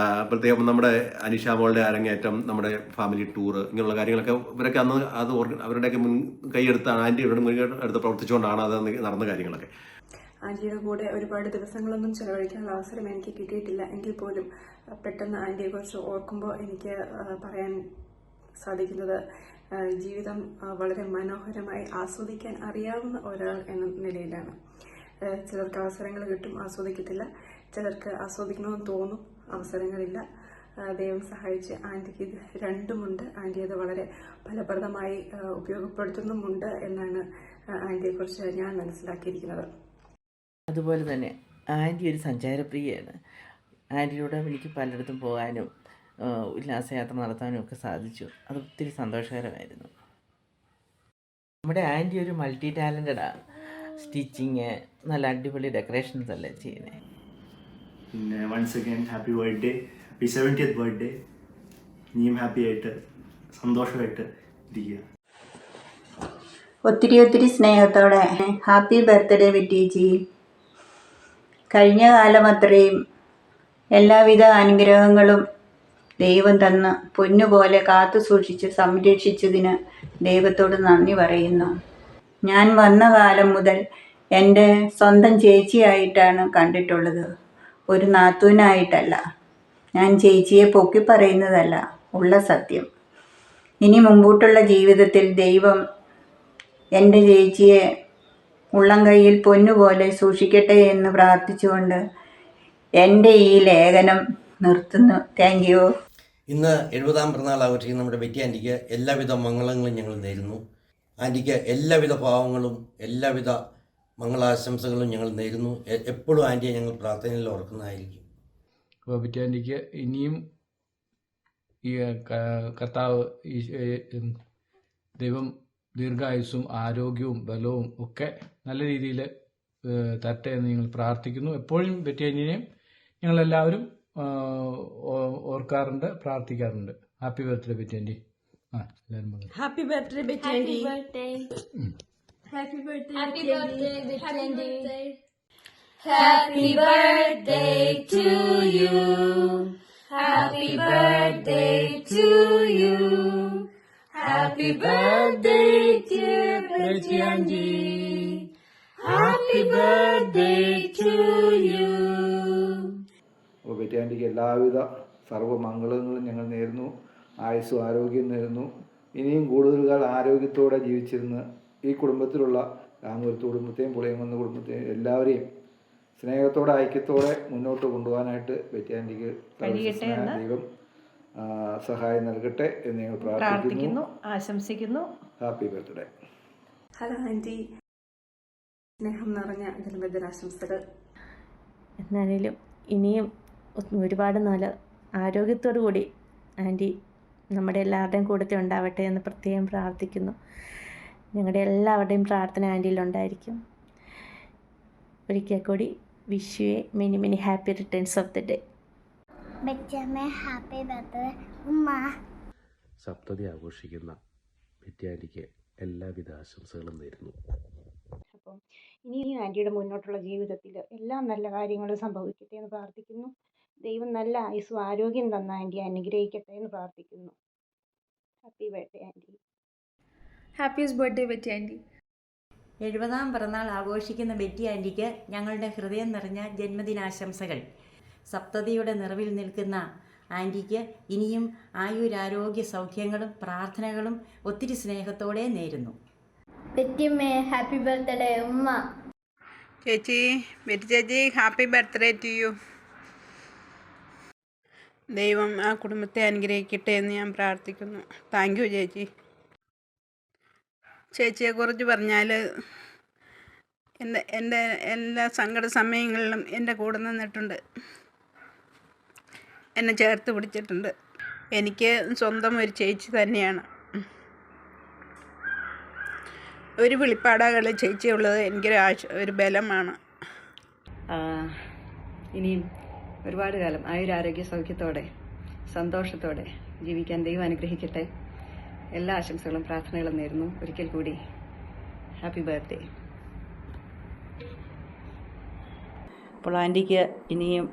പ്രത്യേകം നമ്മുടെ അനിഷ മോളുടെ അരങ്ങേറ്റം, നമ്മുടെ ഫാമിലി ടൂർ, ഇങ്ങനെയുള്ള കാര്യങ്ങളൊക്കെ ഇവരൊക്കെ അന്ന് അത് അവരുടെയൊക്കെ കൈയെടുത്താണ് ആൻറ്റി അവരുടെ മുൻകൈയെടുത്ത് പ്രവർത്തിച്ചുകൊണ്ടാണ് അത് നടന്ന കാര്യങ്ങളൊക്കെ. ആൻറ്റിയുടെ കൂടെ ഒരുപാട് ദിവസങ്ങളൊന്നും ചെലവഴിക്കാനുള്ള അവസരം എനിക്ക് കിട്ടിയിട്ടില്ല എങ്കിൽ പോലും പെട്ടെന്ന് ആൻറ്റിയെക്കുറിച്ച് ഓർക്കുമ്പോൾ എനിക്ക് പറയാൻ സാധിക്കുന്നത് ജീവിതം വളരെ മനോഹരമായി ആസ്വദിക്കാൻ അറിയാവുന്ന ഒരാൾ എന്ന നിലയിലാണ്. ചിലർക്ക് അവസരങ്ങൾ കിട്ടും, ആസ്വദിക്കത്തില്ല. ചിലർക്ക് ആസ്വദിക്കണമെന്ന് തോന്നും, അവസരങ്ങളില്ല. ദൈവം സഹായിച്ച് ആൻറ്റിക്ക് ഇത് രണ്ടുമുണ്ട്. ആൻറ്റി അത് വളരെ ഫലപ്രദമായി ഉപയോഗപ്പെടുത്തുന്നുമുണ്ട് എന്നാണ് ആൻറ്റിയെക്കുറിച്ച് ഞാൻ മനസ്സിലാക്കിയിരിക്കുന്നത്. അതുപോലെ തന്നെ ആൻറ്റി ഒരു സഞ്ചാരപ്രിയയാണ്. ആൻറ്റിയോടെ എനിക്ക് പലയിടത്തും പോകാനും ഉല്ലാസയാത്ര നടത്താനും ഒക്കെ സാധിച്ചു. അത് ഒത്തിരി സന്തോഷകരമായിരുന്നു. നമ്മുടെ ആൻറ്റി ഒരു മൾട്ടി ടാലൻറ്റഡാണ്. സ്റ്റിച്ചിങ്, നല്ല അടിപൊളി ഡെക്കറേഷൻസ് അല്ലേ ചെയ്യുന്നത്. പിന്നെ once again happy birthday, happy 70th birthday. നീയും ഹാപ്പി ആയിട്ട് സന്തോഷമായിട്ട് ഇരിക്കുക. ഒത്തിരി സ്നേഹത്തോടെ ഹാപ്പി ബർത്ത്ഡേ ബെറ്റിയേച്ചി. കഴിഞ്ഞ കാലം അത്രയും എല്ലാവിധ അനുഗ്രഹങ്ങളും ദൈവം തന്ന് പൊന്നുപോലെ കാത്തു സൂക്ഷിച്ച് സംരക്ഷിച്ചതിന് ദൈവത്തോട് നന്ദി പറയുന്നു. ഞാൻ വന്ന കാലം മുതൽ എൻ്റെ സ്വന്തം ചേച്ചിയായിട്ടാണ് കണ്ടിട്ടുള്ളത്, ഒരു നാത്തൂനായിട്ടല്ല. ഞാൻ ചേച്ചിയെ പൊക്കി പറയുന്നതല്ല, ഉള്ള സത്യം. ഇനി മുമ്പോട്ടുള്ള ജീവിതത്തിൽ ദൈവം എൻ്റെ ചേച്ചിയെ ഉള്ളം കൈയിൽ പൊന്നുപോലെ സൂക്ഷിക്കട്ടെ എന്ന് പ്രാർത്ഥിച്ചുകൊണ്ട് എൻ്റെ ഈ ലേഖനം നിർത്തുന്നു. Thank you. ഇന്ന് 70ാം പിറന്നാൾ ആഘോഷിക്കുന്ന നമ്മുടെ ബെറ്റി ആൻറ്റിക്ക് എല്ലാവിധ മംഗളങ്ങളും ഞങ്ങൾ നേരുന്നു. ആൻറ്റിക്ക് എല്ലാവിധ ഭാവങ്ങളും എല്ലാവിധ മംഗളാശംസകളും ഞങ്ങൾ നേരുന്നു. എപ്പോഴും ആൻറ്റിയെ ഞങ്ങൾ പ്രാർത്ഥനയിൽ ഓർക്കുന്നതായിരിക്കും. അപ്പോൾ ബെറ്റി ആൻറ്റിക്ക് ഇനിയും ഈ കർത്താവ് ദൈവം ദീർഘായുസ്സും ആരോഗ്യവും ബലവും ഒക്കെ നല്ല രീതിയിൽ തരട്ടെ എന്ന് ഞങ്ങൾ പ്രാർത്ഥിക്കുന്നു. എപ്പോഴും ബെറ്റി ആൻറ്റിനെയും ഞങ്ങളെല്ലാവരും ഓർക്കാറുണ്ട്, പ്രാർത്ഥിക്കാറുണ്ട്. Happy birthday Betty anti. Happy birthday Betty anti. Happy birthday happy birthday Betty anti. Happy birthday to you. Happy birthday to you. Happy birthday dear Betty Angie. Happy birthday to you. അപ്പോൾ Betty ആൻറ്റിക്ക് എല്ലാവിധ സർവ്വമംഗളങ്ങളും ഞങ്ങൾ നേരുന്നു. ആയുസ്സും ആരോഗ്യം നേരുന്നു. ഇനിയും കൂടുതൽ കാലം ആരോഗ്യത്തോടെ ജീവിച്ചിരുന്ന് ഈ കുടുംബത്തിലുള്ള രാമപുരത്ത് കുടുംബത്തെയും പുളിയങ്കുന്ന് കുടുംബത്തെയും എല്ലാവരെയും സ്നേഹത്തോടെ ഐക്യത്തോടെ മുന്നോട്ട് കൊണ്ടുപോകാനായിട്ട് ബെറ്റി ആൻറ്റിക്ക് ദൈവം സഹായം നൽകട്ടെ എന്ന് ഞങ്ങൾ പ്രാർത്ഥിക്കുന്നു, ആശംസിക്കുന്നു. Happy birthday. ഹലോ ആൻറ്റി, സ്നേഹം നിറഞ്ഞ ജന്മദിനാശംസകൾ. എന്നാലും ഇനിയും ഒരുപാട് നല്ല ആരോഗ്യത്തോടു കൂടി ആൻറ്റി നമ്മുടെ എല്ലാവരുടെയും കൂടത്തിൽ ഉണ്ടാവട്ടെ എന്ന് പ്രത്യേകം പ്രാർത്ഥിക്കുന്നു. ഞങ്ങളുടെ എല്ലാവരുടെയും പ്രാർത്ഥന ആൻറ്റിയിലുണ്ടായിരിക്കും. ഒരിക്കൽ കൂടി wish you A many many happy returns of the day. Happy birthday ഉമ്മ. സപ്തതി ആഘോഷിക്കുന്ന ബെറ്റി ആൻറ്റിക്ക് എല്ലാവിധ ആശംസകളും നേരുന്നു. അപ്പം ഇനി ആൻറ്റിയുടെ മുന്നോട്ടുള്ള ജീവിതത്തിൽ എല്ലാം നല്ല കാര്യങ്ങൾ സംഭവിക്കട്ടെ എന്ന് പ്രാർത്ഥിക്കുന്നു. ദൈവം നല്ല ആയുസ്സും ആരോഗ്യം തന്ന ആൻറ്റി അനുഗ്രഹിക്കട്ടെ എന്ന് പ്രാർത്ഥിക്കുന്നു. Happy birthday auntie. Happiest birthday Betty auntie. 70ാം പിറന്നാൾ ആഘോഷിക്കുന്ന ബെറ്റി ആൻറ്റിക്ക് ഞങ്ങളുടെ ഹൃദയം നിറഞ്ഞ ജന്മദിനാശംസകൾ. സപ്തതിയുടെ നിറവിൽ നിൽക്കുന്ന ആൻറ്റിക്ക് ഇനിയും ആയുരാരോഗ്യ സൗഖ്യങ്ങളും പ്രാർത്ഥനകളും ഒത്തിരി സ്നേഹത്തോടെ നേരുന്നു. ബെറ്റിയമ്മേ ഹാപ്പി ബർത്ത്ഡേ ഉമ്മ. ചേച്ചി, ബെറ്റി ചേച്ചി, ഹാപ്പി ബർത്ത്ഡേ ടു യു. ദൈവം ആ കുടുംബത്തെ അനുഗ്രഹിക്കട്ടെ എന്ന് ഞാൻ പ്രാർത്ഥിക്കുന്നു. താങ്ക് യു ചേച്ചി. ചേച്ചിയെക്കുറിച്ച് പറഞ്ഞാൽ എൻ്റെ എല്ലാ സങ്കട സമയങ്ങളിലും എൻ്റെ കൂടെ നിന്നിട്ടുണ്ട്, എന്നെ ചേർത്ത് പിടിച്ചിട്ടുണ്ട്. എനിക്ക് സ്വന്തം ഒരു ചേച്ചി തന്നെയാണ്. ഒരു വിളിപ്പാടകളെ ചേച്ചിയുള്ളത് എനിക്കൊരു ഒരു ബലമാണ്. ഇനിയും ഒരുപാട് കാലം ആയുരാരോഗ്യ സൗഖ്യത്തോടെ സന്തോഷത്തോടെ ജീവിക്കാൻ ദൈവം അനുഗ്രഹിക്കട്ടെ. എല്ലാ ആശംസകളും പ്രാർത്ഥനകളും നേരുന്നു. ഒരിക്കൽ കൂടി ഹാപ്പി ബർത്ത്ഡേ. അപ്പോൾ ആൻറ്റിക്ക് ഇനിയും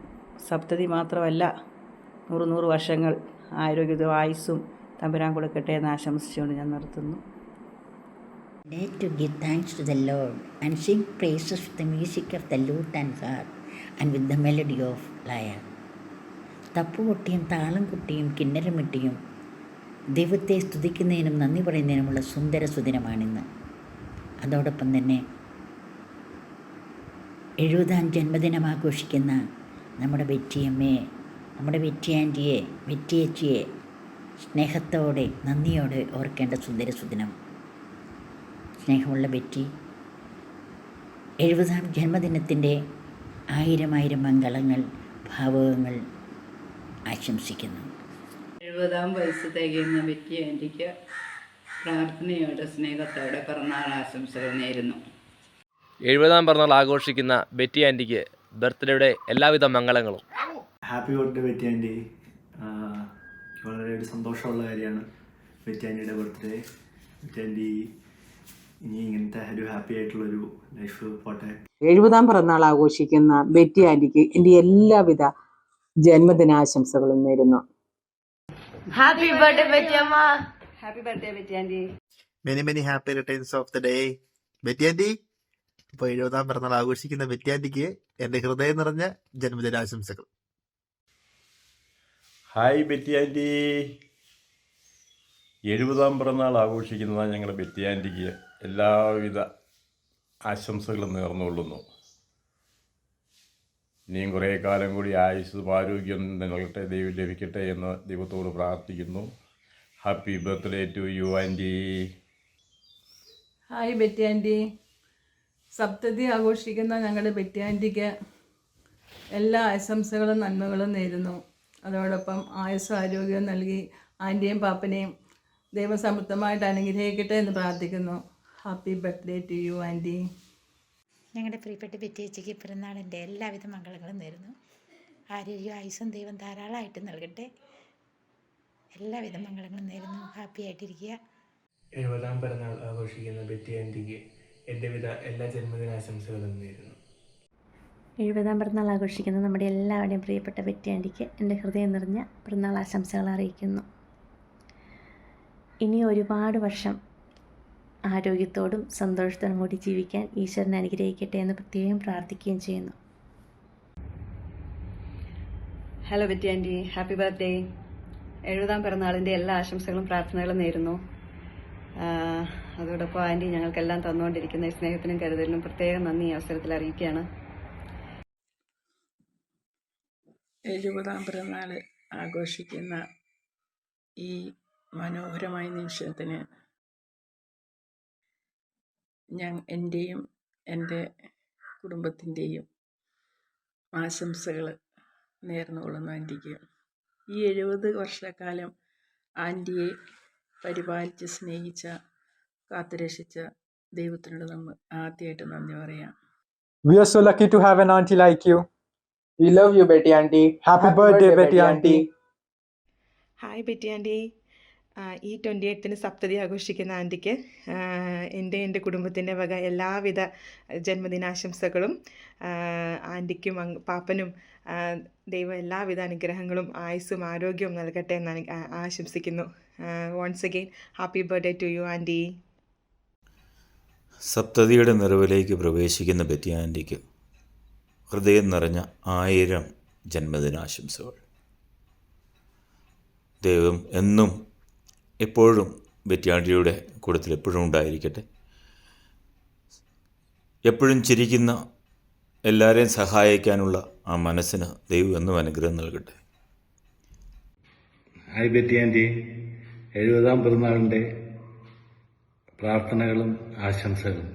സപ്തതി മാത്രമല്ല 100 വർഷങ്ങൾ ആരോഗ്യവും ആയുസ്സും തമ്പുരാൻ കൊടുക്കട്ടെ എന്ന് ആശംസിച്ചുകൊണ്ട് ഞാൻ നിർത്തുന്നു. Dare to give thanks to the Lord and sing praises with the music of the lute and harp and with the melody of lyre. തപ്പുകൊട്ടിയും താളം കൊട്ടിയും കിന്നരമിട്ടിയും ദൈവത്തെ സ്തുതിക്കുന്നതിനും നന്ദി പറയുന്നതിനുമുള്ള സുന്ദര സുദിനമാണിന്ന്. അതോടൊപ്പം തന്നെ 70ാം ജന്മദിനം ആഘോഷിക്കുന്ന നമ്മുടെ ബെറ്റിയമ്മയെ, നമ്മുടെ ബെറ്റി ആൻറ്റിയെ, ബെറ്റിയച്ചിയെ സ്നേഹത്തോടെ നന്ദിയോടെ ഓർക്കേണ്ട സുന്ദര സുദിനം. സ്നേഹമുള്ള ബെറ്റി, 70ാം ജന്മദിനത്തിൻ്റെ 1000 മംഗളങ്ങൾ, ഭാവുകങ്ങൾ ആശംസിക്കുന്നു. 70ാം വയസ്സ് തികയുന്ന ബെറ്റി ആൻറ്റിക്ക് പ്രാർത്ഥനയോടെ സ്നേഹത്തോടെ പിറന്നാൾ ആശംസകൾ നേരുന്നു. 70ാം പിറന്നാൾ ആഘോഷിക്കുന്ന ബെറ്റി ആൻറ്റിക്ക് ബർത്ത്ഡേയുടെ എല്ലാവിധ മംഗളങ്ങളും. Happy birthday Betty aunty. വളരെ ഒരു സന്തോഷമുള്ള കാര്യമാണ് ബെറ്റി ആൻറ്റിയുടെ ബർത്ത്ഡേ. ബെറ്റി ആൻറ്റി ഇനി ഇങ്ങനത്തെ ഒരു ഹാപ്പി ആയിട്ടുള്ളൊരു ലൈഫ് പോട്ടെ. 70ാം പിറന്നാൾ ആഘോഷിക്കുന്ന ബെറ്റി ആൻറ്റിക്ക് എൻ്റെ എല്ലാവിധ ജന്മദിനാശംസകളും നേരുന്നു. ഹാപ്പി ബർത്ത്ഡേ ബെറ്റിയമ്മ. Happy birthday Betty aunty. Many happy returns of the day Betty aunty. ഇപ്പോൾ 70ാം പിറന്നാൾ ആഘോഷിക്കുന്ന ബെറ്റി ആൻറ്റിക്ക് എൻ്റെ ഹൃദയം നിറഞ്ഞ ജന്മദിനാശംസകൾ. Hi Betty auntie. 70ാം പിറന്നാൾ ആഘോഷിക്കുന്ന ഞങ്ങളുടെ ബെറ്റി ആൻറ്റിക്ക് എല്ലാവിധ ആശംസകളും നേർന്നുകൊള്ളുന്നു. ഇനിയും കുറേ കാലം കൂടി ആയുസ്സും ആരോഗ്യം നൽകട്ടെ, ദൈവം ലഭിക്കട്ടെ എന്ന് ദൈവത്തോട് പ്രാർത്ഥിക്കുന്നു. Happy birthday to you aunty. Hi Betty aunty. സപ്തതി ആഘോഷിക്കുന്ന ഞങ്ങളുടെ ബെറ്റി ആൻറ്റിക്ക് എല്ലാ ആശംസകളും നന്മകളും നേരുന്നു. അതോടൊപ്പം ആയുസ്സും ആരോഗ്യവും നൽകി ആൻറ്റിയും പാപ്പനെയും ദൈവസമൃദ്ധമായിട്ട് അനുഗ്രഹിക്കട്ടെ എന്ന് പ്രാർത്ഥിക്കുന്നു. Happy birthday to you auntie. ഞങ്ങളുടെ പ്രിയപ്പെട്ട ബെറ്റിയച്ചിക്ക് പിറന്നാളിൻ്റെ എല്ലാവിധ മംഗളങ്ങളും നേരുന്നു. ആരോഗ്യവും ആയുസ്സും ദൈവം ധാരാളമായിട്ട് നൽകട്ടെ. എല്ലാവിധ മംഗളങ്ങളും നേരുന്നു. ഹാപ്പി ആയിട്ടിരിക്കുക. 70ാം പിറന്നാൾ ആഘോഷിക്കുന്ന ബെറ്റി ആൻറ്റിക്ക് എൻ്റെ വിധ എല്ലാ ജന്മദിനാശംസകളും നേരുന്നു. 70ാം പിറന്നാൾ ആഘോഷിക്കുന്ന നമ്മുടെ എല്ലാവരുടെയും പ്രിയപ്പെട്ട ബെറ്റി ആൻറ്റിക്ക് എൻ്റെ ഹൃദയം നിറഞ്ഞ പിറന്നാൾ ആശംസകൾ അറിയിക്കുന്നു. ഇനി ഒരുപാട് വർഷം ആരോഗ്യത്തോടും സന്തോഷത്തോടും കൂടി ജീവിക്കാൻ ഈശ്വരൻ അനുഗ്രഹിക്കട്ടെ എന്ന് പ്രത്യേകം പ്രാർത്ഥിക്കുകയും ചെയ്യുന്നു. Hello Betty anti, happy birthday. 70ാം പിറന്നാളിൻ്റെ എല്ലാ ആശംസകളും പ്രാർത്ഥനകളും നേരുന്നു. അതോടൊപ്പം ആൻറ്റി ഞങ്ങൾക്കെല്ലാം തന്നുകൊണ്ടിരിക്കുന്ന ഈ സ്നേഹത്തിനും കരുതലിനും പ്രത്യേകം നന്ദി ഈ അവസരത്തിൽ അറിയിക്കുകയാണ്. 70ാം പിറന്നാൾ ആഘോഷിക്കുന്ന ഈ മനോഹരമായ നിമിഷത്തിന് എൻ്റെയും എൻ്റെ കുടുംബത്തിൻ്റെയും ആശംസകൾ നേർന്നുകൊള്ളുന്നു ആൻറ്റിക്ക്. ഈ 70 വർഷക്കാലം ആൻറ്റിയെ പരിപാലിച്ച് സ്നേഹിച്ച കാത്തുരക്ഷിച്ച ദൈവത്തിനോട് നമ്മൾ ആദ്യമായിട്ട് നന്ദി പറയാം. We are so lucky to have an auntie like you. We love you, Betty Auntie. Happy birthday, Betty Auntie. Hi Betty anti. ഈ 28ന് സപ്തതി ആഘോഷിക്കുന്ന ആൻറ്റിക്ക് എൻ്റെ കുടുംബത്തിൻ്റെ വക എല്ലാവിധ ജന്മദിനാശംസകളും ആൻറ്റിക്കും പാപ്പനും ദൈവം എല്ലാവിധ അനുഗ്രഹങ്ങളും ആയുസ്സും ആരോഗ്യവും നൽകട്ടെ എന്ന് ആശംസിക്കുന്നു. Once again happy birthday to you aunty. സപ്തതിയുടെ നിറവിലേക്ക് പ്രവേശിക്കുന്ന ബെറ്റി ആൻറ്റിക്ക് ഹൃദയം നിറഞ്ഞ 1000 ജന്മദിനാശംസകൾ. ദൈവം എന്നും എപ്പോഴും ബെറ്റി ആൻറ്റിയുടെ കൂട്ടത്തിൽ എപ്പോഴും ഉണ്ടായിരിക്കട്ടെ. എപ്പോഴും ചിരിക്കുന്ന, എല്ലാവരെയും സഹായിക്കാനുള്ള ആ മനസ്സിന് ദൈവം എന്നും അനുഗ്രഹം നൽകട്ടെ. Hi Betty auntie. 70ാം പിറന്നാളിൻ്റെ പ്രാർത്ഥനകളും ആശംസകളും.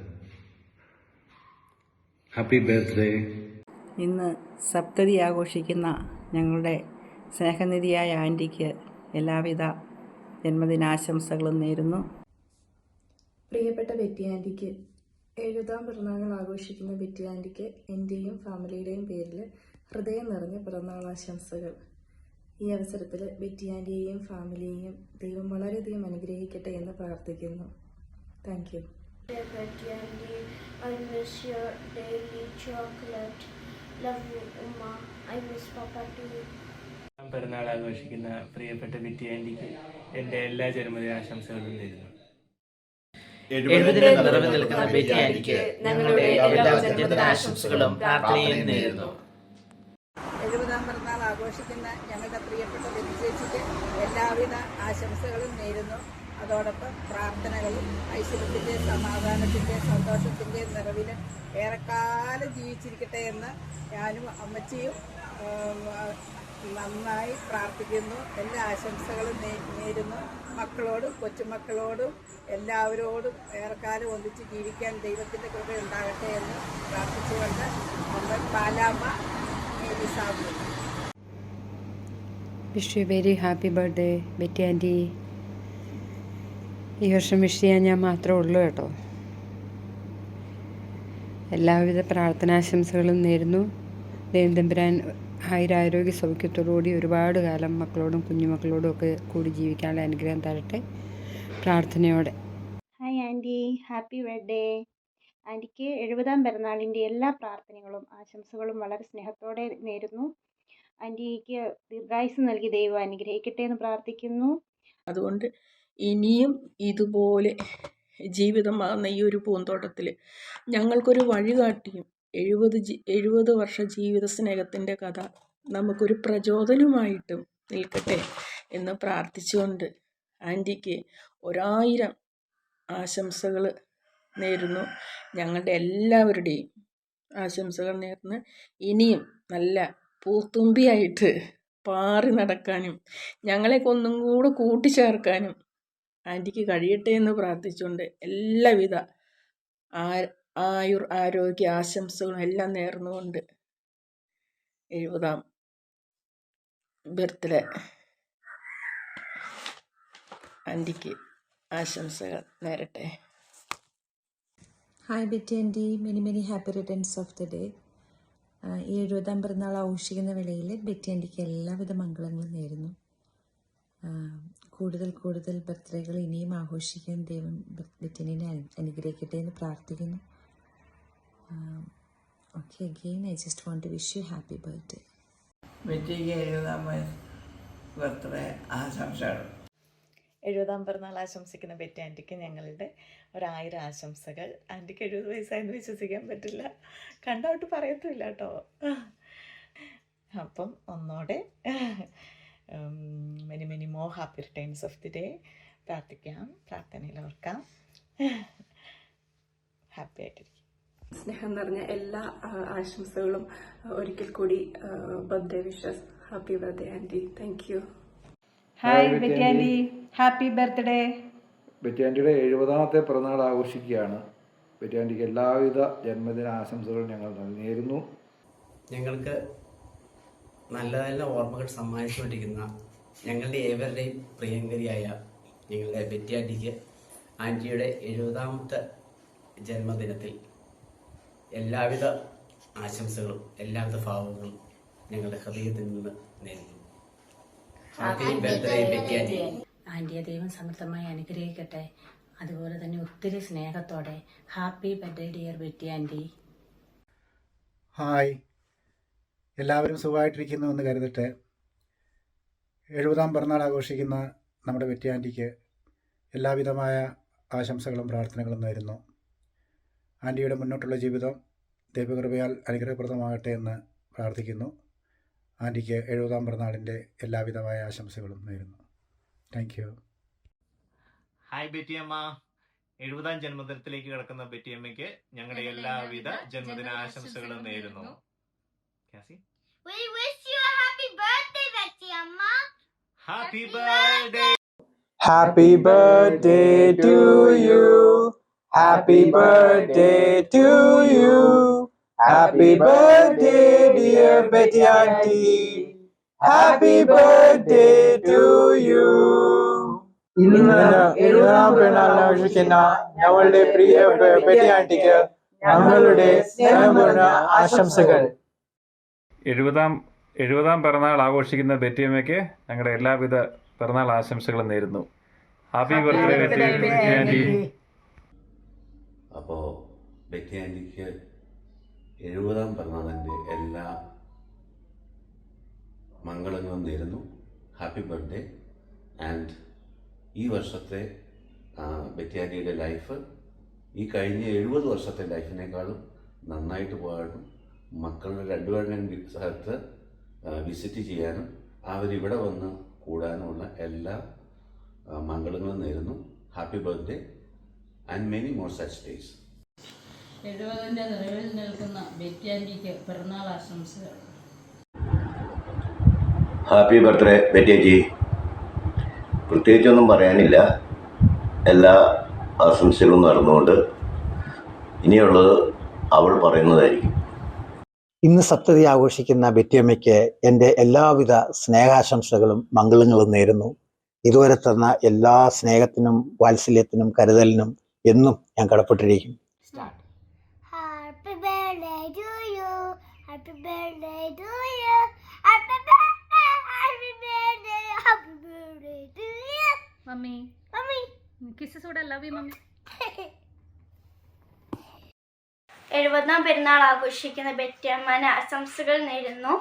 Happy birthday. ഇന്ന് സപ്തതി ആഘോഷിക്കുന്ന ഞങ്ങളുടെ സ്നേഹനിധിയായ ആൻറ്റിക്ക് എല്ലാവിധ ജന്മദിനാശംസകളും നേരുന്നു. പ്രിയപ്പെട്ട ബെറ്റി ആൻറ്റിക്ക് 70ാം പിറന്നാൾ ആഘോഷിക്കുന്ന ബെറ്റി ആൻറ്റിക്ക് എൻ്റെയും ഫാമിലിയുടെയും പേരിൽ ഹൃദയം നിറഞ്ഞ പിറന്നാൾ ആശംസകൾ. ഈ അവസരത്തിൽ ബെറ്റി ആൻറ്റിയെയും ഫാമിലിയെയും ദൈവം വളരെയധികം അനുഗ്രഹിക്കട്ടെ എന്ന് പ്രാർത്ഥിക്കുന്നു. Thank you. Betty Andy, I miss your daily chocolate. Love you, Uma. I miss Papa too. പിറന്നാൾ ആഘോഷിക്കുന്ന പ്രിയപ്പെട്ട ബെറ്റി ആൻറ്റിക്ക് എൻ്റെ എല്ലാ ജന്മദിനാശംസകളും നേരുന്നു. 70 നിറവ് നിൽക്കുന്ന ബെറ്റി ആൻറ്റിക്ക് ഞങ്ങളുടെ എല്ലാ ജന്മദിനാശംസകളും പ്രാർത്ഥനയും നേരുന്നു. 70-ാം പിറന്നാൾ ആഘോഷിക്കുന്ന ഞങ്ങളുടെ പ്രിയപ്പെട്ട ബെറ്റി ചേച്ചിക്ക് എല്ലാവിധ ആശംസകളും നേരുന്നു. അതോടൊപ്പം പ്രാർത്ഥനകളും ഐശ്വര്യത്തിൻ്റെ, സമാധാനത്തിൻ്റെ, സന്തോഷത്തിൻ്റെ നിറവിൽ ഏറെക്കാലം ജീവിച്ചിരിക്കട്ടെ എന്ന് ഞാനും അമ്മച്ചിയും നന്നായി പ്രാർത്ഥിക്കുന്നു. എല്ലാ ആശംസകളും നേരുന്നു. മക്കളോടും കൊച്ചുമക്കളോടും എല്ലാവരോടും ഏറെക്കാലം ഒന്നിച്ച് ജീവിക്കാൻ ദൈവത്തിൻ്റെ കൃപ ഉണ്ടാകട്ടെ എന്ന് പ്രാർത്ഥിച്ചുകൊണ്ട് നമ്മൾ പാലാമ്മ Sabu. Wish you very happy birthday Betty anti. ഈ വർഷം വിഷ് ചെയ്യാൻ ഞാൻ മാത്രമേ ഉള്ളൂ കേട്ടോ. എല്ലാവിധ പ്രാർത്ഥനാശംസകളും നേരുന്നു. ദൈവം തമ്പുരാൻ ആയുരാരോഗ്യ സൗഖ്യത്തോടുകൂടി ഒരുപാട് കാലം മക്കളോടും കുഞ്ഞുമക്കളോടും ഒക്കെ കൂടി ജീവിക്കാനുള്ള അനുഗ്രഹം തരട്ടെ പ്രാർത്ഥനയോടെ. Hi aunty, happy birthday. ആൻറ്റിക്ക് 70-ാം പിറന്നാളിൻ്റെ എല്ലാ പ്രാർത്ഥനകളും ആശംസകളും വളരെ സ്നേഹത്തോടെ നേരുന്നു. ആൻറ്റിക്ക് ദീർഘായുസ്സ് നൽകി ദൈവം അനുഗ്രഹിക്കട്ടെ എന്ന് പ്രാർത്ഥിക്കുന്നു. അതുകൊണ്ട് ഇനിയും ഇതുപോലെ ജീവിതമാകുന്ന ഈ ഒരു പൂന്തോട്ടത്തിൽ ഞങ്ങൾക്കൊരു വഴികാട്ടിയും 70 വർഷ ജീവിത സ്നേഹത്തിൻ്റെ കഥ നമുക്കൊരു പ്രചോദനമായിട്ടും നിൽക്കട്ടെ എന്ന് പ്രാർത്ഥിച്ചുകൊണ്ട് ആൻറ്റിക്ക് 1000 ആശംസകൾ നേരുന്നു. ഞങ്ങളുടെ എല്ലാവരുടെയും ആശംസകൾ നേർന്ന് ഇനിയും നല്ല പൂത്തുമ്പിയായിട്ട് പാറി നടക്കാനും ഞങ്ങളെയൊക്കെ ഒന്നും കൂടെ കൂട്ടിച്ചേർക്കാനും ആൻറ്റിക്ക് കഴിയട്ടെ എന്ന് പ്രാർത്ഥിച്ചുകൊണ്ട് എല്ലാവിധ ആരോഗ്യ ആശംസകളും എല്ലാം നേർന്നുകൊണ്ട് 70-ാം ബർത്ത്ഡേ ആൻറ്റിക്ക് ആശംസകൾ നേരട്ടെ. Hi Betty aunty, many happy returns of the day. ഈ 70-ാം പിറന്നാൾ ആഘോഷിക്കുന്ന വേളയിൽ ബെറ്റി ആൻറ്റിക്ക് എല്ലാവിധ മംഗളങ്ങളും നേരുന്നു. കൂടുതൽ ബർത്ത്ഡേകൾ ഇനിയും ആഘോഷിക്കാൻ ദൈവം ബെറ്റി ആൻറ്റിനെ അനുഗ്രഹിക്കട്ടെ എന്ന് പ്രാർത്ഥിക്കുന്നു. Okay, again I just want to wish you happy birthday. ബെറ്റിക്ക് 70-ാം ബർത്ത്ഡേ ആശംസകൾ. 70-ാം പിറന്നാൾ ആശംസിക്കുന്ന ബെറ്റി ആൻറ്റിക്ക് ഞങ്ങളുടെ 1000 ആശംസകൾ. ആൻറ്റിക്ക് 70 വയസ്സായെന്ന് വിശ്വസിക്കാൻ പറ്റില്ല, കണ്ടോട്ട് പറയത്തുമില്ല കേട്ടോ. അപ്പം ഒന്നോടെ many more happy returns of the day പ്രാർത്ഥിക്കാം, പ്രാർത്ഥനയിൽ ഓർക്കാം. ഹാപ്പി ആയിട്ടിരിക്കും. സ്നേഹം നിറഞ്ഞ എല്ലാ ആശംസകളും ഒരിക്കൽ കൂടി birthday wishes. Happy birthday aunty. Thank you. Hi Betty anti, happy birthday. Betty ആൻറ്റിയുടെ 70-ാമത്തെ പിറന്നാൾ ആഘോഷിക്കുകയാണ്. ബെറ്റി ആൻറ്റിക്ക് എല്ലാവിധ ജന്മദിന ആശംസകളും ഞങ്ങൾ നേരുന്നു. ഞങ്ങൾക്ക് നല്ല നല്ല ഓർമ്മകൾ സമ്മാനിച്ചുകൊണ്ടിരിക്കുന്ന ഞങ്ങളുടെ ഏവരുടെയും പ്രിയങ്കരിയായ ഞങ്ങളുടെ ബെറ്റി ആൻറ്റിക്ക് ആൻറ്റിയുടെ 70-ാമത്തെ ജന്മദിനത്തിൽ എല്ലാവിധ ആശംസകളും എല്ലാവിധ ഭാവങ്ങളും ഞങ്ങളുടെ ഹൃദയത്തിൽ നിന്ന് നേരുന്നു. Happy birthday Betty aunty. ആൻറ്റിയെ ദൈവം സമൃദ്ധമായി അനുഗ്രഹിക്കട്ടെ. അതുപോലെ തന്നെ ഒത്തിരി സ്നേഹത്തോടെ happy birthday dear Betty aunty. Hi, എല്ലാവരും സുഖമായിട്ടിരിക്കുന്നു എന്ന് കരുതട്ടെ. 70-ാം പിറന്നാൾ ആഘോഷിക്കുന്ന നമ്മുടെ ബെറ്റി ആൻറ്റിക്ക് എല്ലാവിധമായ ആശംസകളും പ്രാർത്ഥനകളും നേരുന്നു. ആൻറ്റിയുടെ മുന്നോട്ടുള്ള ജീവിതം ദൈവകൃപയാൽ അനുഗ്രഹപ്രദമാകട്ടെ എന്ന് പ്രാർത്ഥിക്കുന്നു. ആൻറ്റിക്ക് 70-ാം പിറന്നാളിൻ്റെ എല്ലാവിധമായ ആശംസകളും നേരുന്നു. Thank you. ഹായ് ബെറ്റിയമ്മ, 70-ാം ജന്മദിനത്തിലേക്ക് കിടക്കുന്ന ബെറ്റിയമ്മയ്ക്ക് ഞങ്ങളുടെ എല്ലാവിധ ജന്മദിന ആശംസകളും നേരുന്നു. We wish you a happy birthday, Betty Amma. Happy birthday. Happy birthday to you. Happy birthday to you. Happy birthday dear Betty auntie. Happy birthday to you. ഇന്ന് 70-ാം പിറന്നാൾ ആഘോഷിക്കുന്ന ഞങ്ങളുടെ പ്രിയ ബെറ്റി ആന്റിക്ക് ഞങ്ങളുടെ സ്നേഹപൂർണ്ണ ആശംസകൾ. 70-ാം 70-ാം പിറന്നാൾ ആഘോഷിക്കുന്ന ബെറ്റിയമ്മയ്ക്ക് ഞങ്ങളുടെ എല്ലാവിധ പിറന്നാൾ ആശംസകളും നേരുന്നു. Happy birthday Betty auntie. അപ്പോൾ ബെറ്റി ആൻറ്റിക്ക് 70-ാം പിറന്നാളിൻ്റെ എല്ലാ മംഗളങ്ങളും നേരുന്നു. Happy birthday. ആൻഡ് ഈ വർഷത്തെ ബെറ്റി ആൻറ്റിയുടെ ലൈഫ് ഈ കഴിഞ്ഞ 70 വർഷത്തെ ലൈഫിനേക്കാളും നന്നായിട്ട് പോകാനും മക്കളുടെ രണ്ടുപേരുടെയും സ്ഥലത്ത് വിസിറ്റ് ചെയ്യാനും അവരിവിടെ വന്ന് കൂടാനുമുള്ള എല്ലാ മംഗളങ്ങളും നേരുന്നു. Happy birthday and many more such days. 70ന്റെ നിറവിൽ നിൽക്കുന്ന ബെറ്റി ആൻറ്റിക്ക് പിറന്നാൾ ആശംസകൾ. Happy birthday Betty aunty. പ്രത്യേകിച്ചൊന്നും പറയാനില്ല, എല്ലാ ആശംസകളും നടന്നുകൊണ്ട് ഇനിയുള്ളത് അവൾ പറയുന്നതായിരിക്കും. ഇന്ന് സപ്തതി ആഘോഷിക്കുന്ന ബെറ്റിയമ്മയ്ക്ക് എൻ്റെ എല്ലാവിധ സ്നേഹാശംസകളും മംഗളങ്ങളും നേരുന്നു. ഇതുവരെ തന്ന എല്ലാ സ്നേഹത്തിനും വാത്സല്യത്തിനും കരുതലിനും എന്നും ഞാൻ കടപ്പെട്ടിരിക്കും. Happy birthday to you. Happy birthday to you. Happy birthday. Happy birthday. Happy birthday to you. Mummy. Mummy. Kisses would I love you, Mummy. 70-ാം പെരുന്നാൾ ആഘോഷിക്കുന്ന ബെറ്റിയമ്മന് ആശംസകൾ നേരുന്നു.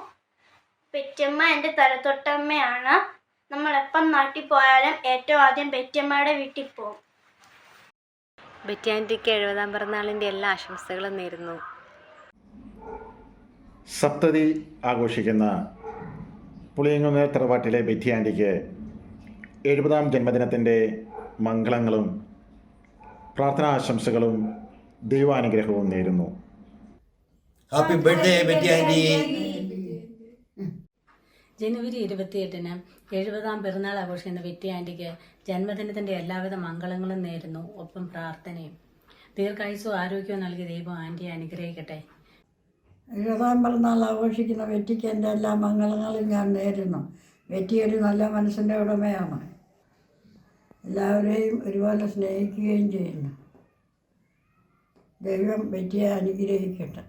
ബെറ്റിയമ്മ എൻ്റെ തലതൊട്ടമ്മയാണ്. നമ്മൾ എപ്പം നാട്ടിൽ പോയാലും ഏറ്റവും ആദ്യം ബെറ്റിയമ്മയുടെ വീട്ടിൽ പോകും. ബെറ്റി ആൻറ്റിക്ക് 70-ാം പിറന്നാളിൻ്റെ എല്ലാ ആശംസകളും നേരുന്നു. സപ്തതി ആഘോഷിക്കുന്ന പുളിയങ്ങുന്ന തറവാട്ടിലെ ബെറ്റി ആൻറ്റിക്ക് 70-ാം ജന്മദിനത്തിൻ്റെ മംഗളങ്ങളും പ്രാർത്ഥനാശംസകളും ദൈവാനുഗ്രഹവും നേരുന്നു. Happy birthday Betty aunty. ജനുവരി 28-ന് 70-ാം പിറന്നാൾ ആഘോഷിക്കുന്ന ബെറ്റി ആൻറ്റിക്ക് ജന്മദിനത്തിൻ്റെ എല്ലാവിധ മംഗളങ്ങളും നേരുന്നു. ഒപ്പം പ്രാർത്ഥനയും. ദീർഘായുസ്സും ആരോഗ്യവും നൽകി ദൈവം ആൻറ്റിയെ അനുഗ്രഹിക്കട്ടെ. 70-ാം പിറന്നാൾ ആഘോഷിക്കുന്ന ബെറ്റിക്ക് എൻ്റെ എല്ലാ മംഗളങ്ങളും ഞാൻ നേരുന്നു. ബെറ്റി ഒരു നല്ല മനസ്സിൻ്റെ ഉടമയാണ്. എല്ലാവരെയും ഒരുപോലെ സ്നേഹിക്കുകയും ചെയ്യുന്നു. ദൈവം ബെറ്റിയെ അനുഗ്രഹിക്കട്ടെ.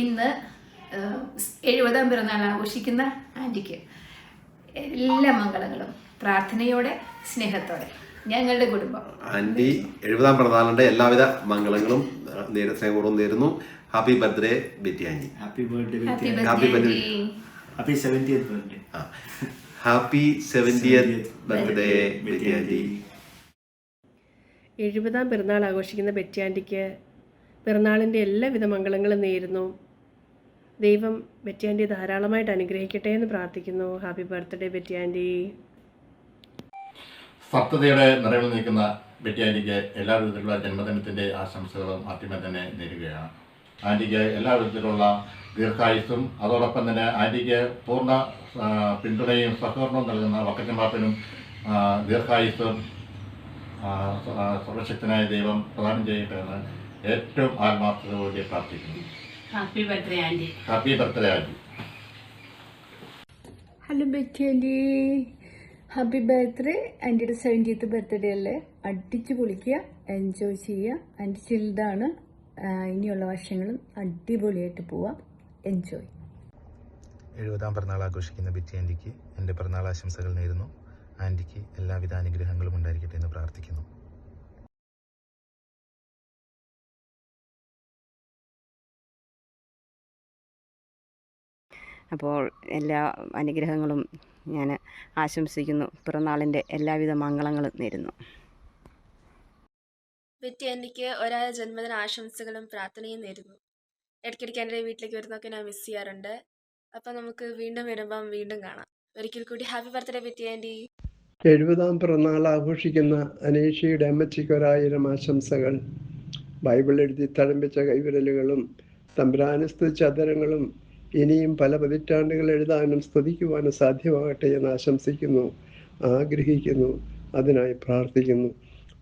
ഇന്ന് 70-ാം പിറന്നാൾ ആഘോഷിക്കുന്ന ആൻറ്റിക്ക് എല്ലാ മംഗളങ്ങളും പ്രാർത്ഥനയോടെ സ്നേഹത്തോടെ ഞങ്ങളുടെ കുടുംബം. ആൻറ്റി 70-ാം പിറന്നാളിൻ്റെ എല്ലാവിധ മംഗളങ്ങളും സ്നേഹപൂർവ്വം നേരുന്നു. Happy birthday Betty anti. Happy birthday. Happy 70th birthday. Happy 70th birthday Betty auntie. 70-ാം പിറന്നാൾ ആഘോഷിക്കുന്ന ബെറ്റി ആൻറ്റിക്ക് പിറന്നാളിൻ്റെ എല്ലാവിധ മംഗളങ്ങളും നേരുന്നു. ദൈവം ബെറ്റി ആൻറ്റിയെ ധാരാളമായിട്ട് അനുഗ്രഹിക്കട്ടെ എന്ന് പ്രാർത്ഥിക്കുന്നു. Happy birthday Betty aunty. സപ്തതിയുടെ നിറവിൽ നിൽക്കുന്ന ബെറ്റി ആൻറ്റിക്ക് എല്ലാ വിധത്തിലുള്ള ജന്മദിനത്തിൻ്റെ ആശംസകളും ആദ്യമേ തന്നെ നേരുകയാണ്. ആൻറ്റിക്ക് എല്ലാ വിധത്തിലുള്ള ദീർഘായുസ്സും അതോടൊപ്പം തന്നെ ആൻറ്റിക്ക് പൂർണ്ണ പിന്തുണയും സഹകരണവും നൽകുന്ന വക്കച്ചമ്പാപ്പനും ദീർഘായുസ്സും സർവശക്തനായ ദൈവം പ്രദാനം ചെയ്യട്ടെ എന്ന് ഏറ്റവും ആത്മാർത്ഥതയോടെ പ്രാർത്ഥിക്കുന്നു. Happy birthday aunty. Happy birthday aunty. Hello Betty anti, happy birthday. ആൻറ്റിയുടെ 70th ബർത്ത്ഡേ അല്ലേ, അടിച്ചു പൊളിക്കുക, എൻജോയ് ചെയ്യുക. ആൻറ്റി ചിൽഡാണ്. ഇനിയുള്ള വർഷങ്ങളും അടിപൊളിയായിട്ട് പോവാം. എൻജോയ്. 70-ാം പിറന്നാൾ ആഘോഷിക്കുന്ന ബെറ്റി ആൻറ്റിക്ക് എൻ്റെ പിറന്നാൾ ആശംസകൾ നേരുന്നു. ആൻറ്റിക്ക് എല്ലാവിധ അനുഗ്രഹങ്ങളും ഉണ്ടായിരിക്കട്ടെ എന്ന് പ്രാർത്ഥിക്കുന്നു. അപ്പോൾ എല്ലാ അനുഗ്രഹങ്ങളും ഞാൻ ആശംസിക്കുന്നു. പിറന്നാളിൻ്റെ എല്ലാവിധ മംഗളങ്ങളും നേരുന്നു. ബെറ്റി ആൻറ്റിക്ക് ഒരായ ജന്മദിന ആശംസകളും പ്രാർത്ഥനയും നേരുന്നു. ഇടയ്ക്കിടയ്ക്ക് എൻ്റെ വീട്ടിലേക്ക് വരുന്നതൊക്കെ ഞാൻ മിസ് ചെയ്യാറുണ്ട്. അപ്പം നമുക്ക് വീണ്ടും വരുമ്പം വീണ്ടും കാണാം. ഒരിക്കൽ കൂടി ഹാപ്പി ബർത്ത്ഡേ ബെറ്റി ആൻറ്റി. 70-ാം പിറന്നാൾ ആഘോഷിക്കുന്ന അനീഷയുടെ അമ്മച്ചിക്ക് 1000 ആശംസകൾ. ബൈബിൾ എഴുതി തഴമ്പിച്ച കൈവിരലുകളും തമ്പുരാനെ സ്തുതിച്ച അധരങ്ങളും ഇനിയും പല പതിറ്റാണ്ടുകൾ എഴുതാനും സ്തുതിക്കുവാനും സാധ്യമാകട്ടെ എന്ന് ആശംസിക്കുന്നു, ആഗ്രഹിക്കുന്നു, അതിനായി പ്രാർത്ഥിക്കുന്നു.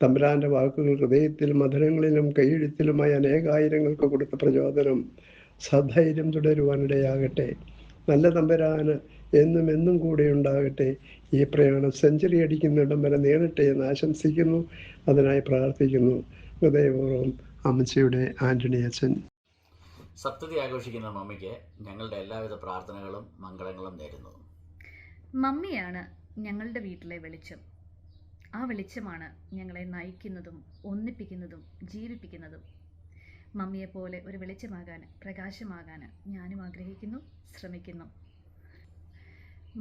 തമ്പുരാൻ്റെ വാക്കുകൾ ഹൃദയത്തിലും അധരങ്ങളിലും കൈയെഴുത്തിലുമായി അനേകായിരങ്ങൾക്ക് കൊടുത്ത പ്രചോദനം സധൈര്യം തുടരുവാനിടയാകട്ടെ. നല്ല തമ്പുരാന് എന്നും എന്നും കൂടെ ഉണ്ടാകട്ടെ. ഈ പ്രയാണം സെഞ്ചുറി അടിക്കുന്നിടം വരെ നേടട്ടെ എന്ന് ആശംസിക്കുന്നു, അതിനായി പ്രാർത്ഥിക്കുന്നു. ഹൃദയപൂർവ്വം അമ്മച്ചിയുടെ ആൻ്റണി അച്ഛൻ. സപ്തതി ആഘോഷിക്കുന്ന മമ്മിക്ക് ഞങ്ങളുടെ എല്ലാവിധ പ്രാർത്ഥനകളും മംഗളങ്ങളും നേരുന്നു. മമ്മിയാണ് ഞങ്ങളുടെ വീട്ടിലെ വെളിച്ചം. ആ വെളിച്ചമാണ് ഞങ്ങളെ നയിക്കുന്നതും ഒന്നിപ്പിക്കുന്നതും ജീവിപ്പിക്കുന്നതും. മമ്മിയെപ്പോലെ ഒരു വെളിച്ചമാകാൻ, പ്രകാശമാകാൻ ഞാനും ആഗ്രഹിക്കുന്നു, ശ്രമിക്കുന്നു.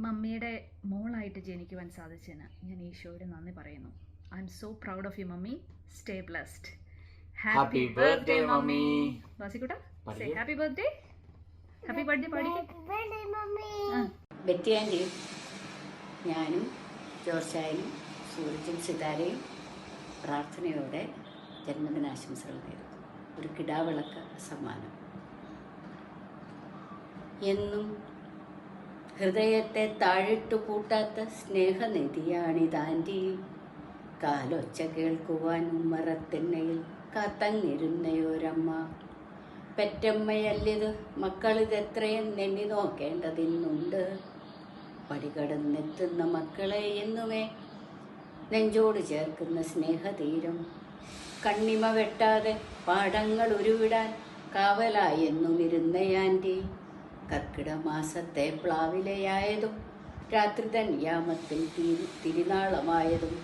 മമ്മിയുടെ മോളായിട്ട് ജനിക്കുവാൻ സാധിച്ചതിന് ഞാൻ ഈശോയോട് നന്ദി പറയുന്നു. I am so proud of you mummy. Stay blessed. Happy birthday mummy. ബാസിക്കുട്ടാ, say happy birthday. Happy birthday പാടിക്കേ. ബെറ്റി ആൻറ്റിയും ഞാനും ജോർജായനും സൂരജും സിതാരയും പ്രാർത്ഥനയോടെ ജന്മദിനാശംസകൾ നേരുന്നു. ഒരു കിടാവിളക്ക് സമ്മാനം. എന്നും ഹൃദയത്തെ താഴിട്ടു പൂട്ടാത്ത സ്നേഹനിധിയാണിതാൻറ്റി. കാലൊച്ച കേൾക്കുവാൻ ഉമ്മറത്തെണ്ണയിൽ കാത്തങ്ങിരുന്നയൊരമ്മ. പെറ്റമ്മയല്ലിത്, മക്കളിതെത്രയെന്ന് എണ്ണി നോക്കേണ്ടതിന്നുണ്ട്. പടികടന്നെത്തുന്ന മക്കളെ എന്നുമേ നെഞ്ചോട് ചേർക്കുന്ന സ്നേഹതീരം. കണ്ണിമ വെട്ടാതെ പാടങ്ങൾ ഉരുവിടാൻ കാവലായി എന്നും ഇരുന്നയാൻറ്റി. കർക്കിടമാസത്തെ പ്ലാവിലയായതും രാത്രി തൻ യാമത്തിൽ തിരുനാളമായതും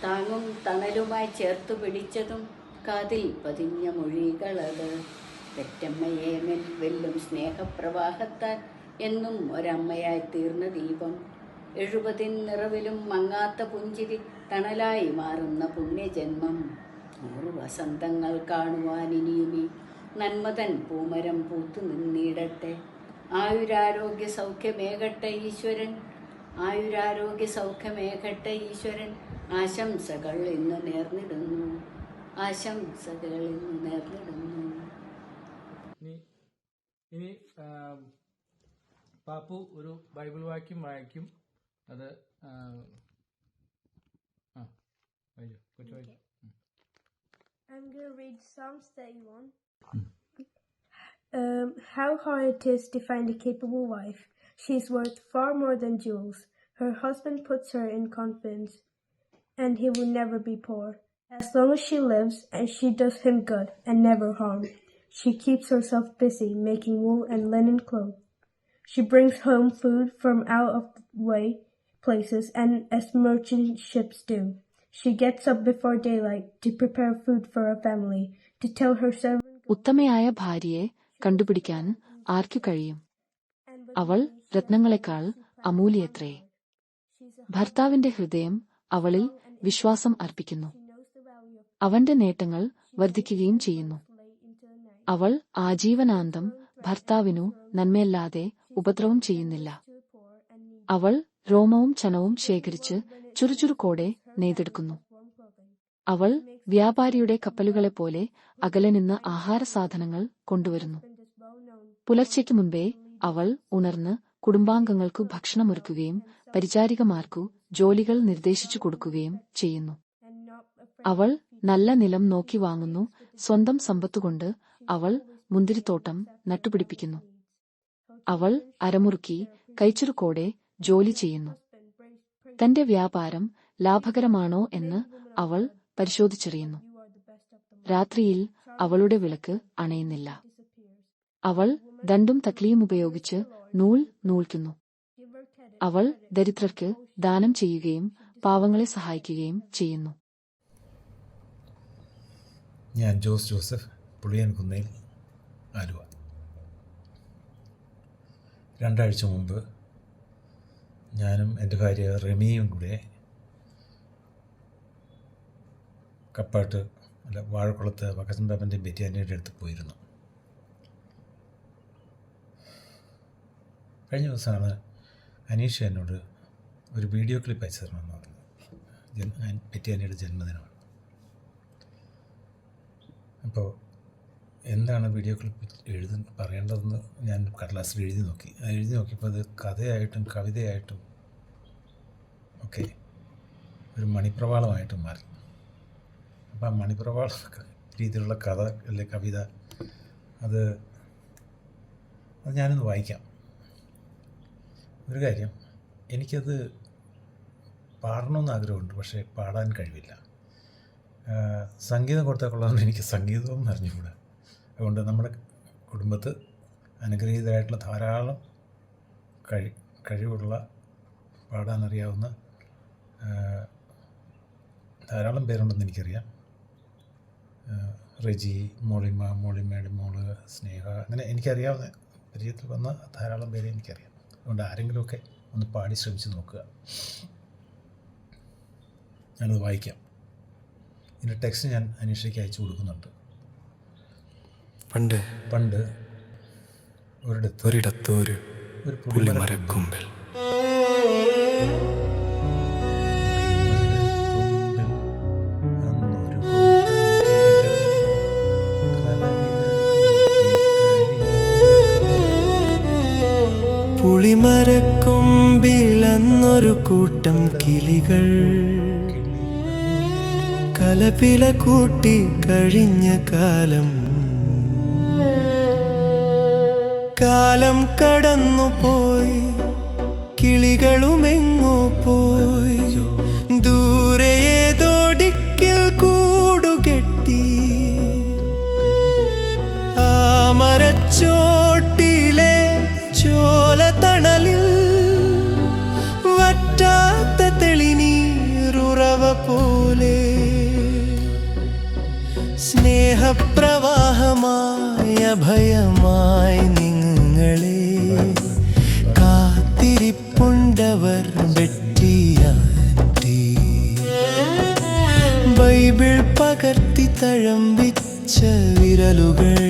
താങ്ങും തണലുമായി ചേർത്തു പിടിച്ചതും കാതിൽ പതിഞ്ഞ മൊഴികളത്. പെറ്റമ്മയെ വെല്ലും സ്നേഹപ്രവാഹത്താൽ എന്നും ഒരമ്മയായി തീർന്ന ദീപം. 70 നിറവിലും മങ്ങാത്ത പുഞ്ചിരി തണലായി മാറുന്ന പുണ്യജന്മം. 100 വസന്തങ്ങൾ കാണുവാൻ ഇനിയുമീ നന്മതൻ പൂമരം പൂത്തു നിന്നിടട്ടെ. ആയുരാരോഗ്യ സൗഖ്യമേകട്ടെ ഈശ്വരൻ. ആയുരാരോഗ്യ സൗഖ്യമേകട്ടെ ഈശ്വരൻ. ആശംസകൾ ഇന്ന് നേർന്നിടുന്നു. ആശംസകൾ ഇന്ന് നേർന്നിടുന്നു. ഇനി പാപ്പു ഒരു ബൈബിൾ വാക്യം വായിക്കും. അത് കൊച്ചു വായിക്കും. I'm going to read Psalms 31. How hard it is to find a capable wife. She is worth far more than jewels. Her husband puts her in confidence, and he will never be poor. As long as she lives, and she does him good and never harm. She keeps herself busy making wool and linen clothes. She brings home food from out of the way places, and as merchant ships do. She gets up before daylight to prepare food for her family, to tell her servant. ഉത്തമയായ ഭാര്യയെ കണ്ടുപിടിക്കാൻ ആർക്കു കഴിയും? അവൾ രത്നങ്ങളെക്കാൾ അമൂല്യത്രേ. ഭർത്താവിന്റെ ഹൃദയം അവളിൽ വിശ്വാസം അർപ്പിക്കുന്നു. അവന്റെ നേട്ടങ്ങൾ വർദ്ധിക്കുകയും ചെയ്യുന്നു. അവൾ ആജീവനാന്തം ഭർത്താവിനു നന്മയല്ലാതെ ഉപദ്രവം ചെയ്യുന്നില്ല. അവൾ രോമവും ചനവും ശേഖരിച്ച് ചുറുചുറുക്കോടെ നെയ്തെടുക്കുന്നു. അവൾ വ്യാപാരിയുടെ കപ്പലുകളെപ്പോലെ അകലെ നിന്ന് ആഹാരസാധനങ്ങൾ കൊണ്ടുവരുന്നു. പുലർച്ചയ്ക്ക് മുൻപേ അവൾ ഉണർന്ന് കുടുംബാംഗങ്ങൾക്കു ഭക്ഷണമൊരുക്കുകയും പരിചാരികമാർക്കു ജോലികൾ നിർദ്ദേശിച്ചു കൊടുക്കുകയും ചെയ്യുന്നു. അവൾ നല്ല നിലം നോക്കി വാങ്ങുന്നു. സ്വന്തം സമ്പത്തുകൊണ്ട് അവൾ മുന്തിരിത്തോട്ടം നട്ടുപിടിപ്പിക്കുന്നു. അവൾ അരമുറുക്കി കൈച്ചുറുക്കോടെ ജോലി ചെയ്യുന്നു. തന്റെ വ്യാപാരം ലാഭകരമാണോ എന്ന് അവൾ പരിശോധിച്ചറിയുന്നു. രാത്രിയിൽ അവളുടെ വിളക്ക് അണയുന്നില്ല. അവൾ ദണ്ടും തക്ലിയും ഉപയോഗിച്ച് നൂൽ നൂൽക്കുന്നു. അവൾ ദരിദ്രർക്ക് ദാനം ചെയ്യുകയും പാവങ്ങളെ സഹായിക്കുകയും ചെയ്യുന്നു. ഞാൻ ജോസ് ജോസഫ്, പുളിയൻകുന്നേൽ, ആലുവ. 2 ആഴ്ച മുമ്പ് ഞാനും എൻ്റെ ഭാര്യ റെമിയും കൂടെ കപ്പാട്ട് വാഴക്കുളത്ത് വക്കച്ചൻ ബാബൻ്റെ ബെറ്റിയാൻ്റെ അടുത്ത് പോയിരുന്നു. കഴിഞ്ഞ ദിവസമാണ് അനീഷ എന്നോട് ഒരു വീഡിയോ ക്ലിപ്പ് അയച്ചു തരണമെന്ന് പറഞ്ഞു. ബെറ്റിയാൻ്റെ ജന്മദിനമാണ്. അപ്പോൾ എന്താണ് വീഡിയോ ക്ലിപ്പ് പറയേണ്ടതെന്ന് ഞാൻ കടലാസിൽ എഴുതി നോക്കി. എഴുതി നോക്കിയപ്പോൾ അത് കഥയായിട്ടും കവിതയായിട്ടും ഒക്കെ ഒരു മണിപ്രവാളമായിട്ടും മാറി. അപ്പോൾ ആ മണിപ്രവാള രീതിയിലുള്ള കഥ അല്ലെ കവിത അത് ഞാനൊന്ന് വായിക്കാം. ഒരു കാര്യം, എനിക്കത് പാടണമെന്ന് ആഗ്രഹമുണ്ട്, പക്ഷേ പാടാൻ കഴിവില്ല. സംഗീതം കൊടുത്താൽ കൊള്ളാമെന്ന് എനിക്ക് സംഗീതവും അറിഞ്ഞുകൂടാ. അതുകൊണ്ട് നമ്മുടെ കുടുംബത്ത് അനുഗ്രഹീതരായിട്ടുള്ള ധാരാളം കഴിവുള്ള പാടാനറിയാവുന്ന ധാരാളം പേരുണ്ടെന്ന് എനിക്കറിയാം. റെജി, മോളിമയുടെ മോള്, സ്നേഹ, അങ്ങനെ എനിക്കറിയാവുന്ന പരിചയത്തിൽ വന്ന ധാരാളം പേരെ എനിക്കറിയാം. അതുകൊണ്ട് ആരെങ്കിലുമൊക്കെ ഒന്ന് പാടി ശ്രമിച്ച് നോക്കുക. ഞാനത് വായിക്കാം. ഇതിൻ്റെ ടെക്സ്റ്റ് ഞാൻ അനീഷയ്ക്ക് അയച്ചു കൊടുക്കുന്നുണ്ട്. പണ്ട് ഒരിടത്തൊരു പുളിമരക്കൊമ്പിൽ പുളിമരക്കൊമ്പിലന്നൊരു കൂട്ടം കിളികൾ കലപില കൂട്ടി കഴിഞ്ഞ കാലം കടന്നുപോയി, കിളികളുമെങ്ങോ പോയി, ദൂരെ ഏതോടിക്കിൽ കൂടുകെട്ടി ആ മരച്ചോട്ടിലെ ചോലതണലിൽ വറ്റാത്ത തെളിനീരുറവ പോലെ സ്നേഹപ്രവാഹമായ ഭയമായി നിങ്ങളെ കാത്തിരിപ്പുണ്ടവർ ബെറ്റിയാൻറ്റി. ബൈബിൾ പകർത്തി തഴമ്പിച്ച വിരലുകൾ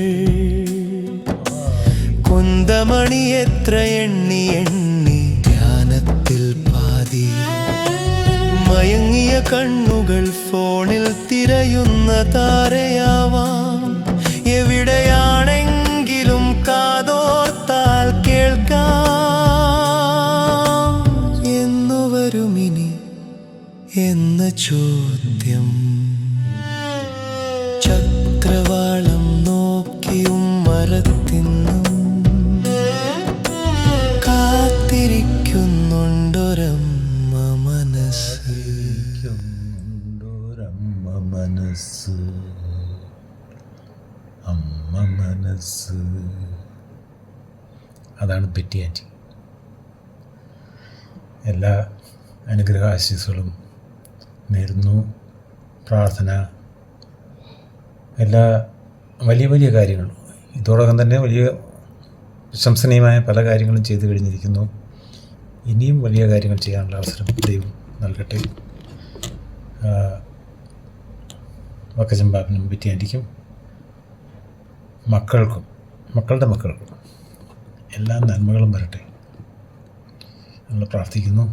കുന്തമണി എത്ര എണ്ണി എണ്ണി ധ്യാനത്തിൽ പാതി, മയങ്ങിയ കണ്ണുകൾ ഫോണിൽ തിരയുന്ന താരയാവാം. എവിടെയാണെങ്കിലും കാതോർത്താൽ കേൾക്കാം എന്നു വരുമിനി എന്ന ചോദ്യം. ചക്രവാളം നോക്കിയും മരത്തിന്നും കാത്തിരിക്കുന്നുണ്ടൊരമ്മ മനസ്സ്. അമ്മ മനസ്സ്. അതാണ് ബെറ്റി ആൻറ്റി. എല്ലാ അനുഗ്രഹാശിസുകളും നേരുന്നു. പ്രാർത്ഥന, എല്ലാ വലിയ വലിയ കാര്യങ്ങളും ഇതോടൊപ്പം തന്നെ വലിയ പ്രശംസനീയമായ പല കാര്യങ്ങളും ചെയ്തു കഴിഞ്ഞിരിക്കുന്നു. ഇനിയും വലിയ കാര്യങ്ങൾ ചെയ്യാനുള്ള അവസരം ദൈവം നൽകട്ടെ. വക്കച്ചമ്പാപ്പിനും ബെറ്റി ആൻറ്റിക്കും മക്കൾക്കും മക്കളുടെ മക്കൾക്കും എല്ലാ നന്മകളും വരട്ടെ നമ്മൾ പ്രാർത്ഥിക്കുന്നു.